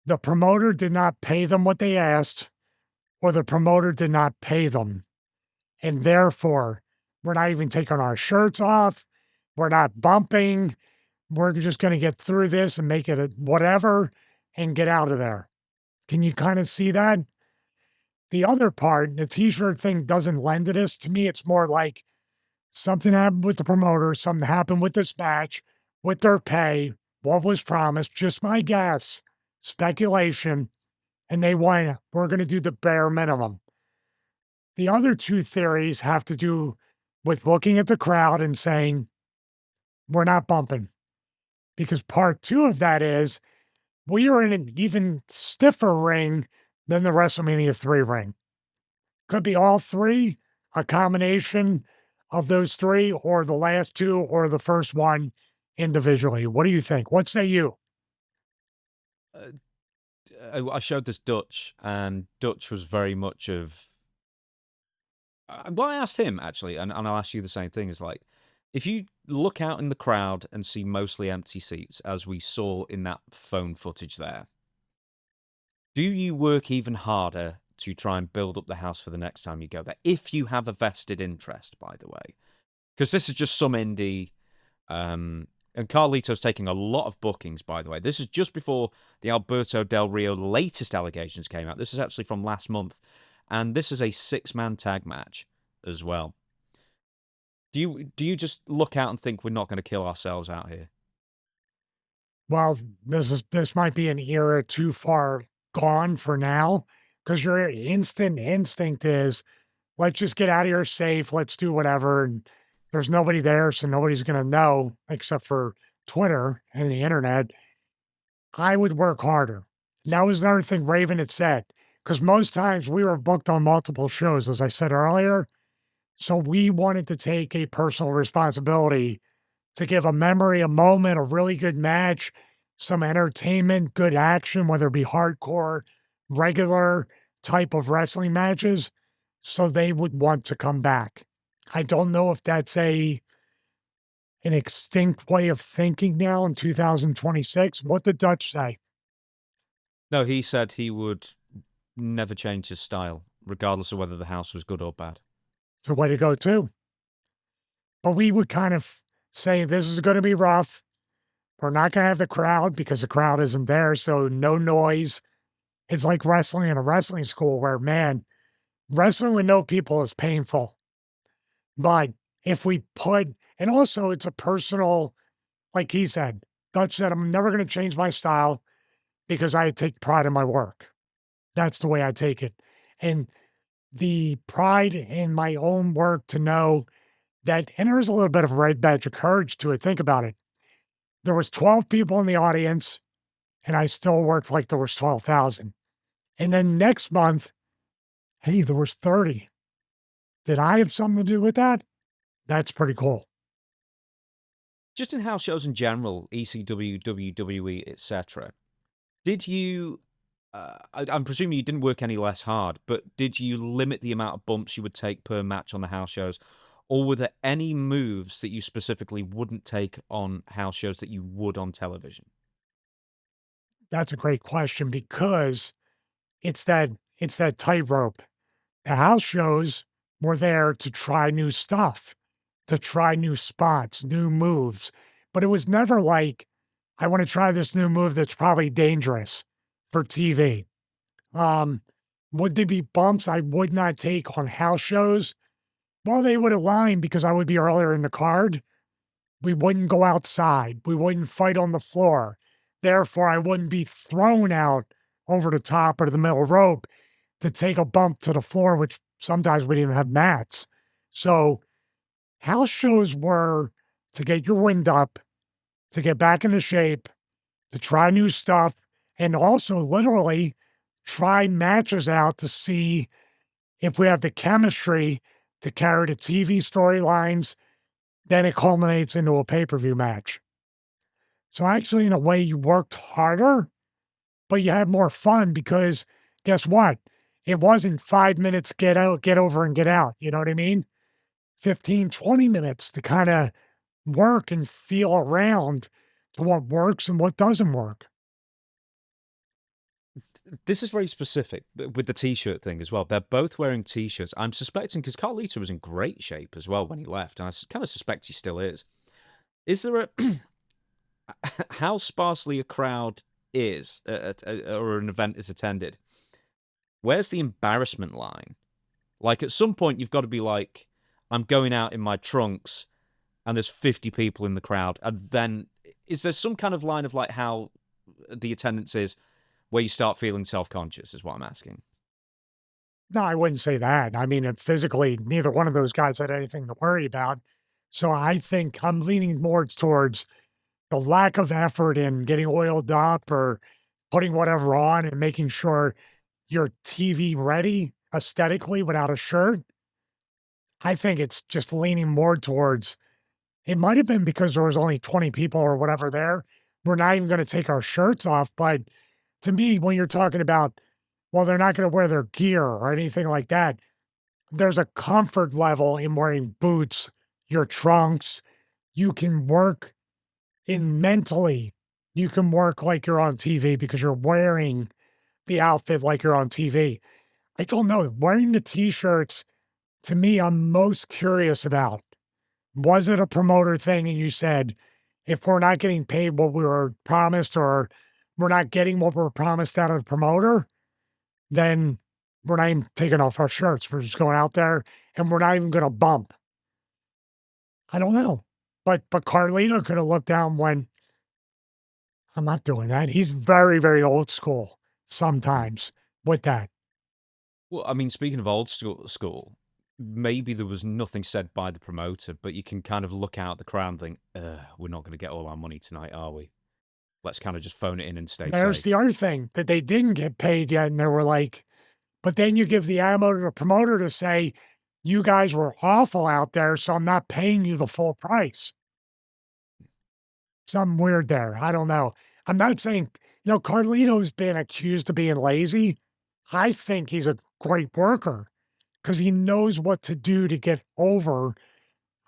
The promoter did not pay them what they asked, or the promoter did not pay them. And therefore, we're not even taking our shirts off. We're not bumping. We're just going to get through this and make it a whatever and get out of there. Can you kind of see that? The other part, the t-shirt thing doesn't lend to this. To me, it's more like something happened with the promoter, something happened with this match, with their pay, what was promised, just my guess, speculation, and they went, we're going to do the bare minimum. The other two theories have to do with looking at the crowd and saying, we're not bumping. Because part two of that is, we are in an even stiffer ring than the WrestleMania 3 ring. Could be all three, a combination of those three, or the last two, or the first one individually. What do you think? What say you? I showed this Dutch, and Dutch was very much of... well, I asked him, actually, and I'll ask you the same thing. Is like, if you look out in the crowd and see mostly empty seats, as we saw in that phone footage there, do you work even harder to try and build up the house for the next time you go there? If you have a vested interest, by the way. Because this is just some indie... and Carlito's taking a lot of bookings, by the way. This is just before the Alberto Del Rio latest allegations came out. This is actually from last month. And this is a 6-man tag match as well. Do you just look out and think we're not going to kill ourselves out here? Well, this might be an era too far gone for now, because your instant instinct is, let's just get out of here safe. Let's do whatever. And there's nobody there, so nobody's going to know except for Twitter and the internet. I would work harder. And that was another thing Raven had said, because most times we were booked on multiple shows, as I said earlier. So we wanted to take a personal responsibility to give a memory, a moment, a really good match, some entertainment, good action, whether it be hardcore, regular type of wrestling matches, so they would want to come back. I don't know if that's an extinct way of thinking now in 2026. What did Dutch say? No, he said he would never change his style, regardless of whether the house was good or bad. It's a way to go too. But we would kind of say, this is going to be rough. We're not going to have the crowd because the crowd isn't there. So no noise. It's like wrestling in a wrestling school where, man, wrestling with no people is painful. But if we put, and also it's a personal, like he said, Dutch said, I'm never going to change my style because I take pride in my work. That's the way I take it. And the pride in my own work to know that, and there's a little bit of a red badge of courage to it. Think about it. There was 12 people in the audience, and I still worked like there was 12,000. And then next month, hey, there was 30. Did I have something to do with that? That's pretty cool. Just in house shows in general, ECW, WWE, etc. Did you... I'm presuming you didn't work any less hard, but did you limit the amount of bumps you would take per match on the house shows? Or were there any moves that you specifically wouldn't take on house shows that you would on television? That's a great question because it's that tightrope. The house shows were there to try new stuff, to try new spots, new moves, but it was never like, "I wanna try this new move that's probably dangerous for TV." Um, would there be bumps I would not take on house shows? Well, they would align because I would be earlier in the card. We wouldn't go outside. We wouldn't fight on the floor. Therefore, I wouldn't be thrown out over the top or the middle rope to take a bump to the floor, which sometimes we didn't even have mats. So house shows were to get your wind up, to get back into shape, to try new stuff, and also literally try matches out to see if we have the chemistry to carry the TV storylines. Then it culminates into a pay-per-view match. So actually, in a way, you worked harder, but you had more fun because guess what? It wasn't 5 minutes, get out, get over, and get out. You know what I mean? 15, 20 minutes to kind of work and feel around to what works and what doesn't work. This is very specific with the t-shirt thing as well. They're both wearing t-shirts. I'm suspecting because Carlito was in great shape as well when he left, and I kind of suspect he still is. Is there a how sparsely a crowd is or an event is attended? Where's the embarrassment line? Like at some point you've got to be like, I'm going out in my trunks, and there's 50 people in the crowd, and then is there some kind of line of like how the attendance is? Where you start feeling self-conscious is what I'm asking. No, I wouldn't say that. I mean, physically, neither one of those guys had anything to worry about. So I think I'm leaning more towards the lack of effort in getting oiled up or putting whatever on and making sure you're TV ready aesthetically without a shirt. I think it's just leaning more towards it might have been because there was only 20 people or whatever there. We're not even going to take our shirts off. But to me, when you're talking about, well, they're not going to wear their gear or anything like that, there's a comfort level in wearing boots, your trunks. You can work in mentally, you can work like you're on TV because you're wearing the outfit like you're on TV. I don't know. Wearing the t-shirts, to me, I'm most curious about. Was it a promoter thing? And you said, if we're not getting paid what we were promised, or we're not getting what we're promised out of the promoter, then we're not even taking off our shirts. We're just going out there and we're not even going to bump. I don't know. But Carlito could have looked down when I'm not doing that. He's very, very old school sometimes with that. Well, I mean, speaking of old school, maybe there was nothing said by the promoter, but you can kind of look out the crowd and think, we're not going to get all our money tonight, are we? Let's kind of just phone it in and stay There's safe. the other thing that they didn't get paid yet. And they were like, but then you give the ammo to the promoter to say, you guys were awful out there, so I'm not paying you the full price. Something weird there. I don't know. I'm not saying, Carlito's been accused of being lazy. I think he's a great worker because he knows what to do to get over.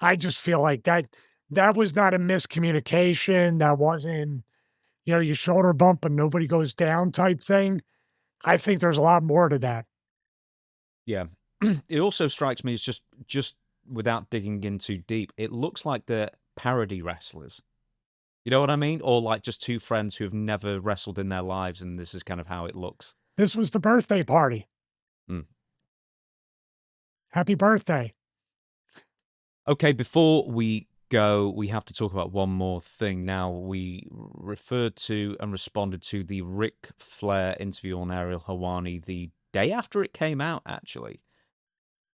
I just feel like that was not a miscommunication. That wasn't, you shoulder bump and nobody goes down type thing. I think there's a lot more to that. Yeah. It also strikes me as just without digging in too deep, it looks like they're parody wrestlers. You know what I mean? Or like just two friends who have never wrestled in their lives, and this is kind of how it looks. This was the birthday party. Mm. Happy birthday. Okay, before we go, we have to talk about one more thing. Now, we referred to and responded to the Ric Flair interview on Ariel Helwani the day after it came out, actually,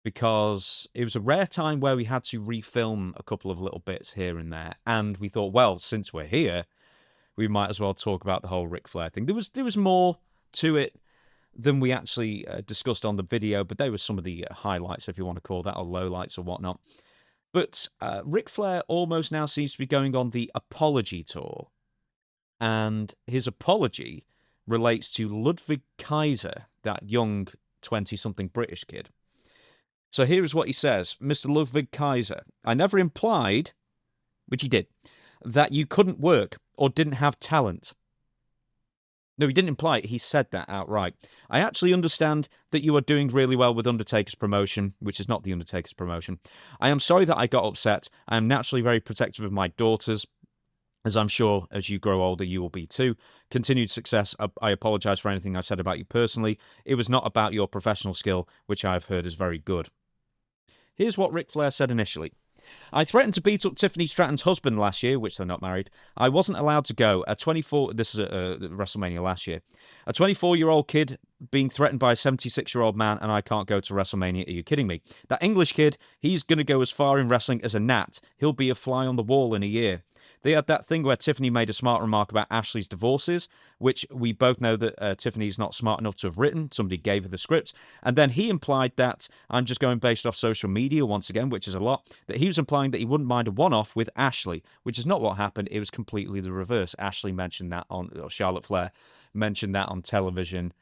because it was a rare time where we had to refilm a couple of little bits here and there, and we thought, well, since we're here, we might as well talk about the whole Ric Flair thing. There was more to it than we actually discussed on the video, but they were some of the highlights, if you want to call that, or lowlights or whatnot. But Ric Flair almost now seems to be going on the apology tour, and his apology relates to Ludwig Kaiser, that young 20-something British kid. So here is what he says. Mr. Ludwig Kaiser, I never implied, which he did, that you couldn't work or didn't have talent. No, he didn't imply it. He said that outright. I actually understand that you are doing really well with Undertaker's promotion, which is not the Undertaker's promotion. I am sorry that I got upset. I am naturally very protective of my daughters, as I'm sure as you grow older, you will be too. Continued success. I apologize for anything I said about you personally. It was not about your professional skill, which I have heard is very good. Here's what Ric Flair said initially. I threatened to beat up Tiffany Stratton's husband last year, which they're not married. I wasn't allowed to go. This is WrestleMania last year. A 24-year-old kid being threatened by a 76-year-old man, and I can't go to WrestleMania. Are you kidding me? That English kid, he's going to go as far in wrestling as a gnat. He'll be a fly on the wall in a year. They had that thing where Tiffany made a smart remark about Ashley's divorces, which we both know that Tiffany's not smart enough to have written. Somebody gave her the script. And then he implied that, I'm just going based off social media once again, which is a lot, that he was implying that he wouldn't mind a one-off with Ashley, which is not what happened. It was completely the reverse. Ashley mentioned that Charlotte Flair mentioned that on television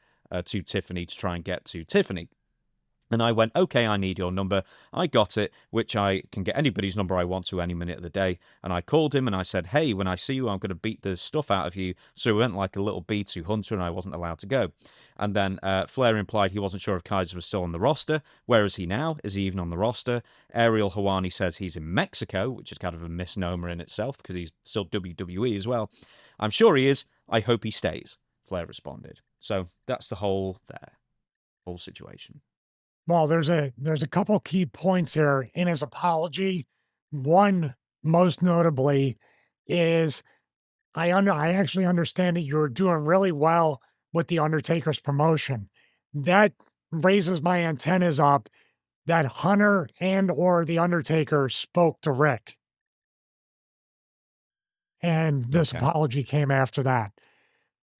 to Tiffany to try and get to Tiffany. And I went, okay, I need your number. I got it, which I can get anybody's number I want to any minute of the day. And I called him and I said, hey, when I see you, I'm going to beat the stuff out of you. So we went like a little B2 Hunter and I wasn't allowed to go. And then Flair implied he wasn't sure if Kaiser was still on the roster. Where is he now? Is he even on the roster? Ariel Helwani says he's in Mexico, which is kind of a misnomer in itself because he's still WWE as well. I'm sure he is. I hope he stays, Flair responded. So that's the whole situation. Well, there's a couple key points here in his apology. One, most notably, is I actually understand that you're doing really well with the Undertaker's promotion. That raises my antennas up that Hunter and or the Undertaker spoke to Rick. And this apology came after that.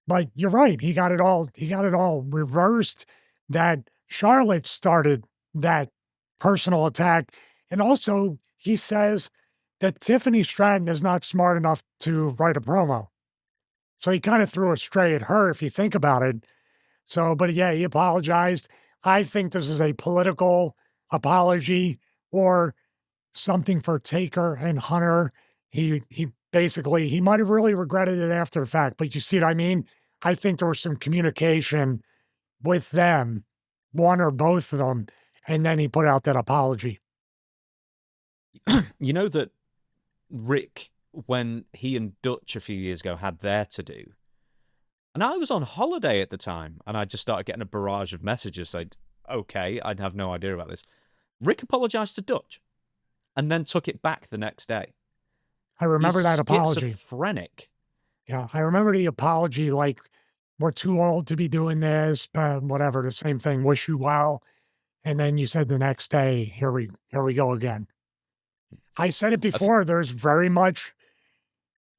But you're right, he got it all reversed. That Charlotte started that personal attack. And also, he says that Tiffany Stratton is not smart enough to write a promo. So he kind of threw it straight at her, if you think about it. So, but yeah, he apologized. I think this is a political apology or something for Taker and Hunter. He basically, he might have really regretted it after the fact, but you see what I mean? I think there was some communication with them, one or both of them, and then he put out that apology. You know that Rick, when he and Dutch a few years ago had their to-do, and I was on holiday at the time, and I just started getting a barrage of messages saying, okay, I'd have no idea about this. Rick apologized to Dutch and then took it back the next day. I remember that apology. Schizophrenic. Yeah, I remember the apology, like, we're too old to be doing this, whatever, the same thing, wish you well. And then you said the next day, here we go again. I said it before, there's very much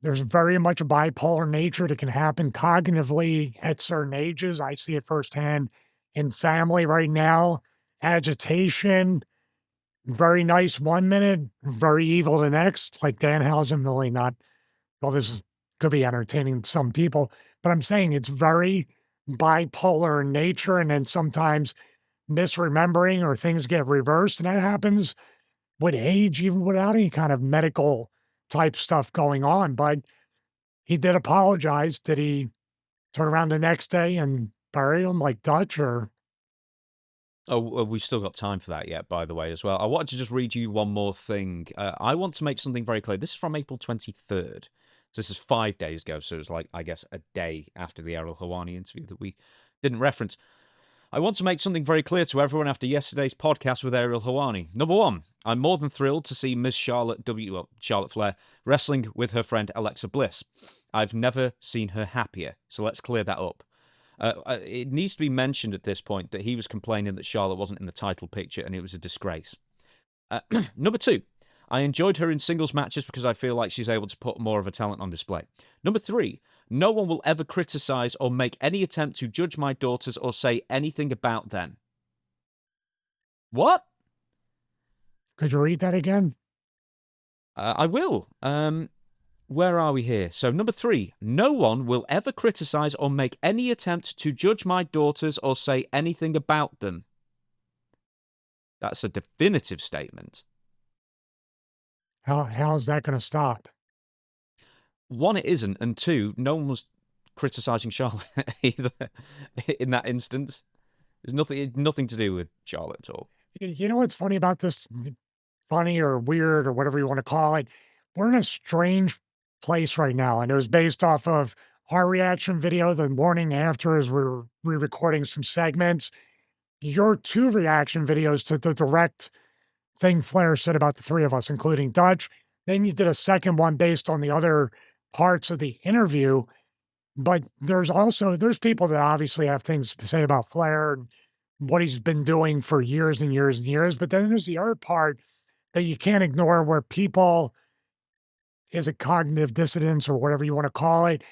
a bipolar nature that can happen cognitively at certain ages. I see it firsthand in family right now. Agitation, very nice 1 minute, very evil the next. Like Danhausen, really not, well, could be entertaining to some people, but I'm saying it's very bipolar in nature, and then sometimes misremembering or things get reversed, and that happens with age, even without any kind of medical type stuff going on. But he did apologize. Did he turn around the next day and bury him like Dutch, or? Oh, we've still got time for that yet, by the way, as well. I wanted to just read you one more thing. I want to make something very clear. This is from April 23rd. So this is 5 days ago, so it's like, I guess, a day after the Ariel Helwani interview that we didn't reference. I want to make something very clear to everyone after yesterday's podcast with Ariel Helwani. Number one, I'm more than thrilled to see Miss Charlotte Flair wrestling with her friend Alexa Bliss. I've never seen her happier, so let's clear that up. It needs to be mentioned at this point that he was complaining that Charlotte wasn't in the title picture and it was a disgrace. Number two, I enjoyed her in singles matches because I feel like she's able to put more of a talent on display. Number three, no one will ever criticize or make any attempt to judge my daughters or say anything about them. What? Could you read that again? I will. Where are we here? So number three, no one will ever criticize or make any attempt to judge my daughters or say anything about them. That's a definitive statement. How is that going to stop? One, it isn't, and two, no one was criticizing Charlotte either in that instance. There's nothing to do with Charlotte at all. You know what's funny about this? Funny or weird or whatever you want to call it. We're in a strange place right now, and it was based off of our reaction video the morning after as we were re-recording some segments. Your two reaction videos to the direct thing Flair said about the three of us, including Dutch. Then you did a second one based on the other parts of the interview. But there's people that obviously have things to say about Flair and what he's been doing for years and years and years. But then there's the other part that you can't ignore where people, is it cognitive dissonance or whatever you want to call it,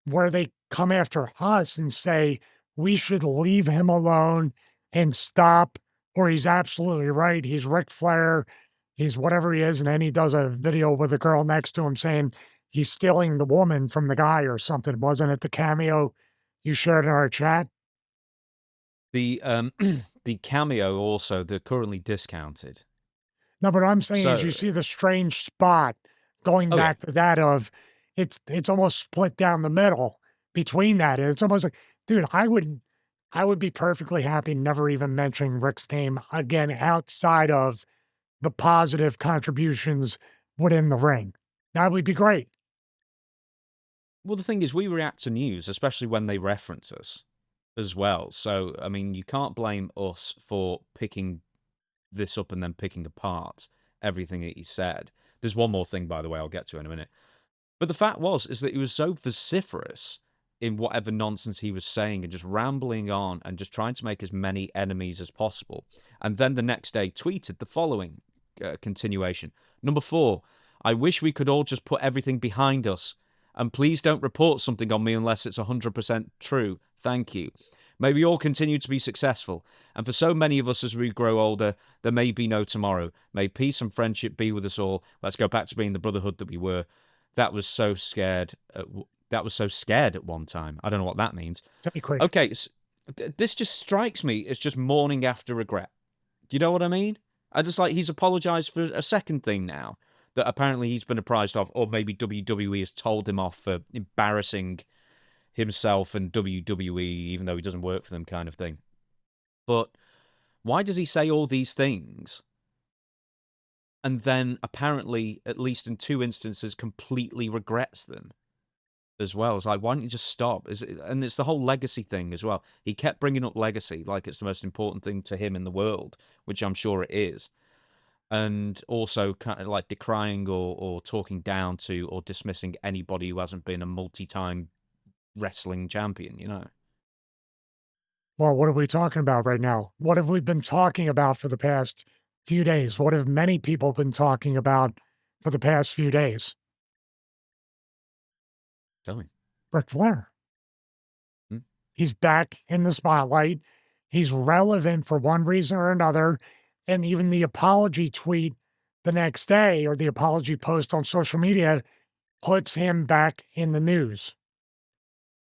where they come after us and say, we should leave him alone and stop, or he's absolutely right. He's Ric Flair. He's whatever he is. And then he does a video with a girl next to him saying he's stealing the woman from the guy or something. Wasn't it the cameo you shared in our chat? The the cameo also, they're currently discounted. No, but what I'm saying is you see the strange spot going back to that of it's almost split down the middle between that. And it's almost like, dude, I would be perfectly happy never even mentioning Rick's name again outside of the positive contributions within the ring. That would be great. Well, the thing is, we react to news, especially when they reference us as well. So, I mean, you can't blame us for picking this up and then picking apart everything that he said. There's one more thing, by the way, I'll get to in a minute. But the fact is that he was so vociferous in whatever nonsense he was saying and just rambling on and just trying to make as many enemies as possible. And then the next day tweeted the following continuation. Number 4, I wish we could all just put everything behind us. And please don't report something on me unless it's 100% true. Thank you. May we all continue to be successful. And for so many of us as we grow older, there may be no tomorrow. May peace and friendship be with us all. Let's go back to being the brotherhood that we were. That was so scared. That was so scared at one time. I don't know what that means. Okay, so this just strikes me as just mourning after regret. Do you know what I mean? I just like he's apologized for a second thing now that apparently he's been apprised of, or maybe WWE has told him off for embarrassing himself and WWE, even though he doesn't work for them, kind of thing. But why does he say all these things and then apparently, at least in 2 instances, completely regrets them as well? It's like, why don't you just stop? And it's the whole legacy thing as well. He kept bringing up legacy like it's the most important thing to him in the world, which I'm sure it is. And also kind of like decrying or talking down to or dismissing anybody who hasn't been a multi-time wrestling champion, you know. Well, what are we talking about right now? What have we been talking about for the past few days? What have many people been talking about for the past few days? Tell me. Ric Flair. He's back in the spotlight. He's relevant for one reason or another. And even the apology tweet the next day or the apology post on social media puts him back in the news.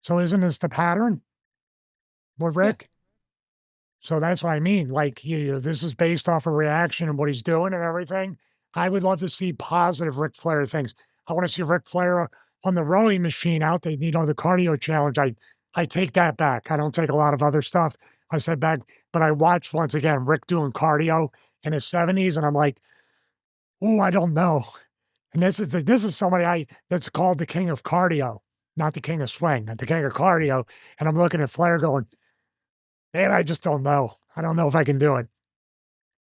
So isn't this the pattern with Rick? Yeah. So that's what I mean. Like, this is based off a reaction and what he's doing and everything. I would love to see positive Ric Flair things. I want to see Ric Flair on the rowing machine out there, the cardio challenge. I take that back. I don't take a lot of other stuff. I said back, but I watched once again Rick doing cardio in his 70s, and I'm like, oh, I don't know. And this is somebody that's called the king of cardio, not the king of swing, not the king of cardio. And I'm looking at Flair going, man, I just don't know. I don't know if I can do it.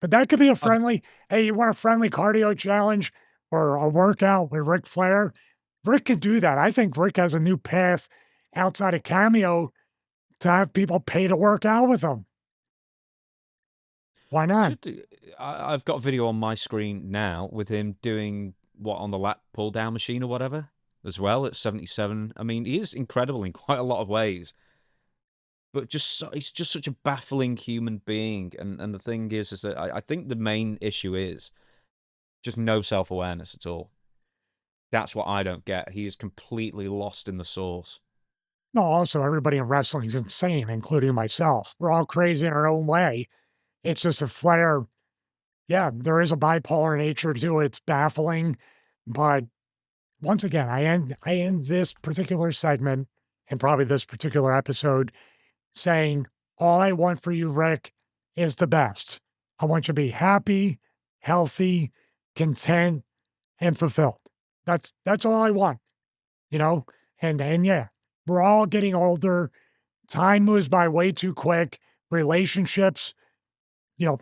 But that could be a friendly, hey, you want a friendly cardio challenge or a workout with Ric Flair? Rick could do that. I think Rick has a new path outside of Cameo to have people pay to work out with him. Why not? I've got a video on my screen now with him doing on the lat pull down machine or whatever as well at 77. I mean, he is incredible in quite a lot of ways. But he's just such a baffling human being. And the thing is that I think the main issue is just no self-awareness at all. That's what I don't get. He is completely lost in the source. No, also, everybody in wrestling is insane, including myself. We're all crazy in our own way. It's just a Flair Yeah, there is a bipolar nature to it. It's baffling. But once again, I end this particular segment and probably this particular episode saying, all I want for you, Rick, is the best. I want you to be happy, healthy, content, and fulfilled. That's all I want, you know? And yeah, we're all getting older. Time moves by way too quick. Relationships,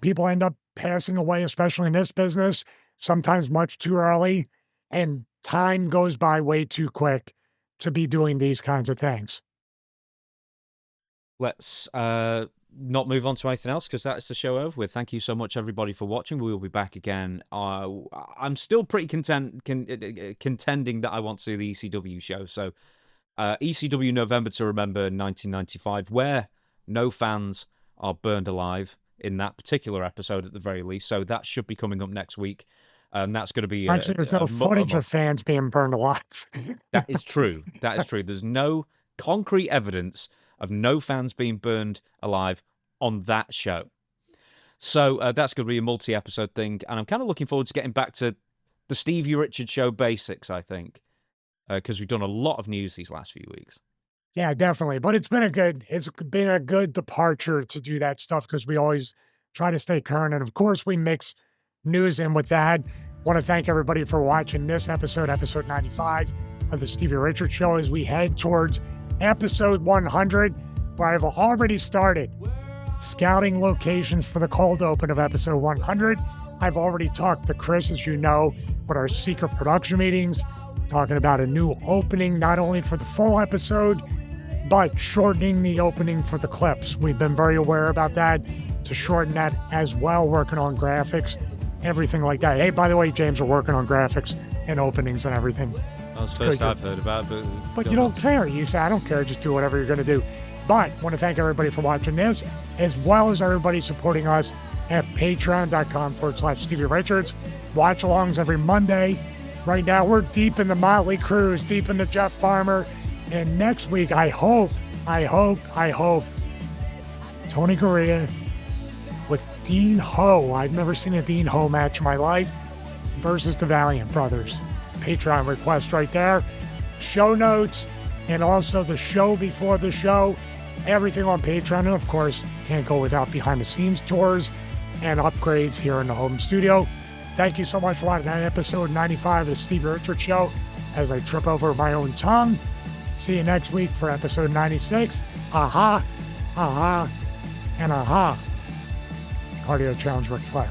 people end up passing away, especially in this business, sometimes much too early. And time goes by way too quick to be doing these kinds of things. Let's not move on to anything else because that's the show over with. Thank you so much, everybody, for watching. We will be back again. I'm still pretty contending that I want to see the ECW show. So ECW November to Remember 1995, where no fans are burned alive in that particular episode at the very least. So that should be coming up next week. And that's going to be... Actually, there's no footage of fans being burned alive. That is true. That is true. There's no concrete evidence of no fans being burned alive on that show. So that's going to be a multi-episode thing. And I'm kind of looking forward to getting back to the Stevie Richards Show basics, I think. Because we've done a lot of news these last few weeks. Yeah, definitely. But it's been a good departure to do that stuff because we always try to stay current. And of course, we mix news in with that. Want to thank everybody for watching this episode 95 of the Stevie Richards Show as we head towards episode 100, where I've already started scouting locations for the cold open of episode 100. I've already talked to Chris, as you know, with our secret production meetings, talking about a new opening, not only for the full episode, but shortening the opening for the clips. We've been very aware about that, to shorten that as well, working on graphics, everything like that. Hey, by the way, James, we're working on graphics and openings and everything. That's the first I've heard about it. But you don't care. You say, I don't care, just do whatever you're going to do. But I want to thank everybody for watching this, as well as everybody supporting us at patreon.com/Stevie Richards. Watch alongs every Monday. Right now, we're deep in the Motley Crues, deep in the Jeff Farmer. And next week, I hope, Tony Garea with Dean Ho. I've never seen a Dean Ho match in my life versus the Valiant Brothers. Patreon request right there. Show notes and also the show before the show. Everything on Patreon. And of course, can't go without behind the scenes tours and upgrades here in the home studio. Thank you so much for watching episode 95 of the Stevie Richards Show as I trip over my own tongue. See you next week for episode 96. Aha, aha, and aha. Cardio Challenge Ric Flair.